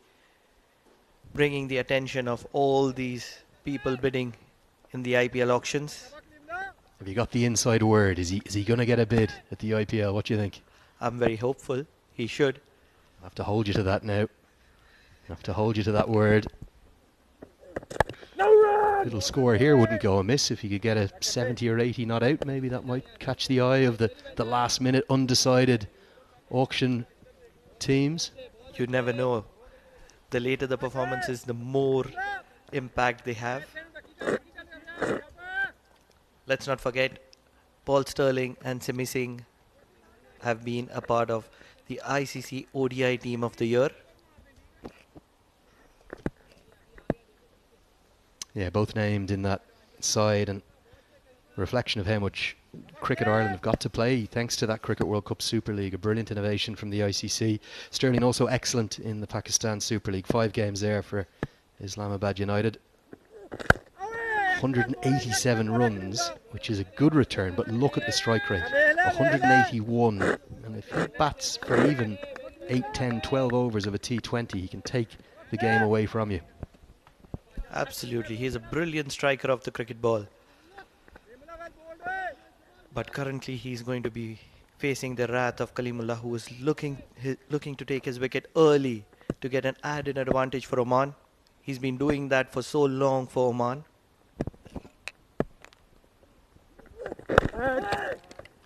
bringing the attention of all these people bidding in the IPL auctions. Have you got the inside word? Is he going to get a bid at the IPL? What do you think? I'm very hopeful. He should. I have to hold you to that now. I have to hold you to that word. Little score here wouldn't go amiss. If you could get a 70 or 80 not out, maybe that might catch the eye of the last minute undecided auction teams. You never know. The later the performances, the more impact they have. Let's not forget, Paul Sterling and Semi Singh have been a part of the ICC ODI Team of the Year. Yeah, both named in that side, and reflection of how much cricket Ireland have got to play thanks to that Cricket World Cup Super League, a brilliant innovation from the ICC. Sterling also excellent in the Pakistan Super League, 5 games there for Islamabad United. 187 runs, which is a good return, but look at the strike rate, 181, and if he bats for even 8, 10, 12 overs of a T20, he can take the game away from you. Absolutely, he's a brilliant striker of the cricket ball. But currently he's going to be facing the wrath of Kalimullah, who is looking to take his wicket early to get an added advantage for Oman. He's been doing that for so long for Oman.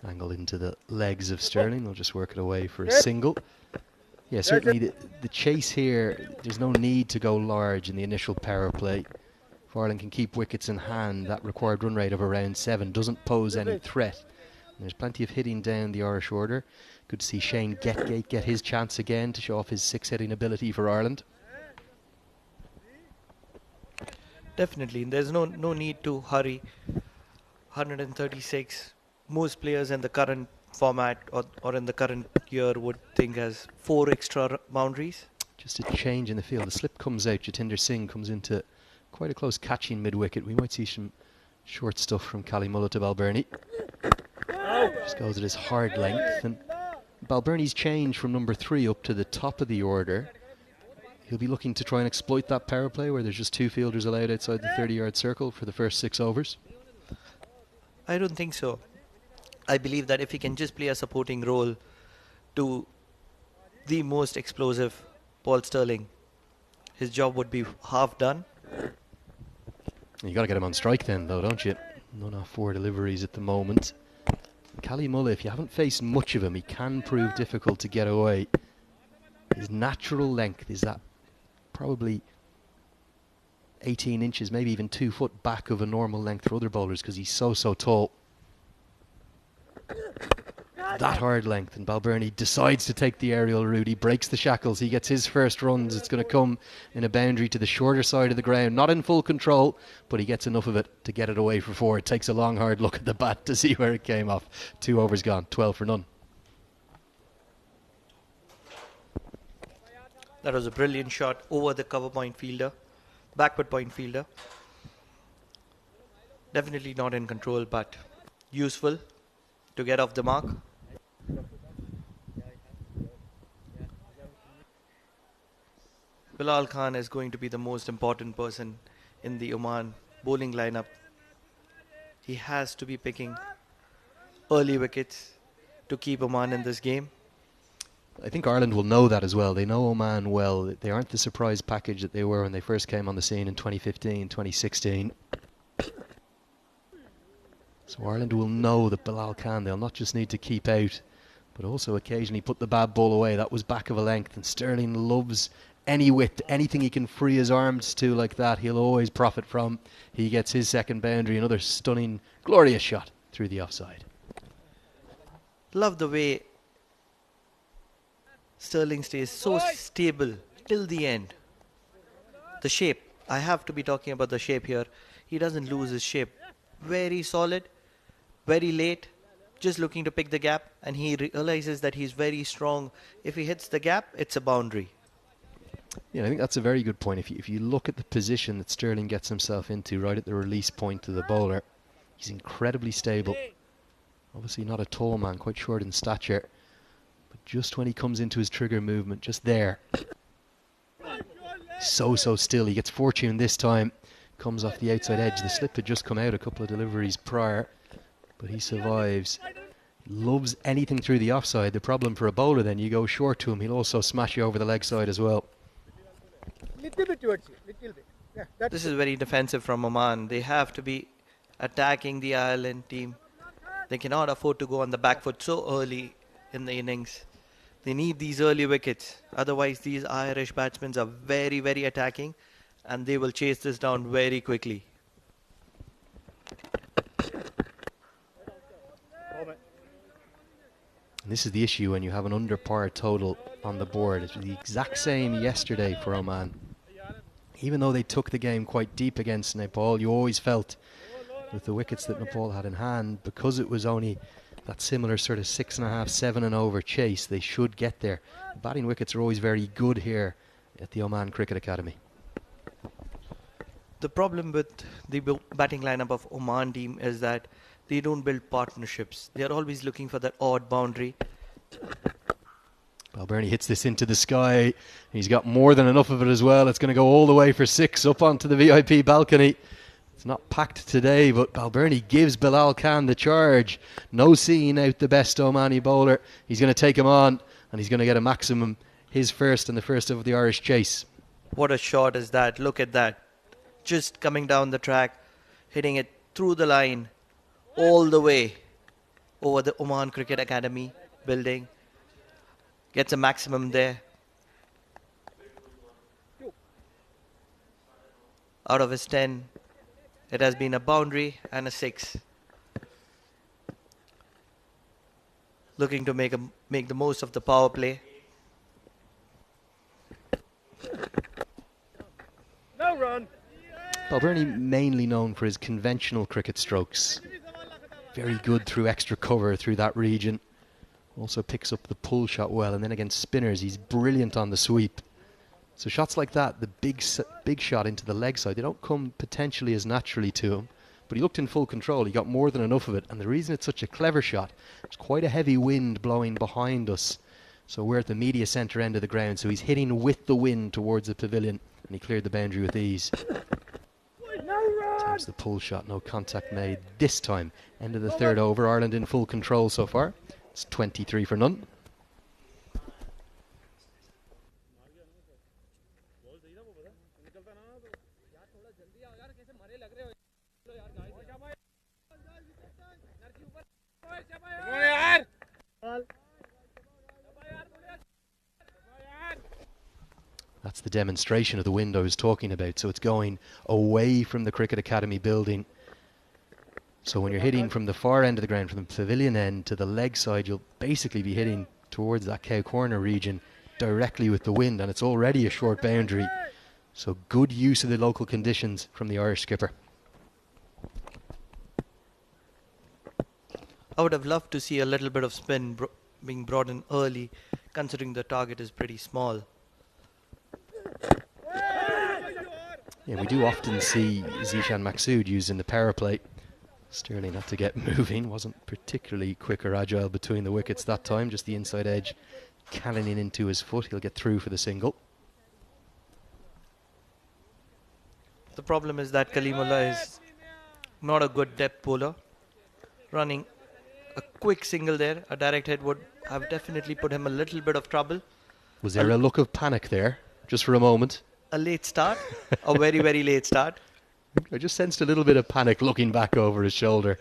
Angle into the legs of Sterling. They'll just work it away for a single. Yeah, certainly the chase here, there's no need to go large in the initial power play. If Ireland can keep wickets in hand, that required run rate of around 7 doesn't pose any threat. And there's plenty of hitting down the Irish order. Good to see Shane Getgate get his chance again to show off his 6-hitting ability for Ireland. Definitely, there's no need to hurry. 136. Most players in the current format or in the current year would think as 4 extra boundaries. Just a change in the field. The slip comes out. Jatinder Singh comes into quite a close catching mid-wicket. We might see some short stuff from Cally Mullah to Balbirnie. Just goes at his hard length. And Balbirnie's change from number 3 up to the top of the order. He'll be looking to try and exploit that power play where there's just 2 fielders allowed outside the 30-yard circle for the first 6 overs. I don't think so. I believe that if he can just play a supporting role to the most explosive Paul Sterling, his job would be half done. You got to get him on strike then, though, don't you? None off 4 deliveries at the moment. Cali Mullah, if you haven't faced much of him, he can prove difficult to get away. His natural length is that probably 18 inches, maybe even 2 foot back of a normal length for other bowlers because he's so tall. That hard length, and Balbirnie decides to take the aerial route. He breaks the shackles. He gets his first runs. It's going to come in a boundary to the shorter side of the ground. Not in full control, but he gets enough of it to get it away for 4. It takes a long, hard look at the bat to see where it came off. 2 overs gone, 12 for none. That was a brilliant shot over the cover point fielder, backward point fielder. Definitely not in control, but useful to get off the mark. Bilal Khan is going to be the most important person in the Oman bowling lineup. He has to be picking early wickets to keep Oman in this game. I think Ireland will know that as well. They know Oman well. They aren't the surprise package that they were when they first came on the scene in 2015, 2016. So Ireland will know that Bilal Khan, they'll not just need to keep out, but also occasionally put the bad ball away. That was back of a length, and Sterling loves any width, anything he can free his arms to like that, he'll always profit from. He gets his second boundary, another stunning, glorious shot through the offside. Love the way Sterling stays so stable till the end. The shape, I have to be talking about the shape here. He doesn't lose his shape. Very solid, very late, just looking to pick the gap, and he realizes that he's very strong. If he hits the gap, it's a boundary. Yeah, I think that's a very good point. If you look at the position that Sterling gets himself into right at the release point of the bowler, he's incredibly stable. Obviously not a tall man, quite short in stature. But just when he comes into his trigger movement, just there. So still. He gets fortune this time. Comes off the outside edge. The slip had just come out a couple of deliveries prior. But he survives. Loves anything through the offside. The problem for a bowler then, you go short to him, he'll also smash you over the leg side as well. Little bit towards you, little bit. Yeah, that's This is very defensive from Oman. They have to be attacking the Ireland team. They cannot afford to go on the back foot so early in the innings. They need these early wickets. Otherwise, these Irish batsmen are very, very attacking, and they will chase this down very quickly. And this is the issue when you have an under par total on the board. It was the exact same yesterday for Oman. Even though they took the game quite deep against Nepal, you always felt with the wickets that Nepal had in hand, because it was only that similar sort of 6.5, 7 and over chase, they should get there. Batting wickets are always very good here at the Oman Cricket Academy. The problem with the batting lineup of Oman team is that they don't build partnerships. They are always looking for that odd boundary. Balbirnie hits this into the sky. He's got more than enough of it as well. It's going to go all the way for 6 up onto the VIP balcony. It's not packed today, but Balbirnie gives Bilal Khan the charge. No seeing out the best Omani bowler. He's going to take him on, and he's going to get a maximum, his first and the first of the Irish chase. What a shot is that. Look at that. Just coming down the track, hitting it through the line, all the way over the Oman Cricket Academy building. Gets a maximum there. Out of his 10, it has been a boundary and a 6. Looking to make the most of the power play. no run. Balbirnie mainly known for his conventional cricket strokes. Very good through extra cover through that region. Also picks up the pull shot well, and then against spinners he's brilliant on the sweep. So shots like that, the big shot into the leg side, they don't come potentially as naturally to him, but he looked in full control. He got more than enough of it, and the reason it's such a clever shot, there's quite a heavy wind blowing behind us. So we're at the media centre end of the ground, so he's hitting with the wind towards the pavilion, and he cleared the boundary with ease. Attempts the pull shot, no contact made this time. End of the third over, Ireland in full control so far. It's 23 for none. That's the demonstration of the wind I was talking about. So it's going away from the Cricket Academy building. So when you're hitting from the far end of the ground, from the pavilion end to the leg side, you'll basically be hitting towards that cow corner region directly with the wind, and it's already a short boundary. So good use of the local conditions from the Irish skipper. I would have loved to see a little bit of spin being brought in early, considering the target is pretty small. Yeah, we do often see Zishan Maksud used in the power play. Sterling had to get moving, wasn't particularly quick or agile between the wickets that time, just the inside edge cannoning into his foot. He'll get through for the single. The problem is that Kalimullah is not a good depth bowler. Running a quick single there, a direct hit would have definitely put him a little bit of trouble. Was there a look of panic there, just for a moment? A late start, a very, very late start. I just sensed a little bit of panic looking back over his shoulder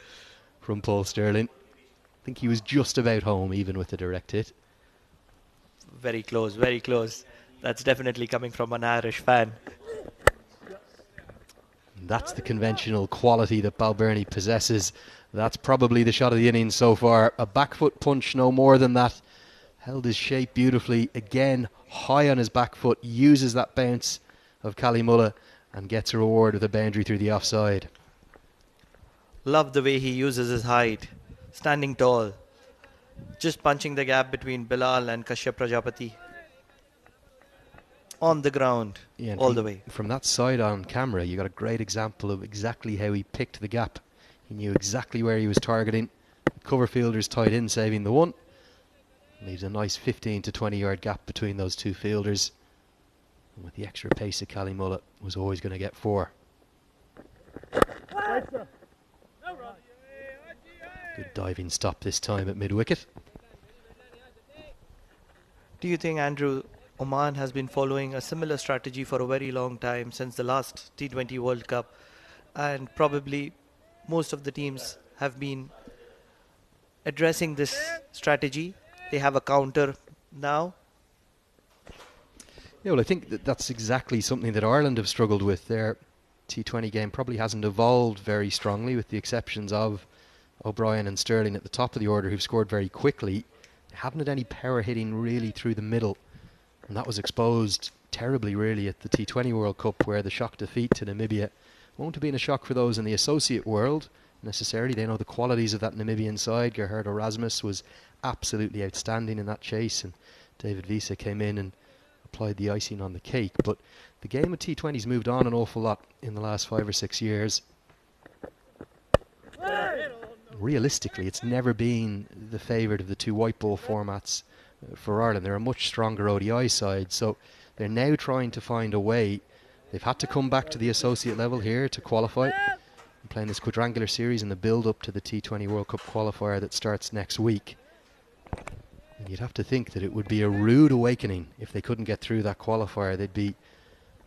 from Paul Sterling. I think he was just about home, even with the direct hit. Very close, very close. That's definitely coming from an Irish fan. And that's the conventional quality that Balbirnie possesses. That's probably the shot of the innings so far. A back foot punch, no more than that. Held his shape beautifully. Again, high on his back foot. Uses that bounce of Kalimullah and gets a reward with a boundary through the offside. Love the way he uses his height. Standing tall. Just punching the gap between Bilal and Kashyap Prajapati. On the ground, Yeah, all the way. From that side on camera, you got a great example of exactly how he picked the gap. He knew exactly where he was targeting. Cover fielders tied in, saving the one. Leaves a nice 15 to 20 yard gap between those two fielders. And with the extra pace of Kalimullah, was always going to get 4. Good diving stop this time at mid-wicket. Do you think, Andrew, Oman has been following a similar strategy for a very long time since the last T20 World Cup, and probably most of the teams have been addressing this strategy? They have a counter now. Yeah, well, I think that's exactly something that Ireland have struggled with. Their T20 game probably hasn't evolved very strongly, with the exceptions of O'Brien and Sterling at the top of the order, who've scored very quickly. They haven't had any power hitting really through the middle, and that was exposed terribly really at the T20 World Cup, where the shock defeat to Namibia won't have been a shock for those in the associate world necessarily. They know the qualities of that Namibian side. Gerhard Erasmus was absolutely outstanding in that chase, and David Visa came in and applied the icing on the cake. But the game of T20's moved on an awful lot in the last 5 or 6 years. Realistically, it's never been the favourite of the two white ball formats for Ireland. They're a much stronger ODI side, so they're now trying to find a way. They've had to come back to the associate level here to qualify. I'm playing this quadrangular series in the build-up to the T20 World Cup qualifier that starts next week. And you'd have to think that it would be a rude awakening if they couldn't get through that qualifier. They'd be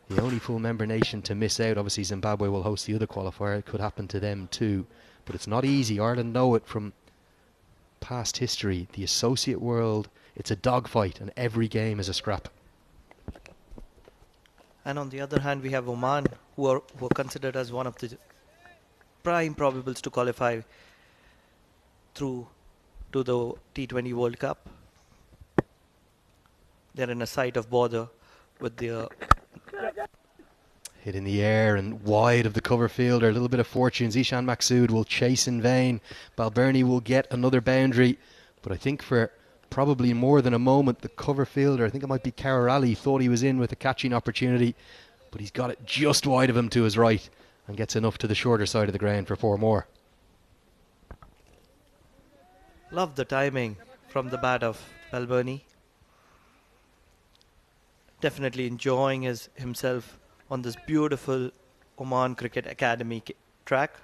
the only full member nation to miss out. Obviously Zimbabwe will host the other qualifier. It could happen to them too. But it's not easy. Ireland know it from past history. The associate world, it's a dogfight, and every game is a scrap. And on the other hand, we have Oman, who are considered as one of the prime probables to qualify through to the T20 World Cup. They're in a sight of bother with their hit in the air and wide of the cover fielder. A little bit of fortune. Zishan Maksud will chase in vain. Balbirnie will get another boundary, but I think for probably more than a moment, the cover fielder, I think it might be Karar Ali, thought he was in with a catching opportunity, but he's got it just wide of him to his right, and gets enough to the shorter side of the ground for 4 more. Love the timing from the bat of Balboni. Definitely enjoying himself on this beautiful Oman Cricket Academy track.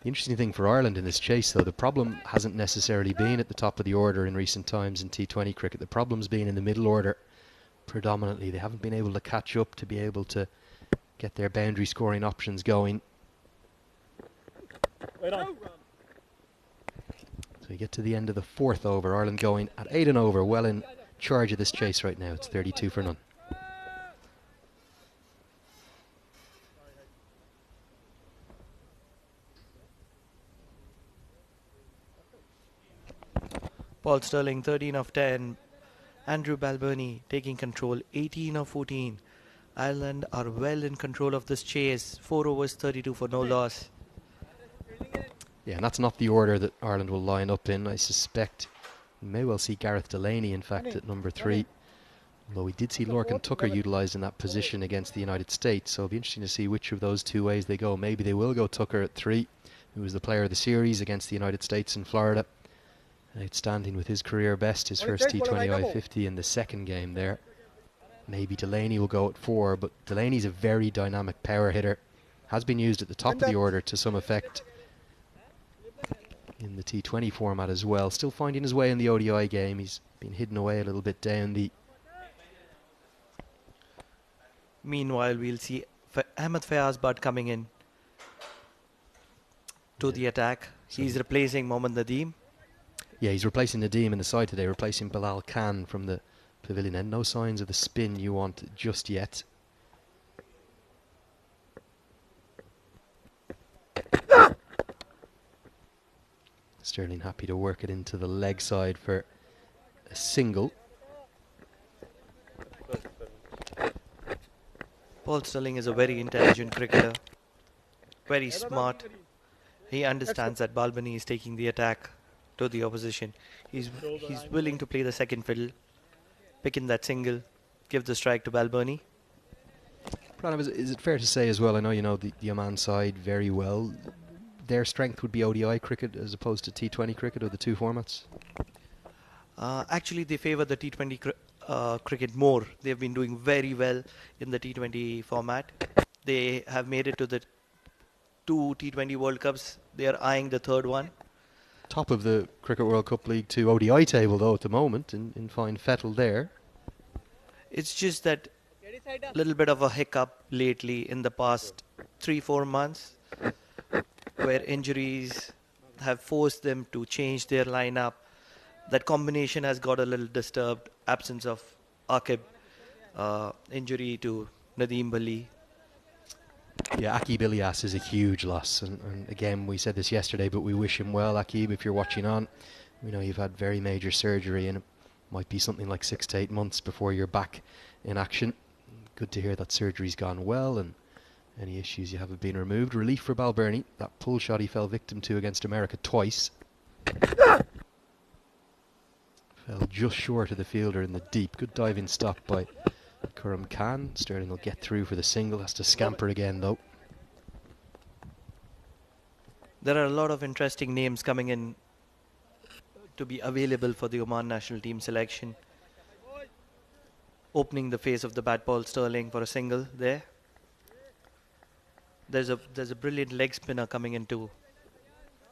The interesting thing for Ireland in this chase, though, the problem hasn't necessarily been at the top of the order in recent times in T20 cricket. The problem's been in the middle order predominantly. They haven't been able to catch up to be able to get their boundary scoring options going. So we get to the end of the 4th over. Ireland going at 8 and over, well in charge of this chase right now. It's 32 for none. Paul Sterling 13 of 10. Andrew Balboni taking control 18 of 14. Ireland are well in control of this chase. 4 overs 32 for no loss. Yeah, and that's not the order that Ireland will line up in. I suspect we may well see Gareth Delaney, in fact, at number 3. Although we did see Lorcan Tucker utilised in that position against the United States. So it'll be interesting to see which of those two ways they go. Maybe they will go Tucker at 3, who was the player of the series against the United States in Florida. Outstanding with his career best, his first T20I 50 in the second game there. Maybe Delaney will go at 4, but Delaney's a very dynamic power hitter. Has been used at the top of the order to some effect in the T20 format as well. Still finding his way in the ODI game. He's been hidden away a little bit down the... Meanwhile, we'll see Ahmed Fayaz Butt coming in to the attack. He's replacing Mohammad Nadeem. Yeah, he's replacing Nadeem in the side today, replacing Bilal Khan from the pavilion, and no signs of the spin you want just yet. Sterling happy to work it into the leg side for a single. Paul Sterling is a very intelligent cricketer, very smart. He understands that Balboni is taking the attack to the opposition. He's willing to play the second fiddle, pick in that single, give the strike to Balboni. Pranav, is it fair to say as well, I know you know the Oman side very well, their strength would be ODI cricket as opposed to T20 cricket, or the two formats? Actually, they favour the T20 cricket more. They've been doing very well in the T20 format. They have made it to the 2 T20 World Cups. They are eyeing the third one. Top of the Cricket World Cup League 2 ODI table, though, at the moment, in fine fettle there. It's just that little bit of a hiccup lately in the past 3-4 months, where injuries have forced them to change their lineup. That combination has got a little disturbed. Absence of Aqib, injury to Nadeem Bali. Yeah, Aqib Ilyas is a huge loss, and again, we said this yesterday, but we wish him well, Aqib, if you're watching on. We know you've had very major surgery, and it might be something like 6 to 8 months before you're back in action. Good to hear that surgery's gone well, and any issues you have been removed. Relief for Balboni, that pull shot he fell victim to against America twice. Fell just short of the fielder in the deep. Good diving stop by Karam Khan. Sterling will get through for the single. Has to scamper again, though. There are a lot of interesting names coming in to be available for the Oman national team selection. Opening the face of the bat, Paul Sterling for a single there. There's a brilliant leg spinner coming into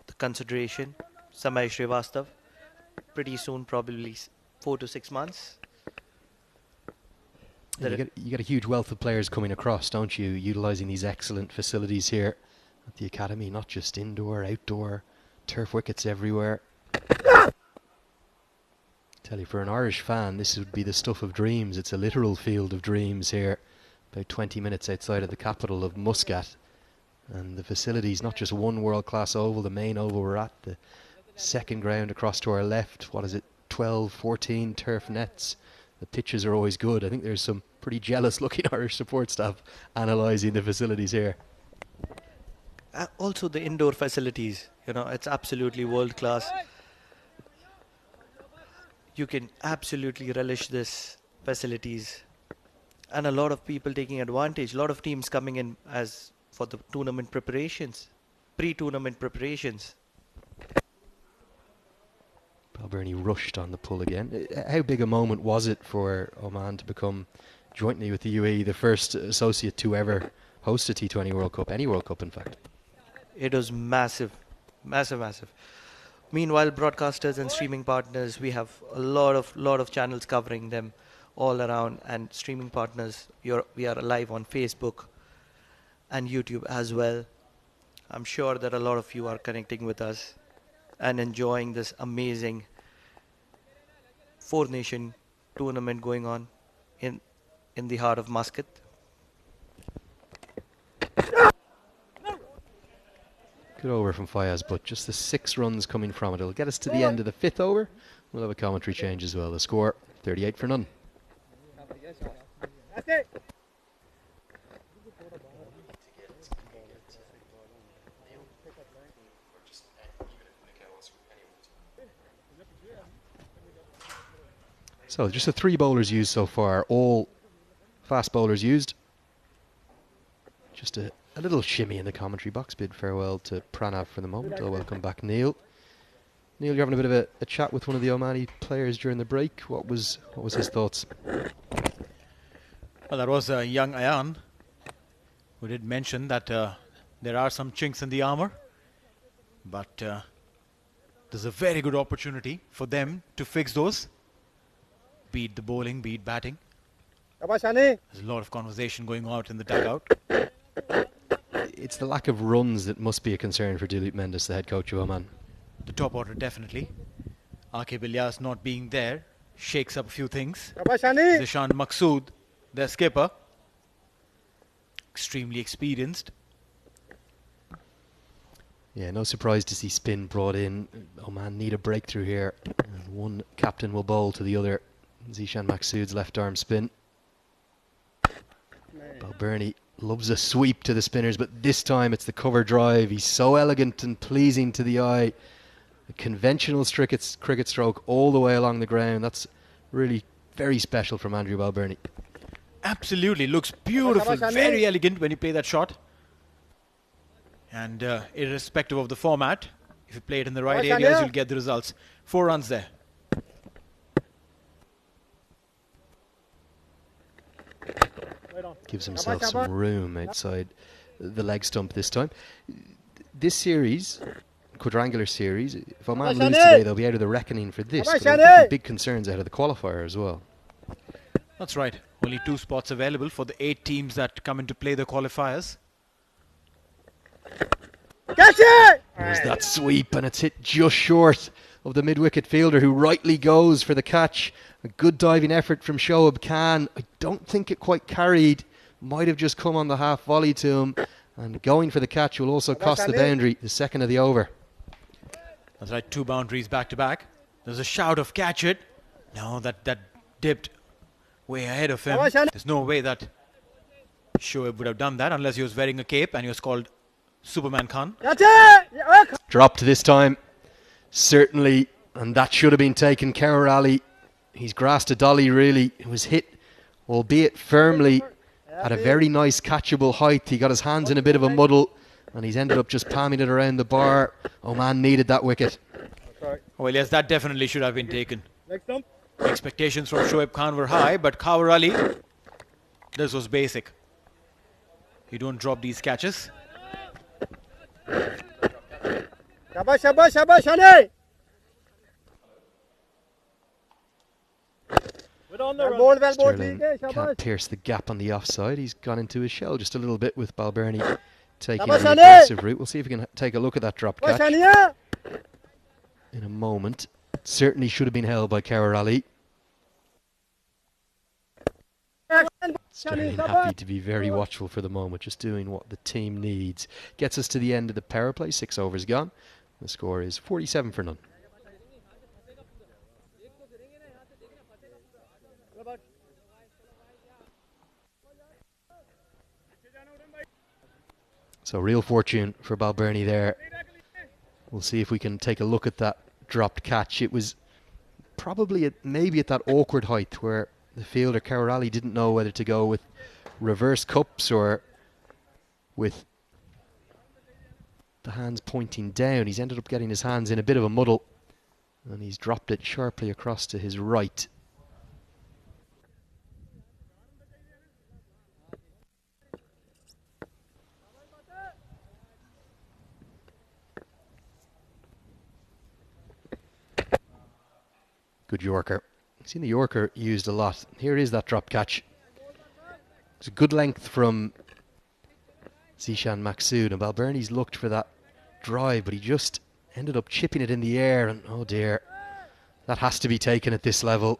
the consideration, Samay Srivastav. Pretty soon, probably 4 to 6 months. You get a huge wealth of players coming across, don't you? Utilising these excellent facilities here at the academy, not just indoor, outdoor, turf wickets everywhere. Tell you, for an Irish fan, this would be the stuff of dreams. It's a literal field of dreams here, about 20 minutes outside of the capital of Muscat. And the facilities, not just one world-class oval, the main oval we're at, the second ground across to our left, what is it, 12, 14 turf nets. The pitches are always good. I think there's some pretty jealous looking Irish support staff analysing the facilities here. Also the indoor facilities, it's absolutely world class. you can absolutely relish this facilities, and a lot of people taking advantage. A lot of teams coming in as for the tournament preparations, pre-tournament preparations. Balbirnie rushed on the pull again. How big a moment was it for Oman to become, jointly with the UAE, the first associate to ever host a T20 World Cup, any World Cup in fact? It was massive, massive, massive. Meanwhile, broadcasters and streaming partners, we have a lot of channels covering them all around, and streaming partners, we are live on Facebook and YouTube as well. I'm sure that a lot of you are connecting with us and enjoying this amazing four-nation tournament going on in the heart of Muscat. Good over from Fayez, but just the 6 runs coming from it. It'll get us to the end of the 5th over. We'll have a commentary change as well. The score, 38 for none. That's it. So just the 3 bowlers used so far, all fast bowlers used. Just a little shimmy in the commentary box. Bid farewell to Pranav for the moment. I'll welcome back Neil. Neil, you're having a bit of a chat with one of the Omani players during the break. What was his thoughts? Well, that was young Ayan, who did mention that there are some chinks in the armour, but there's a very good opportunity for them to fix those. Be it the bowling, be it batting. Shabash, Ani. There's a lot of conversation going on in the dugout. It's the lack of runs that must be a concern for Dilip Mendes, the head coach of Oman. The top order, definitely. Aqib Ilyas not being there shakes up a few things. Shabash, Ani. Zishan Maqsood, their skipper, extremely experienced. Yeah, no surprise to see spin brought in. Oman need a breakthrough here. And one captain will bowl to the other. Zishan Maqsood's left arm spin. Balbirnie loves a sweep to the spinners, but this time it's the cover drive. He's so elegant and pleasing to the eye. A conventional cricket stroke all the way along the ground. That's really very special from Andrew Balbirnie. Absolutely, looks beautiful, very elegant when you play that shot. And irrespective of the format, if you play it in the right areas, you'll get the results. 4 runs there. Gives himself some room outside the leg stump this time. This series, quadrangular series, if Oman lose today, they'll be out of the reckoning for this. But there'll be big concerns ahead of the qualifier as well. That's right. Only 2 spots available for the 8 teams that come into play the qualifiers. Catch it! There's that sweep, and it's hit just short of the mid-wicket fielder, who rightly goes for the catch. A good diving effort from Shoaib Khan. I don't think it quite carried. Might have just come on the half volley to him. And going for the catch will also cost the boundary, the second of the over. That's right, 2 boundaries back to back. There's a shout of catch it. No, that dipped way ahead of him. There's no way that Shoaib would have done that unless he was wearing a cape and he was called Superman Khan. Dropped this time. Certainly, and that should have been taken. Kaur Ali, he's grasped a dolly really. It was hit, albeit firmly, at a very nice catchable height. He got his hands in a bit of a muddle, and he's ended up just palming it around the bar. Oman needed that wicket. Well, yes, that definitely should have been taken. Expectations from Shoaib Khan were high, but Kaur Ali, this was basic. You don't drop these catches. Shabash, shabash, shabash, Ani. Sterling can't pierce the gap on the offside. He's gone into his shell just a little bit with Balbirnie taking the aggressive route. We'll see if we can take a look at that drop catch in a moment. Certainly should have been held by Kaur Ali. Sterling happy to be very watchful for the moment, just doing what the team needs. Gets us to the end of the power play. 6 overs gone. The score is 47 for none. So real fortune for Balbirnie there. We'll see if we can take a look at that dropped catch. It was probably maybe at that awkward height where the fielder Carrali didn't know whether to go with reverse cups or with the hands pointing down. He's ended up getting his hands in a bit of a muddle, and he's dropped it sharply across to his right. Good Yorker. I've seen the Yorker used a lot. Here is that drop catch. It's a good length from Zishan Maksoud, and Balbirnie's looked for that drive, but he just ended up chipping it in the air, and oh dear, that has to be taken at this level.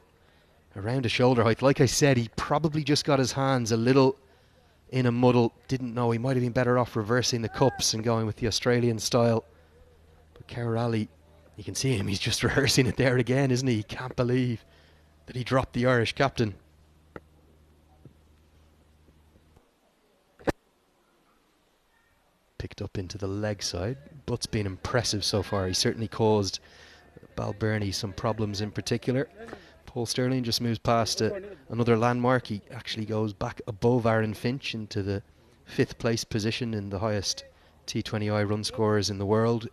Around a shoulder height. Like I said, he probably just got his hands a little in a muddle. Didn't know, he might have been better off reversing the cups and going with the Australian style. But Carrali, you can see him, he's just rehearsing it there again, isn't he? He can't believe that he dropped the Irish captain. Picked up into the leg side. Butt's been impressive so far. He certainly caused Balbirnie some problems in particular. Paul Sterling just moves past another landmark. He actually goes back above Aaron Finch into the 5th place position in the highest T20I run scorers in the world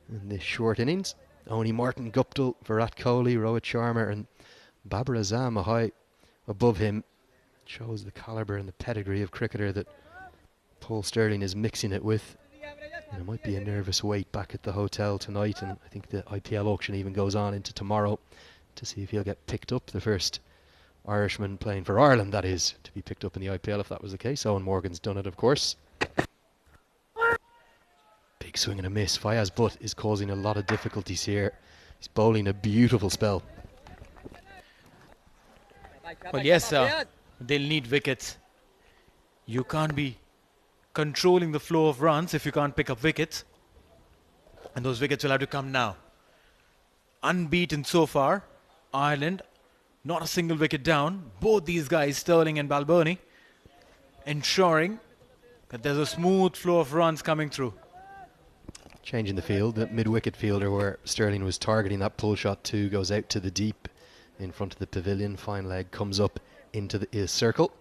in this short innings. Only Martin Guptill, Virat Kohli, Rohit Sharma and Babar Azam a high above him. Shows the calibre and the pedigree of cricketer that Paul Sterling is mixing it with. And it might be a nervous wait back at the hotel tonight, and I think the IPL auction even goes on into tomorrow to see if he'll get picked up. The first Irishman playing for Ireland, that is, to be picked up in the IPL if that was the case. Owen Morgan's done it, of course. Big swing and a miss. Fayaz Butt is causing a lot of difficulties here. He's bowling a beautiful spell. Well, yes, they'll need wickets. You can't be controlling the flow of runs if you can't pick up wickets. And those wickets will have to come now. Unbeaten so far. Ireland, not a single wicket down. Both these guys, Sterling and Balbirnie, ensuring that there's a smooth flow of runs coming through. Changing the field, the mid-wicket fielder where Sterling was targeting that pull shot to goes out to the deep in front of the pavilion. Fine leg comes up into the circle.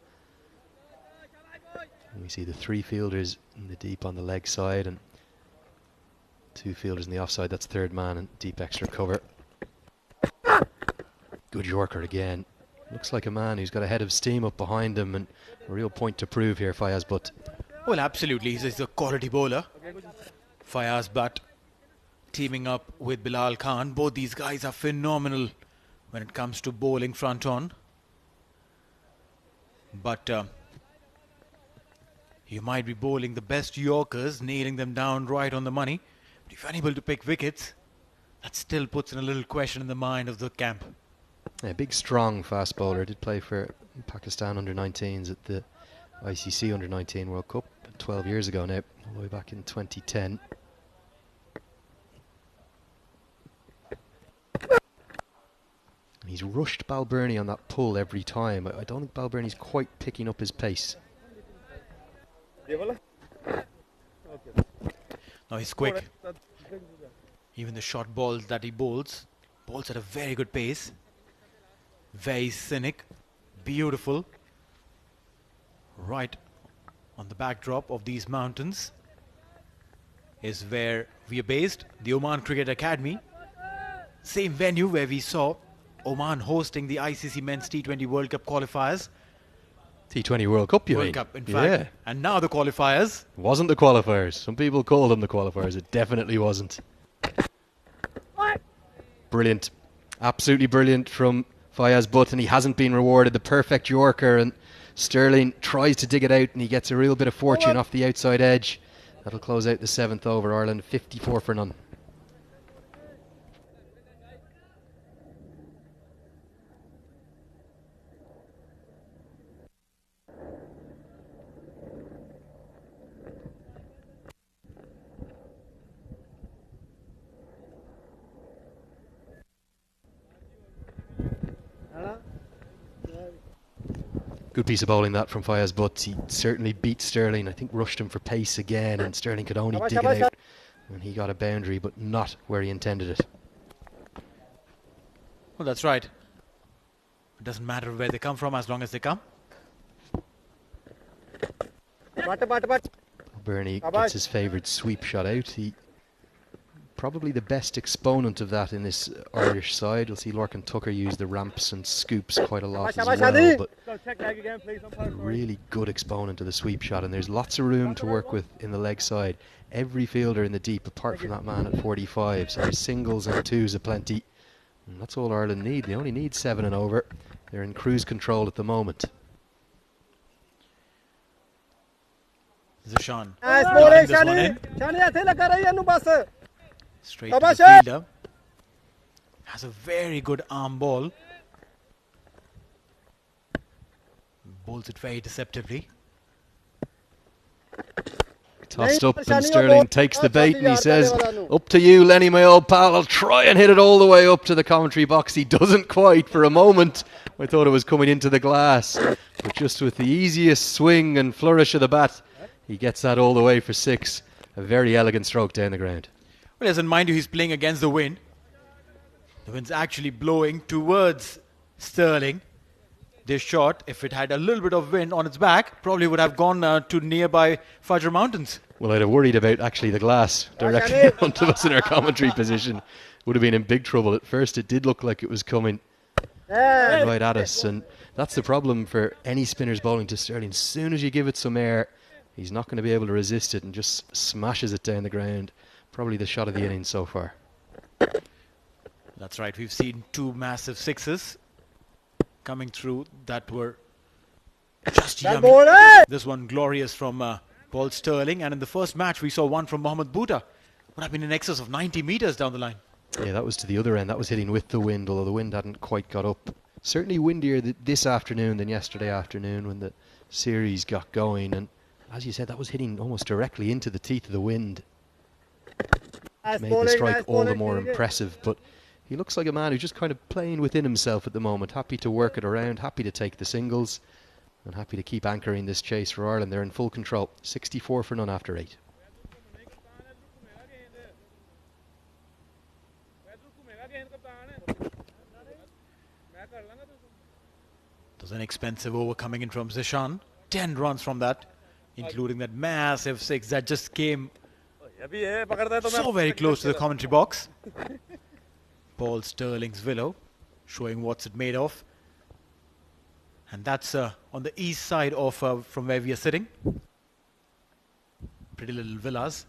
And we see the 3 fielders in the deep on the leg side and 2 fielders in the offside. That's third man and deep extra cover. Good Yorker again. Looks like a man who's got a head of steam up behind him and a real point to prove here, Fayaz Butt. Well, absolutely. He's a quality bowler. Fayaz Butt teaming up with Bilal Khan. Both these guys are phenomenal when it comes to bowling front on. But you might be bowling the best Yorkers, nailing them down right on the money. But if you're unable to pick wickets, that still puts in a little question in the mind of the camp. Yeah, big, strong fast bowler. Did play for Pakistan under-19s at the ICC under-19 World Cup 12 years ago now, all the way back in 2010. And he's rushed Balbirnie on that pull every time. I don't think Balbirnie's quite picking up his pace. Now he's quick. Even the short balls that he bowls at a very good pace. Very scenic, beautiful. Right on the backdrop of these mountains is where we are based, the Oman Cricket Academy. Same venue where we saw Oman hosting the ICC Men's T20 World Cup qualifiers. T20 World Cup, you mean? World Cup, in fact. Yeah. And now the qualifiers. Wasn't the qualifiers. Some people call them the qualifiers. It definitely wasn't. Brilliant. Absolutely brilliant from Fayaz Butt, and he hasn't been rewarded. The perfect Yorker, and Sterling tries to dig it out, and he gets a real bit of fortune off the outside edge. That'll close out the 7th over. Ireland 54 for none. Good piece of bowling that from Fayaz Butt. He certainly beat Sterling. I think rushed him for pace again, and Sterling could only dig it out. And he got a boundary, but not where he intended it. Well, that's right. It doesn't matter where they come from as long as they come. Bernie gets his favourite sweep shot out. He probably the best exponent of that in this Irish side. You'll see Lorcan Tucker use the ramps and scoops quite a lot as well, but a really good exponent of the sweep shot, and there's lots of room to work with in the leg side. Every fielder in the deep, apart from that man at 45, so there's singles and twos aplenty, and that's all Ireland need. They only need 7 and over. They're in cruise control at the moment. Zishan. Straight to the fielder. Has a very good arm ball. Bowls it very deceptively. Tossed up and Sterling takes the bait and he says, up to you Lenny, my old pal, I'll try and hit it all the way up to the commentary box. He doesn't quite. For a moment I thought it was coming into the glass, but just with the easiest swing and flourish of the bat, he gets that all the way for 6. A very elegant stroke down the ground. Well, yes, and mind you, he's playing against the wind. The wind's actually blowing towards Sterling. This shot, if it had a little bit of wind on its back, probably would have gone to nearby Fajr Mountains. Well, I'd have worried about actually the glass directly in front of us in our commentary position. Would have been in big trouble. At first it did look like it was coming right at us, and that's the problem for any spinners bowling to Sterling. As soon as you give it some air, he's not going to be able to resist it and just smashes it down the ground. Probably the shot of the innings so far. That's right. We've seen 2 massive 6s coming through that were just yummy. This one glorious from Paul Sterling, and in the first match we saw one from Mohammad Bhuta. Would have been in excess of 90 meters down the line. Yeah, that was to the other end. That was hitting with the wind, although the wind hadn't quite got up. Certainly windier this afternoon than yesterday afternoon when the series got going, and as you said, that was hitting almost directly into the teeth of the wind. Made the strike all the more impressive, but he looks like a man who's just kind of playing within himself at the moment, happy to work it around, happy to take the singles, and happy to keep anchoring this chase for Ireland. They're in full control. 64 for none after 8. There's an expensive over coming in from Zishan. 10 runs from that, including that massive 6 that just came so very close to the commentary box. Paul Sterling's willow, showing what's it made of. And that's on the east side of from where we are sitting. Pretty little villas.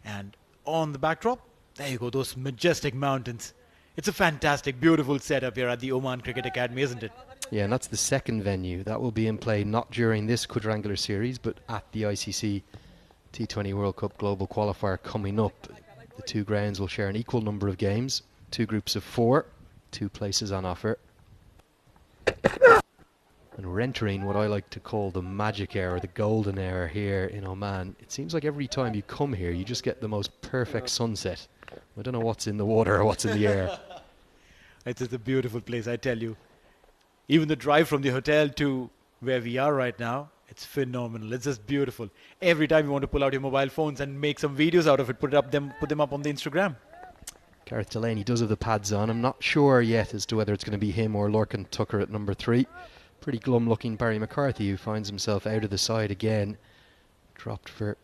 And on the backdrop, there you go, those majestic mountains. It's a fantastic, beautiful setup here at the Oman Cricket Academy, isn't it? Yeah, and that's the second venue. That will be in play not during this quadrangular series, but at the ICC T20 World Cup Global Qualifier coming up. The 2 grounds will share an equal number of games, 2 groups of 4, 2 places on offer. And we're entering what I like to call the magic era, the golden era here in Oman. It seems like every time you come here, you just get the most perfect sunset. I don't know what's in the water or what's in the air. It's a beautiful place, I tell you. Even the drive from the hotel to where we are right now, it's phenomenal. It's just beautiful. Every time you want to pull out your mobile phones and make some videos out of it, put them up on the Instagram. Gareth Delaney does have the pads on. I'm not sure yet as to whether it's going to be him or Lorcan Tucker at number 3. Pretty glum looking Barry McCarthy, who finds himself out of the side again. Dropped for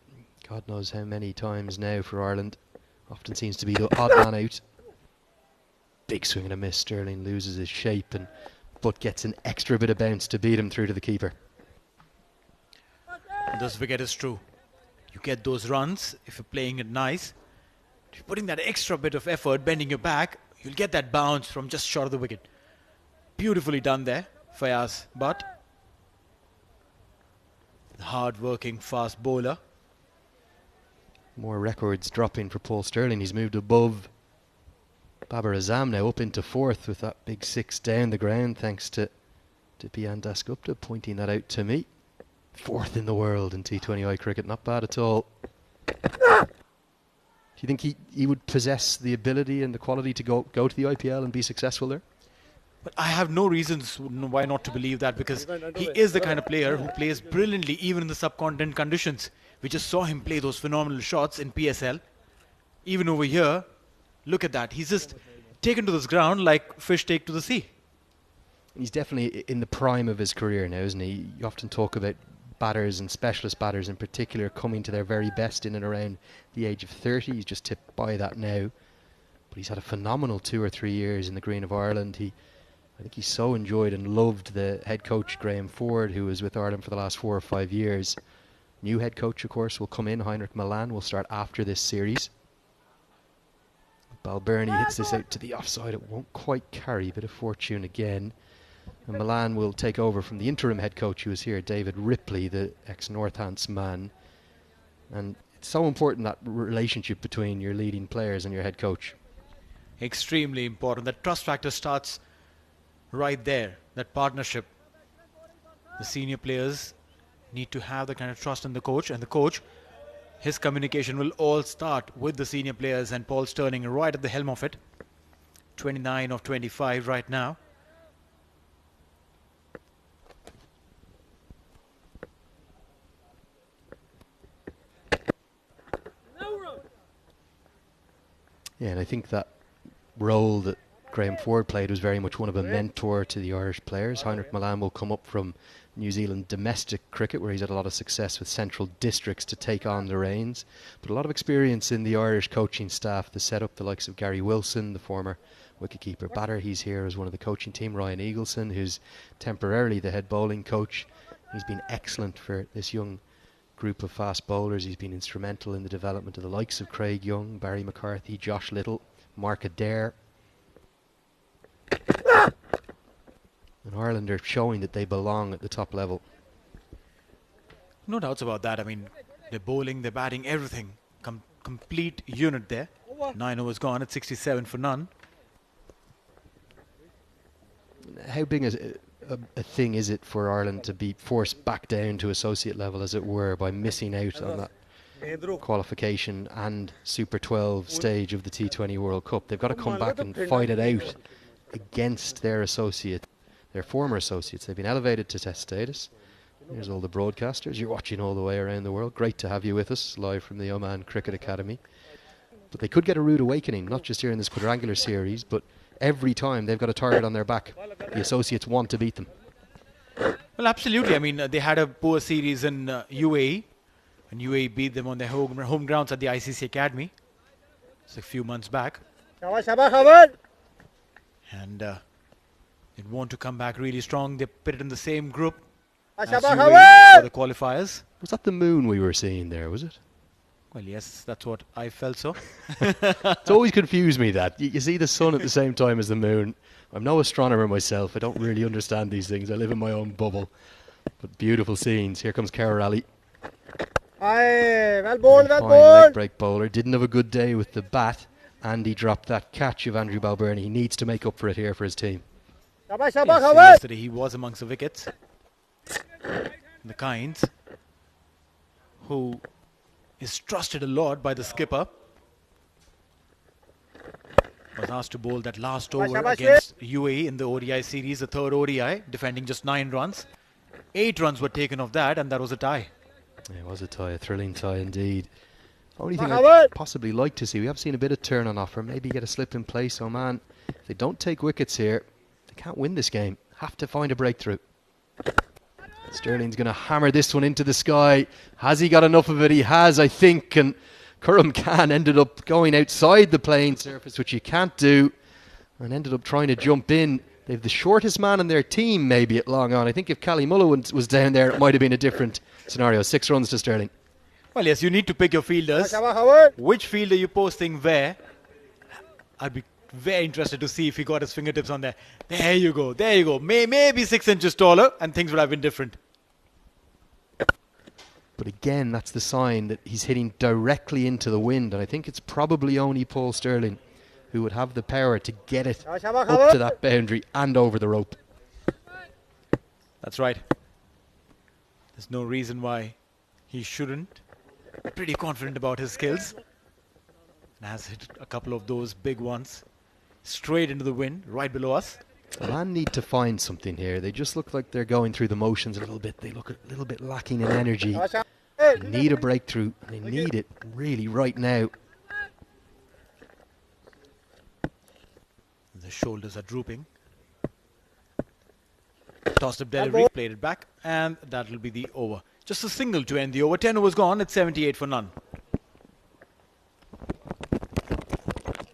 God knows how many times now for Ireland. Often seems to be the odd man out. Big swing and a miss. Sterling loses his shape but gets an extra bit of bounce to beat him through to the keeper. And don't forget, it's true. You get those runs if you're playing it nice. If you're putting that extra bit of effort, bending your back, you'll get that bounce from just short of the wicket. Beautifully done there, Fayaz Butt. The hard-working fast bowler. More records dropping for Paul Sterling. He's moved above Babar Azam now, up into 4th with that big 6 down the ground, thanks to Dipian Dasgupta pointing that out to me. 4th in the world in T20I cricket, not bad at all. Do you think he would possess the ability and the quality to go to the IPL and be successful there? But I have no reasons why not to believe that, because he is the kind of player who plays brilliantly even in the subcontinent conditions. We just saw him play those phenomenal shots in PSL. Even over here, look at that. He's just taken to this ground like fish take to the sea. He's definitely in the prime of his career now, isn't he? You often talk about batters and specialist batters in particular coming to their very best in and around the age of 30. He's just tipped by that now. But he's had a phenomenal 2 or 3 years in the green of Ireland. I think he so enjoyed and loved the head coach, Graham Ford, who was with Ireland for the last 4 or 5 years. New head coach, of course, will come in. Heinrich Milan will start after this series. Balbirnie hits this out to the offside. It won't quite carry. Bit of fortune again. And Milan will take over from the interim head coach who was here, David Ripley, the ex-Northants man. And it's so important, that relationship between your leading players and your head coach. Extremely important. That trust factor starts right there, that partnership. The senior players need to have the kind of trust in the coach, and the coach, his communication will all start with the senior players, and Paul Stirling right at the helm of it. 29 of 25 right now. Yeah, and I think that role that Graham Ford played was very much one of a mentor to the Irish players. Heinrich Milan will come up from New Zealand domestic cricket, where he's had a lot of success with central districts to take on the reins, but a lot of experience in the Irish coaching staff to set up the likes of Gary Wilson, the former wicketkeeper batter. He's here as one of the coaching team. Ryan Eagleson, who's temporarily the head bowling coach. He's been excellent for this young group of fast bowlers. He's been instrumental in the development of the likes of Craig Young, Barry McCarthy, Josh Little, Mark Adair. And Ireland are showing that they belong at the top level. No doubts about that. I mean, they're bowling, they're batting, everything. Complete unit there. 9 overs gone at 67 for none. How big a thing is it for Ireland to be forced back down to associate level, as it were, by missing out on that qualification and Super 12 stage of the T20 World Cup? They've got to come back and fight it out against their associate, their former associates. They've been elevated to test status. Here's all the broadcasters. You're watching all the way around the world. Great to have you with us live from the Oman Cricket Academy. But they could get a rude awakening, not just here in this quadrangular series, but every time they've got a target on their back. The associates want to beat them. Well, absolutely. I mean, they had a poor series in UAE, and UAE beat them on their home grounds at the ICC Academy. It's a few months back. And they want to come back really strong. They put it in the same group as UAE for the qualifiers. Was that the moon we were seeing there, was it? Well, yes, that's what I felt so. It's always confused me that. You see the sun at the same time as the moon. I'm no astronomer myself. I don't really understand these things. I live in my own bubble. But beautiful scenes. Here comes Kerr Rally. Aye, well bowled, well Fine bowled. leg break bowler. Didn't have a good day with the bat. And he dropped that catch of Andrew Balbirnie. He needs to make up for it here for his team. Shabash, Yes, shabash, so shabash. yesterday he was amongst the wickets. The kinds who is trusted a lot by the skipper. Was asked to bowl that last over against UAE in the ODI series, the third ODI, defending just 9 runs. 8 runs were taken off that, and that was a tie. Yeah, it was a tie, a thrilling tie indeed. Only thing I'd possibly like to see, we have seen a bit of turn on offer, maybe get a slip in place. Oman, if they don't take wickets here, they can't win this game. Have to find a breakthrough. Sterling's going to hammer this one into the sky. Has he got enough of it? He has, I think. And Kurram Khan ended up going outside the playing surface, which you can't do, and ended up trying to jump in. They've the shortest man in their team maybe at long on. I think if Cally Mulligan was down there, it might have been a different scenario. 6 runs to Sterling. Well, yes, you need to pick your fielders. Which field are you posting where? I'd be very interested to see if he got his fingertips on there. There you go, there you go. Maybe 6 inches taller, and things would have been different. But again, that's the sign that he's hitting directly into the wind. And I think it's probably only Paul Stirling who would have the power to get it up to that boundary and over the rope. That's right. There's no reason why he shouldn't. Pretty confident about his skills. And has hit a couple of those big ones straight into the wind, right below us. The man need to find something here. They just look like they're going through the motions a little bit. They look a little bit lacking in energy. They need a breakthrough. They need it really right now. The shoulders are drooping. Tossed up delivery, played it back, and that will be the over. Just a single to end the over. 10 overs gone. It's 78 for none.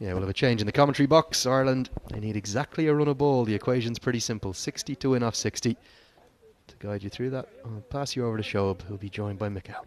Yeah, we'll have a change in the commentary box. Ireland, they need exactly a run of ball. The equation's pretty simple. 60 to win off 60. To guide you through that, I'll pass you over to Shoaib, who'll be joined by Mikhail.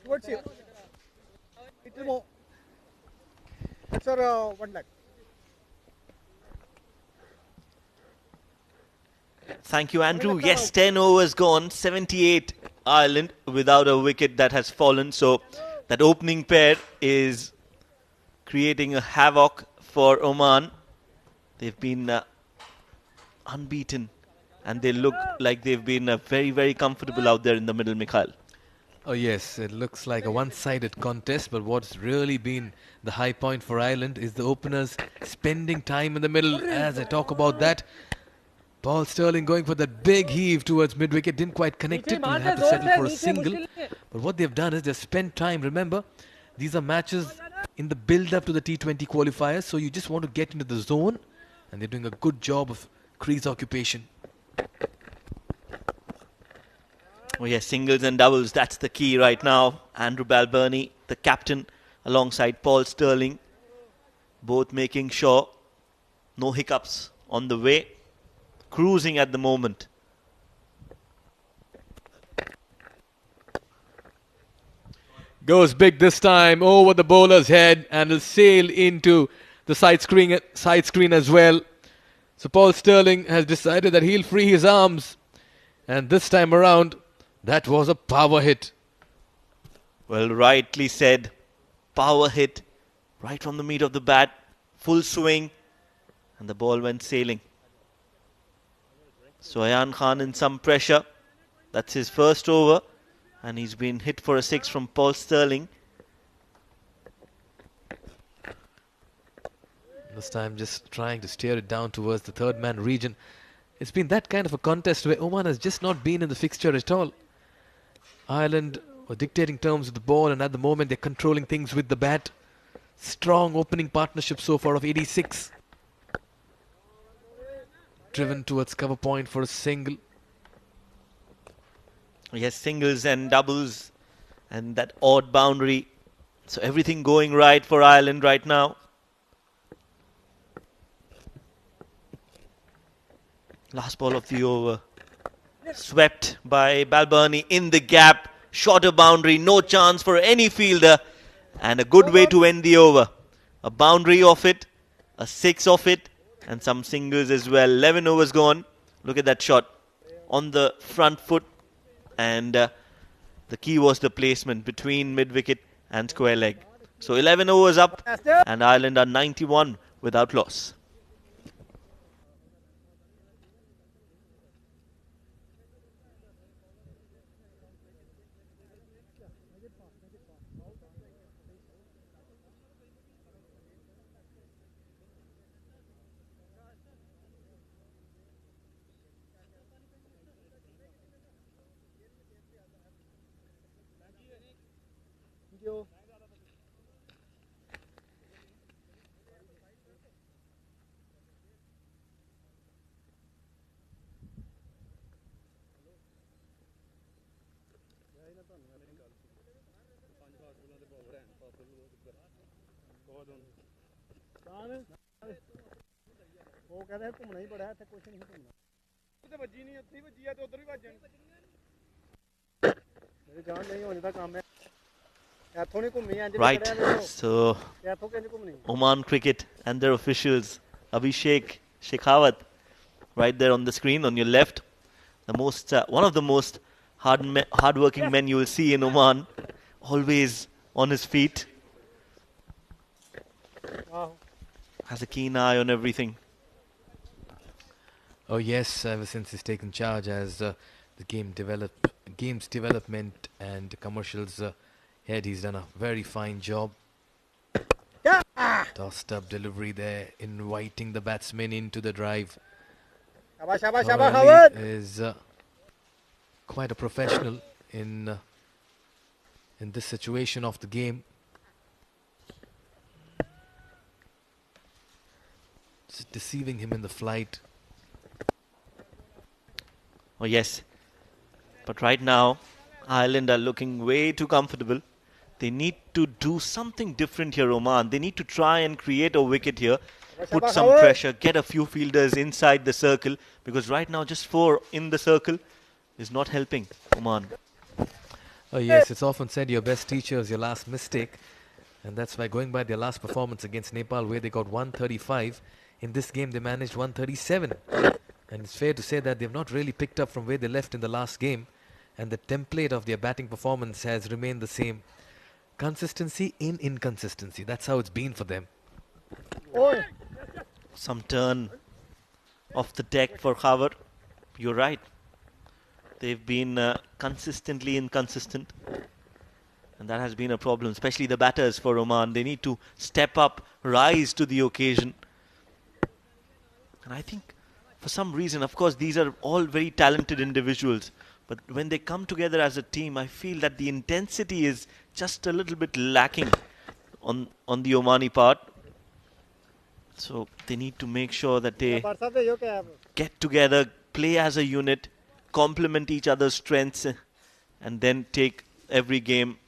Towards here. Little more. Sir, 1 lakh. Thank you, Andrew. Yes, 10 overs gone, 78 Ireland without a wicket that has fallen. So that opening pair is creating a havoc for Oman. They've been unbeaten and they look like they've been very, very comfortable out there in the middle, Mikhail. Oh yes, it looks like a one-sided contest, but what's really been the high point for Ireland is the openers spending time in the middle. As I talk about that, Paul Sterling going for that big heave towards mid-wicket, didn't quite connect it, and had to settle for a single. But what they've done is they've spent time. Remember, these are matches in the build-up to the T20 qualifiers, so you just want to get into the zone, and they're doing a good job of crease occupation. Oh yes, singles and doubles, that's the key right now. Andrew Balbirnie, the captain, alongside Paul Sterling, both making sure no hiccups on the way. Cruising at the moment. Goes big this time over the bowler's head and will sail into the side screen as well. So Paul Sterling has decided that he'll free his arms, and this time around that was a power hit. Well, rightly said. Power hit right from the meat of the bat. Full swing. And the ball went sailing. So Ayan Khan in some pressure. That's his first over. And he's been hit for a 6 from Paul Sterling. This time just trying to steer it down towards the third man region. It's been that kind of a contest where Oman has just not been in the fixture at all. Ireland were dictating terms with the ball, and at the moment they're controlling things with the bat. Strong opening partnership so far of 86. Driven towards cover point for a single. Yes, singles and doubles and that odd boundary. So everything going right for Ireland right now. Last ball of the over. Swept by Balbirnie in the gap. Shorter boundary, no chance for any fielder. And a good way to end the over. A boundary off it, a 6 off it, and some singles as well. 11 overs gone. Look at that shot on the front foot. And the key was the placement between mid-wicket and square leg. So 11 overs up, and Ireland are 91 without loss. ਉਹ ਕਹਿੰਦਾ ਘੁੰਮਣਾ ਹੀ ਬੜਾ ਇੱਥੇ ਕੁਝ ਨਹੀਂ ਘੁੰਮਣਾ ਤੇ ਵੱਜੀ ਨਹੀਂ ਉੱਥੇ ਵੱਜੀ ਆ ਤੇ ਉਧਰ ਵੀ ਵੱਜ ਜਾਣੀ ਮੇਰੀ ਜਾਨ ਨਹੀਂ ਹੋਣੀ ਦਾ ਕੰਮ ਹੈ ਇੱਥੋਂ ਨਹੀਂ ਘੁੰਮੀ ਇੰਜ Right, so ਇੱਥੋਂ ਕਿੰਜ ਘੁੰਮਣੀ Oman Cricket and their officials, Abhishek Shekhawat, right there on the screen on your left. The most, one of the most hard-working men you will see in Oman, always on his feet. Has a keen eye on everything. Oh yes, ever since he's taken charge as the game's development and commercials head, he's done a very fine job. Tossed up delivery there, inviting the batsmen into the drive. Shabash, shabash, shabash, Ali Howard. is quite a professional in this situation of the game. Just deceiving him in the flight. Oh, yes. But right now, Ireland are looking way too comfortable. They need to do something different here, Oman. They need to try and create a wicket here, put some pressure, get a few fielders inside the circle, because right now just 4 in the circle is not helping Oman. Oh yes, it's often said your best teacher is your last mistake, and that's why, going by their last performance against Nepal, where they got 135, in this game they managed 137. And it's fair to say that they've not really picked up from where they left in the last game, and the template of their batting performance has remained the same. Consistency in inconsistency. That's how it's been for them. Some turn off the deck for Howard. You're right. They've been consistently inconsistent. And that has been a problem, especially the batters for Oman. They need to step up, rise to the occasion. And I think for some reason, of course, these are all very talented individuals. But when they come together as a team, I feel that the intensity is just a little bit lacking on the Omani part. So they need to make sure that they get together, play as a unit, complement each other's strengths, and then take every game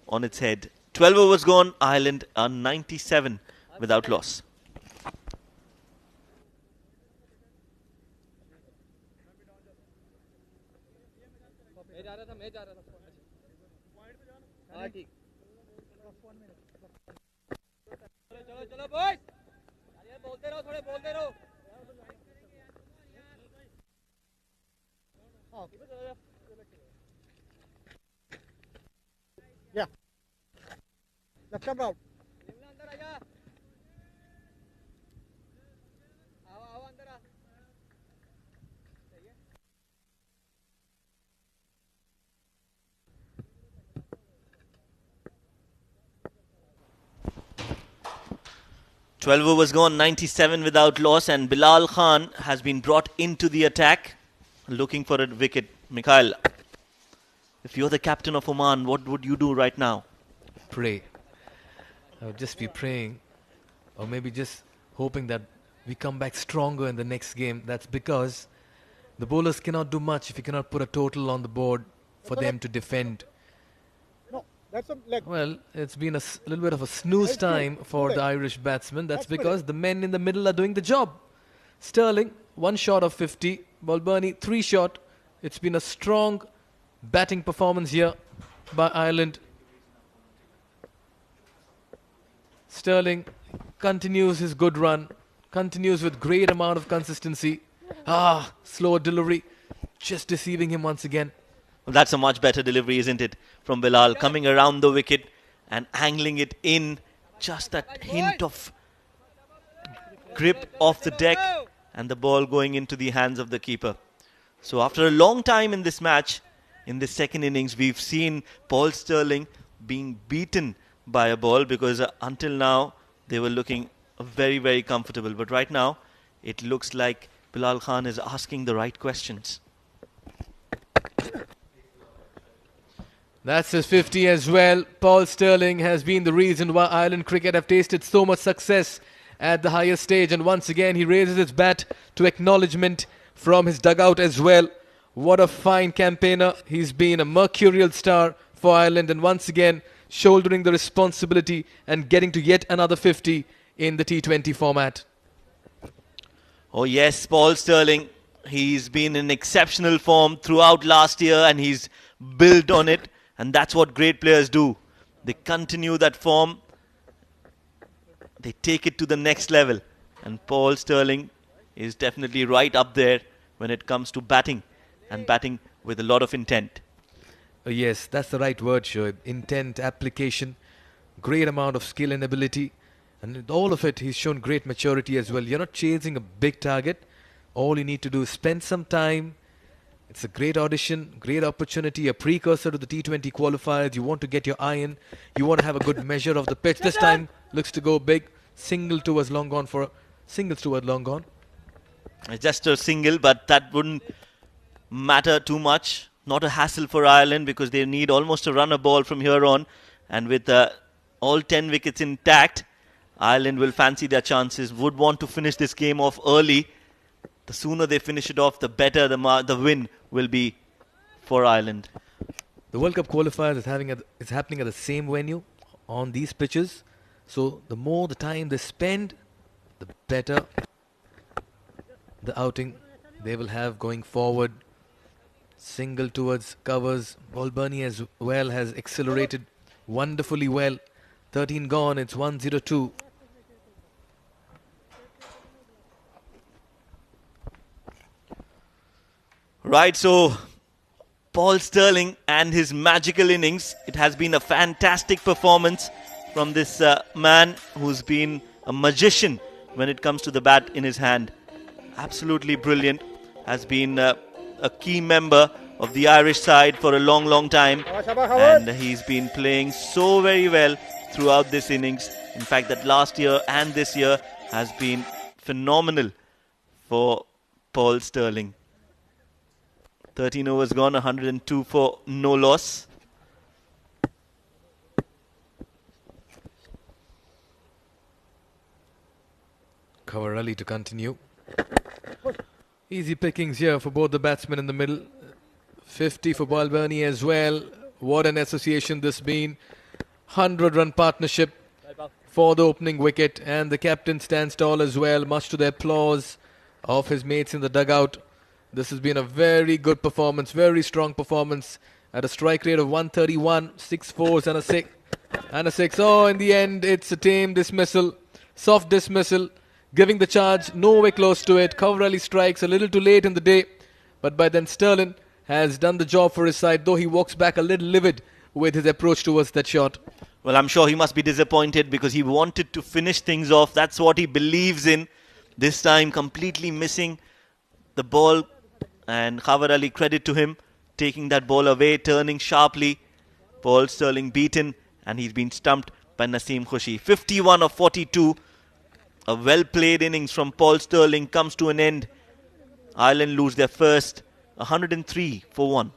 on its head. 12 overs gone, Ireland are 97 without loss. चलो boys अरे बोलते रहो थोड़े बोलते रहो या left come out अंदर आ जा आओ आओ अंदर आ 12 overs gone, 97 without loss, and Bilal Khan has been brought into the attack, looking for a wicket. Mikhail, if you're the captain of Oman, what would you do right now? Pray. I would just be praying, or maybe just hoping that we come back stronger in the next game. That's because the bowlers cannot do much if you cannot put a total on the board for them to defend. That's a leg. Well, it's been a little bit of a snooze time for the Irish batsmen. That's because the men in the middle are doing the job. Sterling, 1 shot of 50. Balbani, 3 shot. It's been a strong batting performance here by Ireland. Sterling continues his good run. Continues with great amount of consistency. Slow delivery. Just deceiving him once again. Well, that's a much better delivery, isn't it? From Bilal, coming around the wicket and angling it in. Just that hint of grip off the deck and the ball going into the hands of the keeper. So after a long time in this match, in this second innings, we've seen Paul Sterling being beaten by a ball because until now they were looking very, very comfortable. But right now, it looks like Bilal Khan is asking the right questions. That's his 50 as well. Paul Sterling has been the reason why Ireland cricket have tasted so much success at the highest stage. And once again, he raises his bat to acknowledgement from his dugout as well. What a fine campaigner. He's been a mercurial star for Ireland. And once again, shouldering the responsibility and getting to yet another 50 in the T20 format. Oh yes, Paul Sterling. He's been in exceptional form throughout last year and he's built on it. And that's what great players do. They continue that form. They take it to the next level. And Paul Sterling is definitely right up there when it comes to batting. And batting with a lot of intent. Yes, that's the right word, Shoaib. Intent, application, great amount of skill and ability. And with all of it, he's shown great maturity as well. You're not chasing a big target. All you need to do is spend some time. It's a great audition, great opportunity, a precursor to the T20 qualifiers. You want to get your eye in. You want to have a good measure of the pitch. This time looks to go big. Single towards long gone for singles toward long gone. Just a single, but that wouldn't matter too much. Not a hassle for Ireland because they need almost a runner ball from here on. And with all 10 wickets intact, Ireland will fancy their chances, would want to finish this game off early. The sooner they finish it off, the better the win will be for Ireland. The World Cup qualifiers is happening at the same venue on these pitches. So the more the time they spend, the better the outing they will have going forward. Single towards covers. Balbirnie as well has accelerated wonderfully well. 13 gone, it's 1-0-2. Right, so Paul Sterling and his magical innings. It has been a fantastic performance from this man who's been a magician when it comes to the bat in his hand. Absolutely brilliant. Has been a key member of the Irish side for a long, long time. And he's been playing so very well throughout this innings. In fact, that last year and this year has been phenomenal for Paul Sterling. 13 overs gone, 102 for no loss. Cover early to continue. Easy pickings here for both the batsmen in the middle. 50 for Balbirnie as well. What an association this been. 100-run partnership for the opening wicket. And the captain stands tall as well, much to the applause of his mates in the dugout. This has been a very good performance, very strong performance at a strike rate of 131, 6 fours and a 6. And a 6. Oh, in the end, it's a tame dismissal, soft dismissal, giving the charge nowhere close to it. Coverally strikes a little too late in the day, but by then Sterling has done the job for his side, though he walks back a little livid with his approach towards that shot. Well, I'm sure he must be disappointed because he wanted to finish things off. That's what he believes in. This time, completely missing the ball. And Khavar Ali, credit to him, taking that ball away, turning sharply. Paul Sterling beaten, and he's been stumped by Naseem Khushi. 51 of 42. A well-played innings from Paul Sterling comes to an end. Ireland lose their first 103 for 1.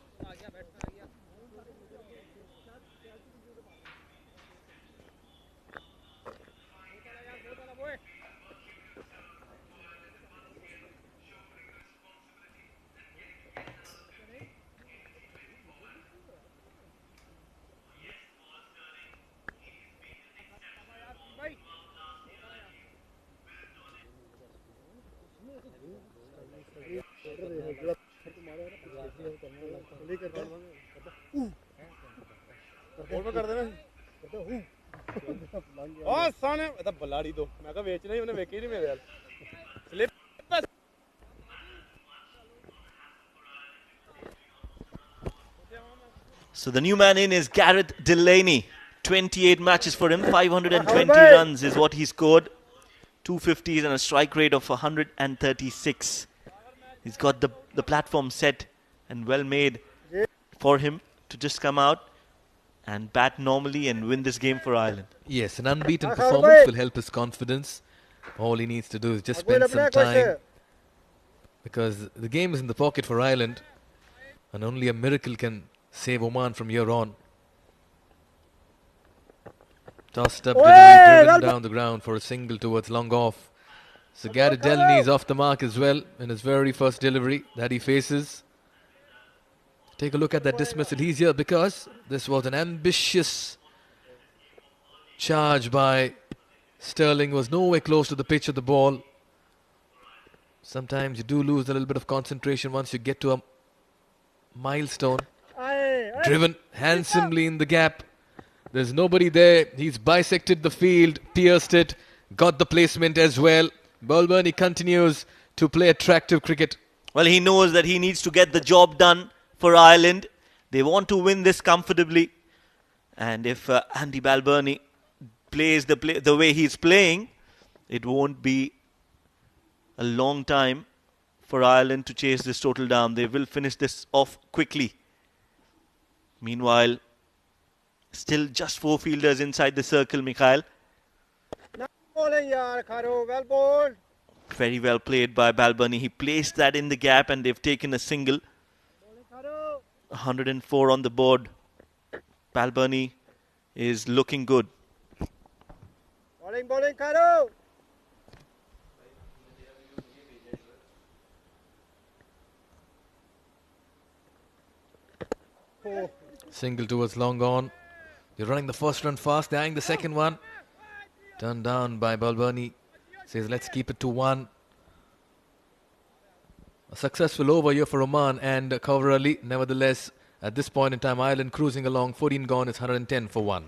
ਆ ਸਾਨੇ ਇਹ ਤਾਂ ਬਲਾੜੀ ਦੋ ਮੈਂ ਕਿਹਾ ਵੇਚਣਾ ਹੀ ਉਹਨੇ ਵੇਖੀ ਨਹੀਂ ਮੇਰੇ ਵੱਲ So the new man in is Gareth Delaney. 28 matches for him, 520 runs is what he scored. 250s and a strike rate of 136. He's got the platform set and well made for him to just come out and bat normally and win this game for Ireland. Yes, an unbeaten performance will help his confidence. All he needs to do is just spend some time, because the game is in the pocket for Ireland and only a miracle can save Oman from here on. Tossed up, driven down the ground for a single towards long off. So Gareth Delaney is off the mark as well in his very first delivery that he faces. Take a look at that dismissal. He's here because this was an ambitious charge by Sterling. Was nowhere close to the pitch of the ball. Sometimes you do lose a little bit of concentration once you get to a milestone. Driven handsomely in the gap. There's nobody there. He's bisected the field, pierced it, got the placement as well. Balbirnie continues to play attractive cricket. Well, he knows that he needs to get the job done for Ireland. They want to win this comfortably. And if Andy Balbirnie plays the way he's playing, it won't be a long time for Ireland to chase this total down. They will finish this off quickly. Meanwhile, still just 4 fielders inside the circle, Mikhail. Bowling, yaar, Kharo, well bowled. Very well played by Balbani. He placed that in the gap and they've taken a single. 104 on the board. Balbani is looking good. Bowling, Kharo. Oh. Single towards long on. They're running the first run fast. They're eyeing the second one. Turned down by Balbani. Says, let's keep it to 1. A successful over here for Oman and Kawar Ali. Nevertheless, at this point in time, Ireland cruising along. 14 gone. It's 110 for 1.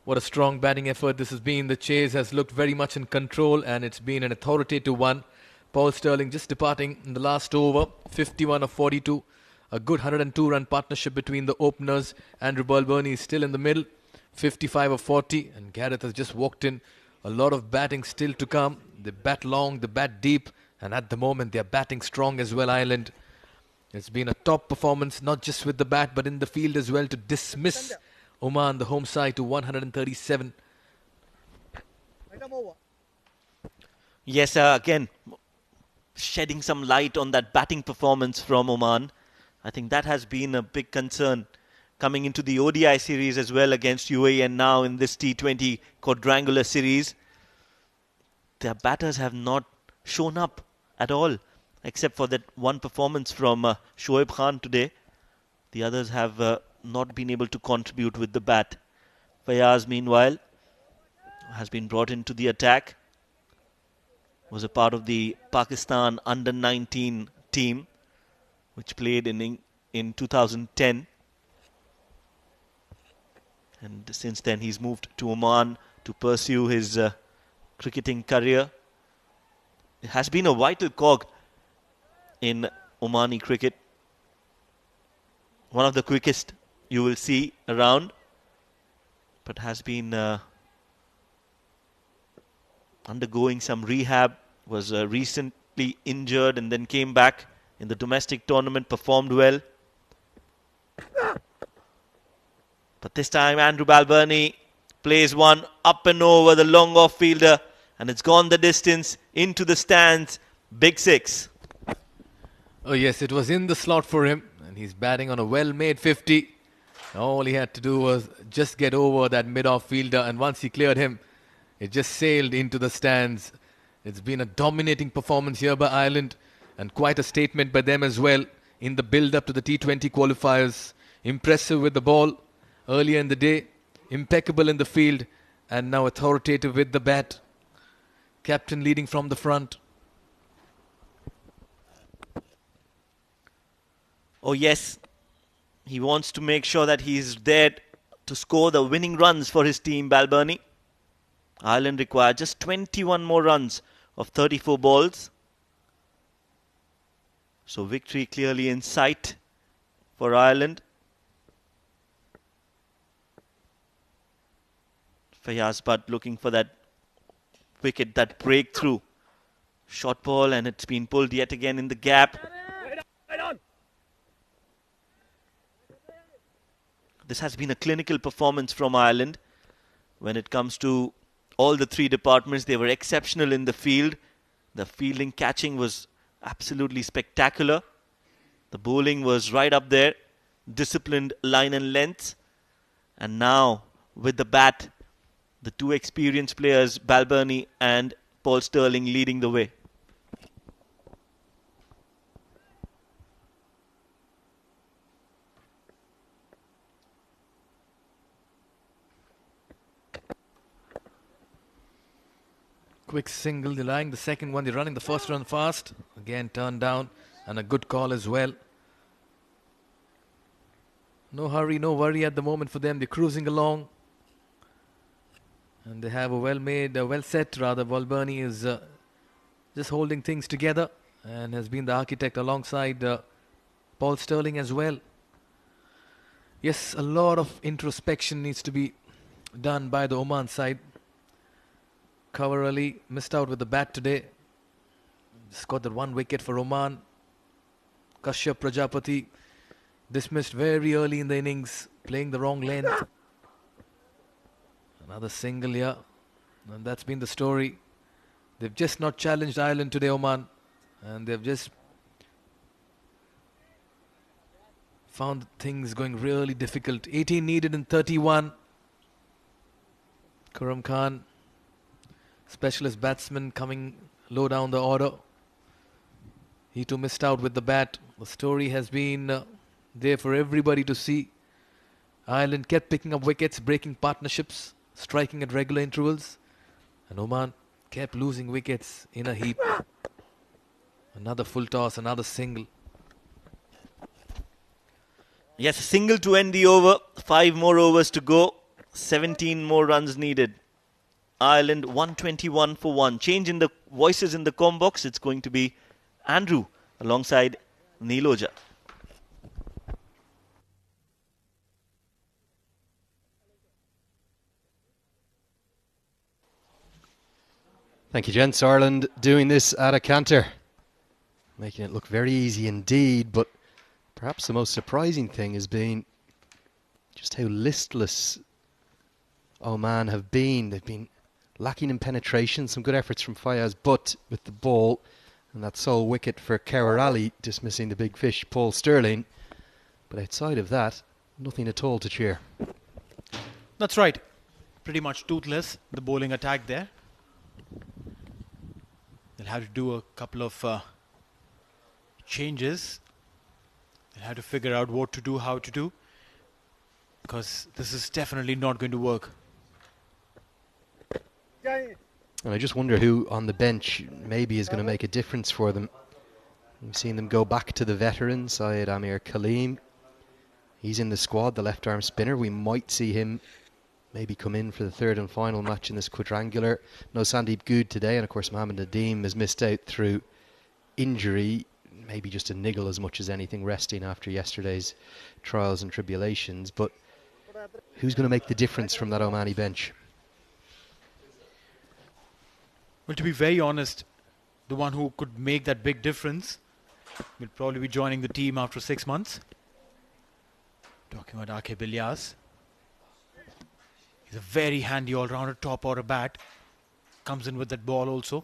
What a strong batting effort this has been. The chase has looked very much in control and it's been an authoritative one. Paul Stirling just departing in the last over. 51 of 42. A good 102-run partnership between the openers. Andrew Balbani is still in the middle. 55 of 40. And Gareth has just walked in. A lot of batting still to come. They bat long, they bat deep. And at the moment, they're batting strong as well, Ireland. It's been a top performance, not just with the bat, but in the field as well, to dismiss Oman, the home side, to 137. Yes, again, shedding some light on that batting performance from Oman. I think that has been a big concern coming into the ODI series as well against UAE and now in this T20 Quadrangular series. Their batters have not shown up at all, except for that one performance from Shoaib Khan today. The others have not been able to contribute with the bat. Fayaz, meanwhile, has been brought into the attack. Was a part of the Pakistan under-19 team, which played in 2010. And since then, he's moved to Oman to pursue his cricketing career. It has been a vital cog in Omani cricket. One of the quickest you will see around, but has been undergoing some rehab, was recently injured and then came back in the domestic tournament, performed well. But this time Andrew Balbani plays one up and over the long off fielder and it's gone the distance into the stands. Big 6. Oh yes, it was in the slot for him and he's batting on a well-made 50. All he had to do was just get over that mid-off fielder and once he cleared him, it just sailed into the stands. It's been a dominating performance here by Ireland and quite a statement by them as well in the build-up to the T20 qualifiers. Impressive with the ball earlier in the day, impeccable in the field and now authoritative with the bat. Captain leading from the front. Oh yes, he wants to make sure that he's there to score the winning runs for his team, Balbani. Ireland require just 21 more runs of 34 balls. So victory clearly in sight for Ireland. Fayaz Butt looking for that wicket, that breakthrough. Shot ball and it's been pulled yet again in the gap. This has been a clinical performance from Ireland. When it comes to all the 3 departments, they were exceptional in the field. The fielding, catching was absolutely spectacular. The bowling was right up there. Disciplined line and length. And now, with the bat, the 2 experienced players, Balbani and Paul Stirling, leading the way. Quick single, they're lying the second one. They're running the first run fast. Again, turned down and a good call as well. No hurry, no worry at the moment for them. They're cruising along. And they have a well set rather. Balbani is just holding things together and has been the architect alongside Paul Stirling as well. Yes, a lot of introspection needs to be done by the Oman side. Cover Ali missed out with the bat today. Just got that 1 wicket for Oman. Kashyap Prajapati dismissed very early in the innings, playing the wrong length. Another single here, and that's been the story. They've just not challenged Ireland today, Oman, and they've just found things going really difficult. 18 needed in 31. Karam Khan, specialist batsman, coming low down the order. He too missed out with the bat. The story has been there for everybody to see. Ireland kept picking up wickets, breaking partnerships, striking at regular intervals. And Oman kept losing wickets in a heap. Another full toss, another single. Yes, a single to end the over. 5 more overs to go. 17 more runs needed. Ireland 121 for 1. Change in the voices in the comm box. It's going to be Andrew alongside Neeloja. Thank you, gents. Ireland doing this at a canter, making it look very easy indeed, but perhaps the most surprising thing has been just how listless Oman have been. They've been lacking in penetration, some good efforts from Fayaz, but with the ball and that sole wicket for Kaur Ali, dismissing the big fish, Paul Sterling. But outside of that, nothing at all to cheer. That's right. Pretty much toothless, the bowling attack there. They'll have to do a couple of changes. They'll have to figure out what to do, how to do, because this is definitely not going to work. And I just wonder who on the bench maybe is going to make a difference for them. We've seen them go back to the veteran, Syed Amir Kaleem. He's in the squad, the left-arm spinner. We might see him maybe come in for the third and final match in this quadrangular. No Sandeep Good today, and of course Mohammad Nadeem has missed out through injury. Maybe just a niggle as much as anything, resting after yesterday's trials and tribulations. But who's going to make the difference from that Omani bench? Well, to be very honest, the one who could make that big difference will probably be joining the team after 6 months. Talking about Ake Bilyas. He's a very handy all-rounder, top order bat. Comes in with that ball also.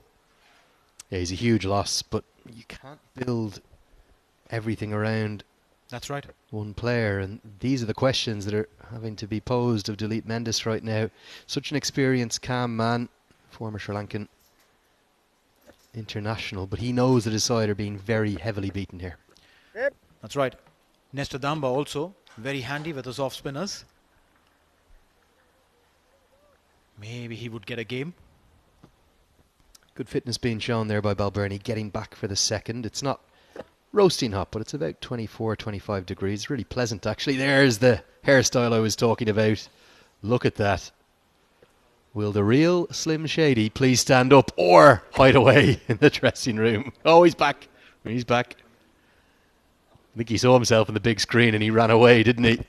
Yeah, he's a huge loss, but you can't build everything around That's right. one player, and these are the questions that are having to be posed of Dilip Mendes right now. Such an experienced, calm man, former Sri Lankan international, but he knows that his side are being very heavily beaten here. That's right. Nestor Damba also very handy with his off spinners. Maybe he would get a game. Good fitness being shown there by Balbirnie, getting back for the second. It's not roasting hot, but it's about 24, 25 degrees. Really pleasant, actually. There's the hairstyle I was talking about. Look at that. Will the real Slim Shady please stand up or hide away in the dressing room? Oh, he's back. He's back. I think he saw himself on the big screen and he ran away, didn't he?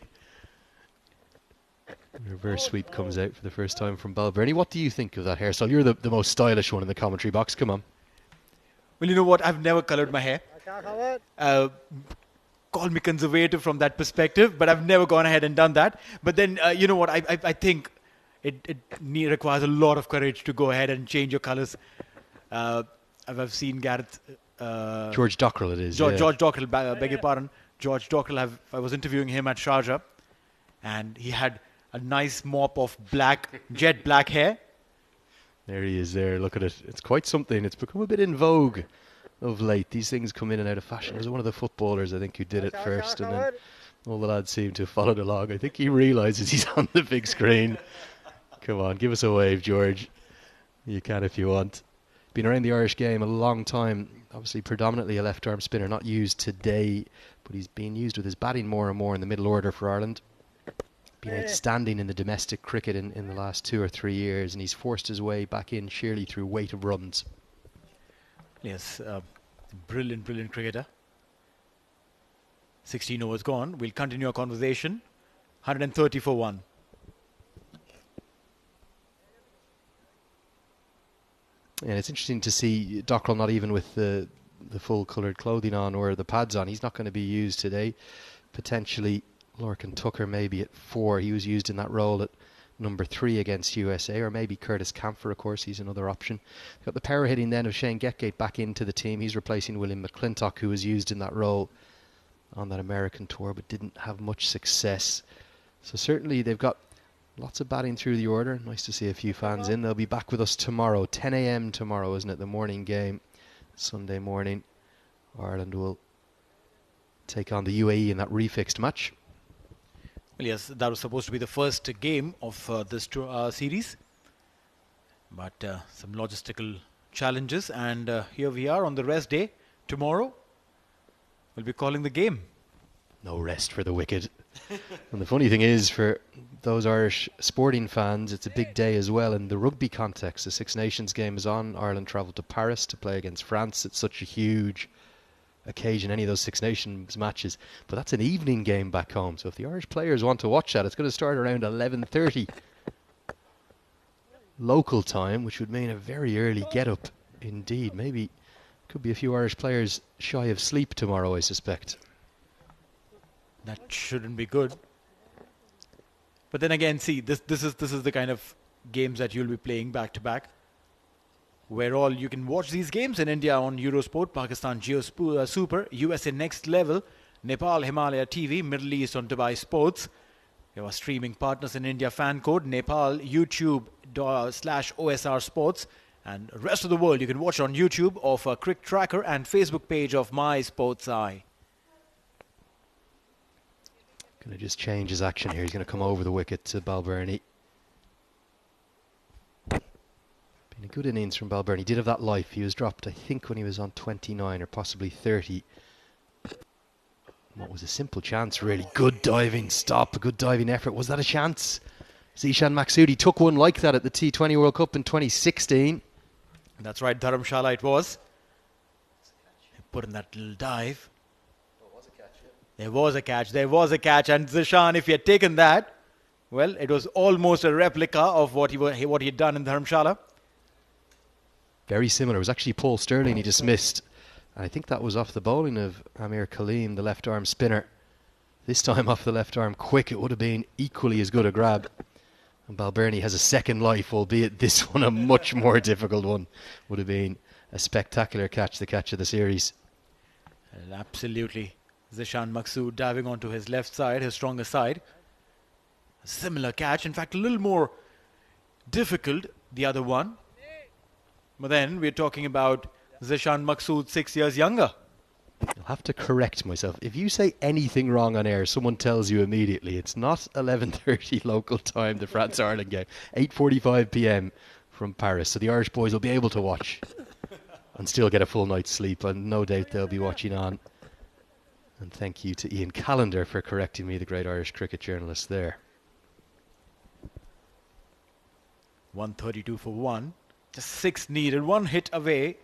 Reverse sweep comes out for the first time from Balbirnie. What do you think of that hairstyle? You're the most stylish one in the commentary box. Come on. Well, you know what? I've never coloured my hair. Call me conservative from that perspective, but I've never gone ahead and done that. But then, you know what? I think it requires a lot of courage to go ahead and change your colours. I've seen Gareth... George Dockrell it is. George Dockrell, beg your pardon. George Dockrell, I was interviewing him at Sharjah, and he had a nice mop of jet black hair. There he is there. Look at it. It's quite something. It's become a bit in vogue of late. These things come in and out of fashion. It was one of the footballers, I think, who did it first, and then all the lads seem to have followed along. I think he realises he's on the big screen. Come on, give us a wave, George. You can if you want. Been around the Irish game a long time. Obviously, predominantly a left-arm spinner, not used today, but he's been used with his batting more and more in the middle order for Ireland. Been outstanding in the domestic cricket in the last 2 or 3 years, and he's forced his way back in sheerly through weight of runs. Yes, brilliant cricketer. 16 overs gone. We'll continue our conversation 130 for 1. And it's interesting to see Dockrell not even with the full coloured clothing on or the pads on. He's not going to be used today. Potentially Lorcan Tucker maybe at 4. He was used in that role at number 3 against USA, or maybe Curtis Camphor, of course, he's another option. Got the power hitting then of Shane Getgate back into the team. He's replacing William McClintock, who was used in that role on that American tour but didn't have much success. So certainly they've got lots of batting through the order. Nice to see a few fans in. They'll be back with us tomorrow, 10 a.m. tomorrow, isn't it? The morning game, Sunday morning. Ireland will take on the UAE in that refixed match. Well, yes, that was supposed to be the first game of this series. But some logistical challenges, and here we are on the rest day. Tomorrow, we'll be calling the game. No rest for the wicked. And the funny thing is, for those Irish sporting fans, it's a big day as well in the rugby context. The Six Nations game is on. Ireland travelled to Paris to play against France. It's such a huge occasion, any of those Six Nations matches. But that's an evening game back home. So if the Irish players want to watch that, it's going to start around 11:30 local time, which would mean a very early get-up indeed. Maybe could be a few Irish players shy of sleep tomorrow, I suspect. That shouldn't be good. But then again, see, this is the kind of games that you'll be playing back to back, where all you can watch these games in India on Eurosport, Pakistan Geo Super, USA Next Level, Nepal Himalaya TV, Middle East on Dubai Sports. There are streaming partners in India fan code, Nepal, YouTube /OSR Sports, and the rest of the world you can watch on YouTube of CricTracker and Facebook page of My Sports Eye. Going to just change his action here. He's going to come over the wicket to Balbirnie. Been a good innings from Balbirnie. He did have that life. He was dropped, I think, when he was on 29 or possibly 30. What was a simple chance, really. Good diving stop, a good diving effort. Was that a chance? Zishan Maksudi took one like that at the T20 World Cup in 2016. That's right, Dharamshala it was. He put in that little dive. There was a catch, and Zishan, if he had taken that, well, it was almost a replica of what he had done in Dharamshala. Very similar. It was actually Paul Sterling he dismissed. And I think that was off the bowling of Amir Kaleem, the left-arm spinner. This time off the left-arm quick, it would have been equally as good a grab. And Balbirnie has a second life, albeit this one a much more difficult one. Would have been a spectacular catch, the catch of the series. Absolutely. Zishan Maksud diving onto his left side, his stronger side. A similar catch, in fact a little more difficult, the other one. But then we're talking about Zishan Maksud 6 years younger. I'll have to correct myself. If you say anything wrong on air, someone tells you immediately. It's not 11:30 local time, the France-Ireland game. 8:45 p.m. from Paris. So the Irish boys will be able to watch and still get a full night's sleep. And no doubt they'll be watching on. And thank you to Ian Callender for correcting me, the great Irish cricket journalist there. 132 for 1. Just 6 needed. 1 hit away,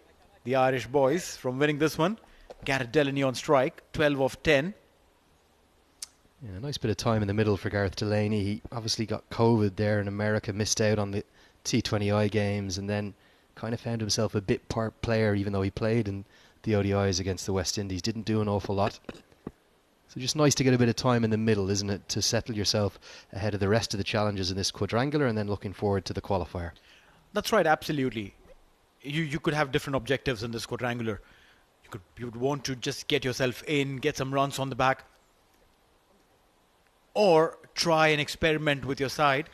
the Irish boys, from winning this one. Gareth Delaney on strike, 12 of 10. Yeah, a nice bit of time in the middle for Gareth Delaney. He obviously got COVID there in America, missed out on the T20I games, and then kind of found himself a bit part player, even though he played in the ODIs against the West Indies. Didn't do an awful lot. So just nice to get a bit of time in the middle, isn't it, to settle yourself ahead of the rest of the challenges in this quadrangular and then looking forward to the qualifier. That's right, absolutely. You could have different objectives in this quadrangular. You would want to just get yourself in, get some runs on the back, or try and experiment with your side,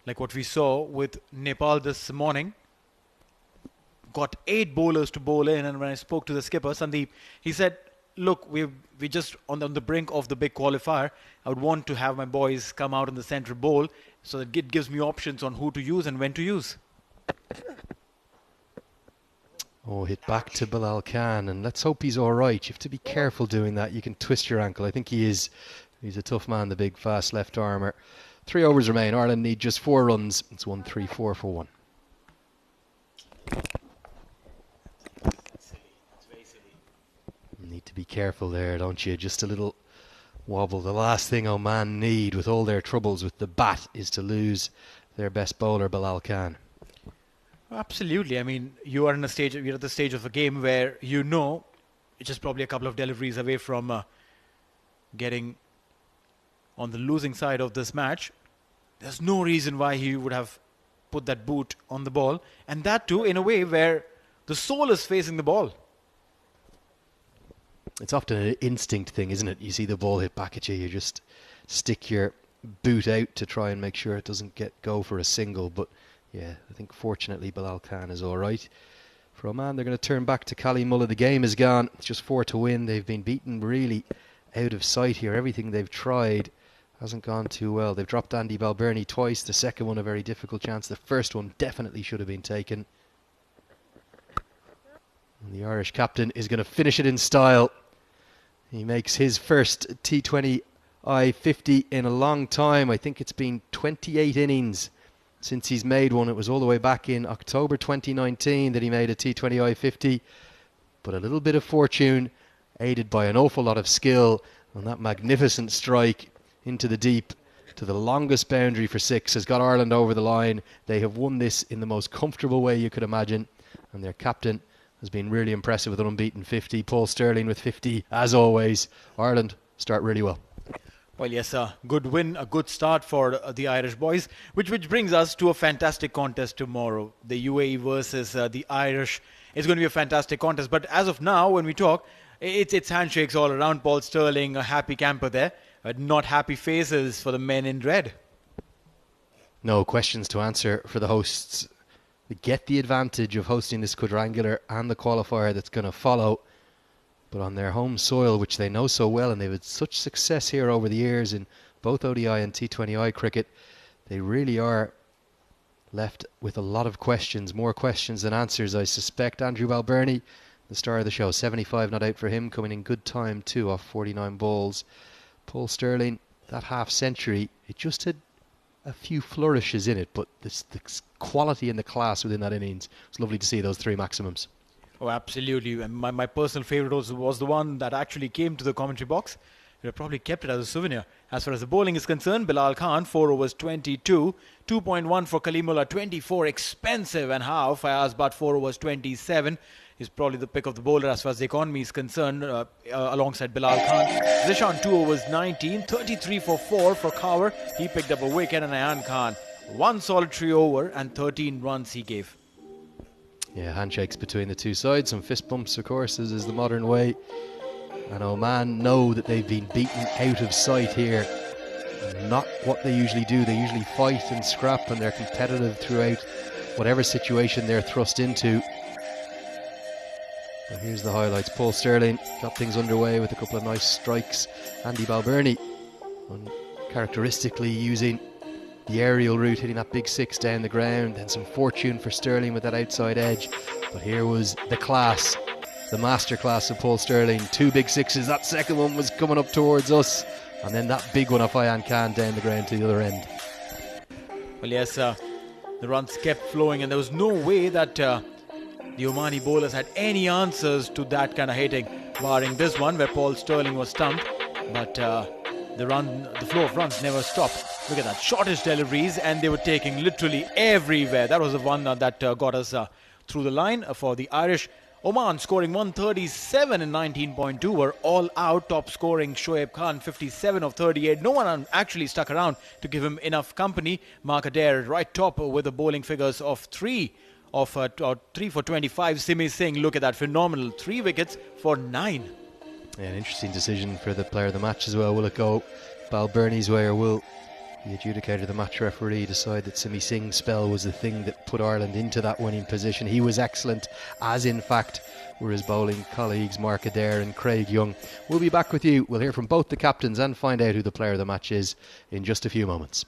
like what we saw with Nepal this morning. Got 8 bowlers to bowl in, and when I spoke to the skipper Sandeep, he said, look, we just on the brink of the big qualifier. I would want to have my boys come out in the central bowl so that it gives me options on who to use and when to use. Oh, hit back to Bilal Khan, and let's hope he's all right. You have to be careful doing that. You can twist your ankle. I think he is. He's a tough man, the big, fast left armer. 3 overs remain. Ireland need just 4 runs. It's 1-3-4 for 1. Need to be careful there, don't you? Just a little wobble. The last thing Oman need with all their troubles with the bat is to lose their best bowler, Bilal Khan. Absolutely. I mean, you're at the stage of a game where you know it's just probably a couple of deliveries away from getting on the losing side of this match. There's no reason why he would have put that boot on the ball, and that too in a way where the soul is facing the ball. It's often an instinct thing, isn't it? You see the ball hit back at you, you just stick your boot out to try and make sure it doesn't go for a single. But yeah, I think fortunately Bilal Khan is all right. For Oman, they're going to turn back to Kali Mullah. The game is gone. It's just 4 to win. They've been beaten really out of sight here. Everything they've tried hasn't gone too well. They've dropped Andy Balbirnie twice. The second one a very difficult chance. The first one definitely should have been taken. And the Irish captain is going to finish it in style. He makes his first T20I 50 in a long time. I think it's been 28 innings since he's made one. It was all the way back in October 2019 that he made a T20I 50. But a little bit of fortune, aided by an awful lot of skill, and that magnificent strike into the deep to the longest boundary for 6 has got Ireland over the line. They have won this in the most comfortable way you could imagine, and their captain has been really impressive with an unbeaten 50. Paul Sterling with 50 as always. Ireland start really well. Well, yes, a good win, a good start for the Irish boys, which brings us to a fantastic contest tomorrow. The UAE versus the Irish. It's going to be a fantastic contest, but as of now, when we talk, it's handshakes all around. Paul Sterling, a happy camper there, not happy faces for the men in red. No questions to answer for the hosts. They get the advantage of hosting this quadrangular and the qualifier that's going to follow. But on their home soil, which they know so well, and they've had such success here over the years in both ODI and T20I cricket, they really are left with a lot of questions, more questions than answers, I suspect. Andrew Balbirnie, the star of the show, 75 not out for him, coming in good time too off 49 balls. Paul Sterling, that half century, it just had a few flourishes in it, but the quality and the class within that innings, it's lovely to see those 3 maximums. Oh, absolutely. And my personal favourite was the one that actually came to the commentary box. We'd have probably kept it as a souvenir. As far as the bowling is concerned, Bilal Khan, 4 overs 22, 2.1 for Kalimullah, 24, expensive and half. Fayaz Bhatt, 4 overs 27. Is probably the pick of the bowler as far as the economy is concerned, alongside Bilal Khan. Zishan, 2 overs 19, 33 for 4 for Kaur. He picked up a wicket, and Ayan Khan, 1 solitary over and 13 runs he gave. Yeah, handshakes between the two sides, some fist bumps, of course, as is the modern way. And Oman know that they've been beaten out of sight here. Not what they usually do. They usually fight and scrap, and they're competitive throughout whatever situation they're thrust into. And here's the highlights. Paul Sterling got things underway with a couple of nice strikes. Andy Balbirnie, uncharacteristically using the aerial route, hitting that big 6 down the ground. Then some fortune for Sterling with that outside edge. But here was the class, the masterclass of Paul Sterling. 2 big 6s. That second one was coming up towards us. And then that big one off Ayan Khan down the ground to the other end. Well, yes, the runs kept flowing, and there was no way that the Omani bowlers had any answers to that kind of hitting, barring this one where Paul Sterling was stumped. But the flow of runs never stopped. Look at that, shortish deliveries, and they were taking literally everywhere. That was the one that got us through the line for the Irish. Oman scoring 137 in 19.2 were all out. Top scoring Shoaib Khan, 57 of 38. No one actually stuck around to give him enough company. Mark Adair right top with the bowling figures of 3 for 25. Simi Singh, look at that, phenomenal. 3 wickets for 9. Yeah, an interesting decision for the player of the match as well. Will it go Balbirnie's way, or will the adjudicator, the match referee, decide that Simi Singh's spell was the thing that put Ireland into that winning position? He was excellent, as in fact were his bowling colleagues Mark Adair and Craig Young. We'll be back with you. We'll hear from both the captains and find out who the player of the match is in just a few moments.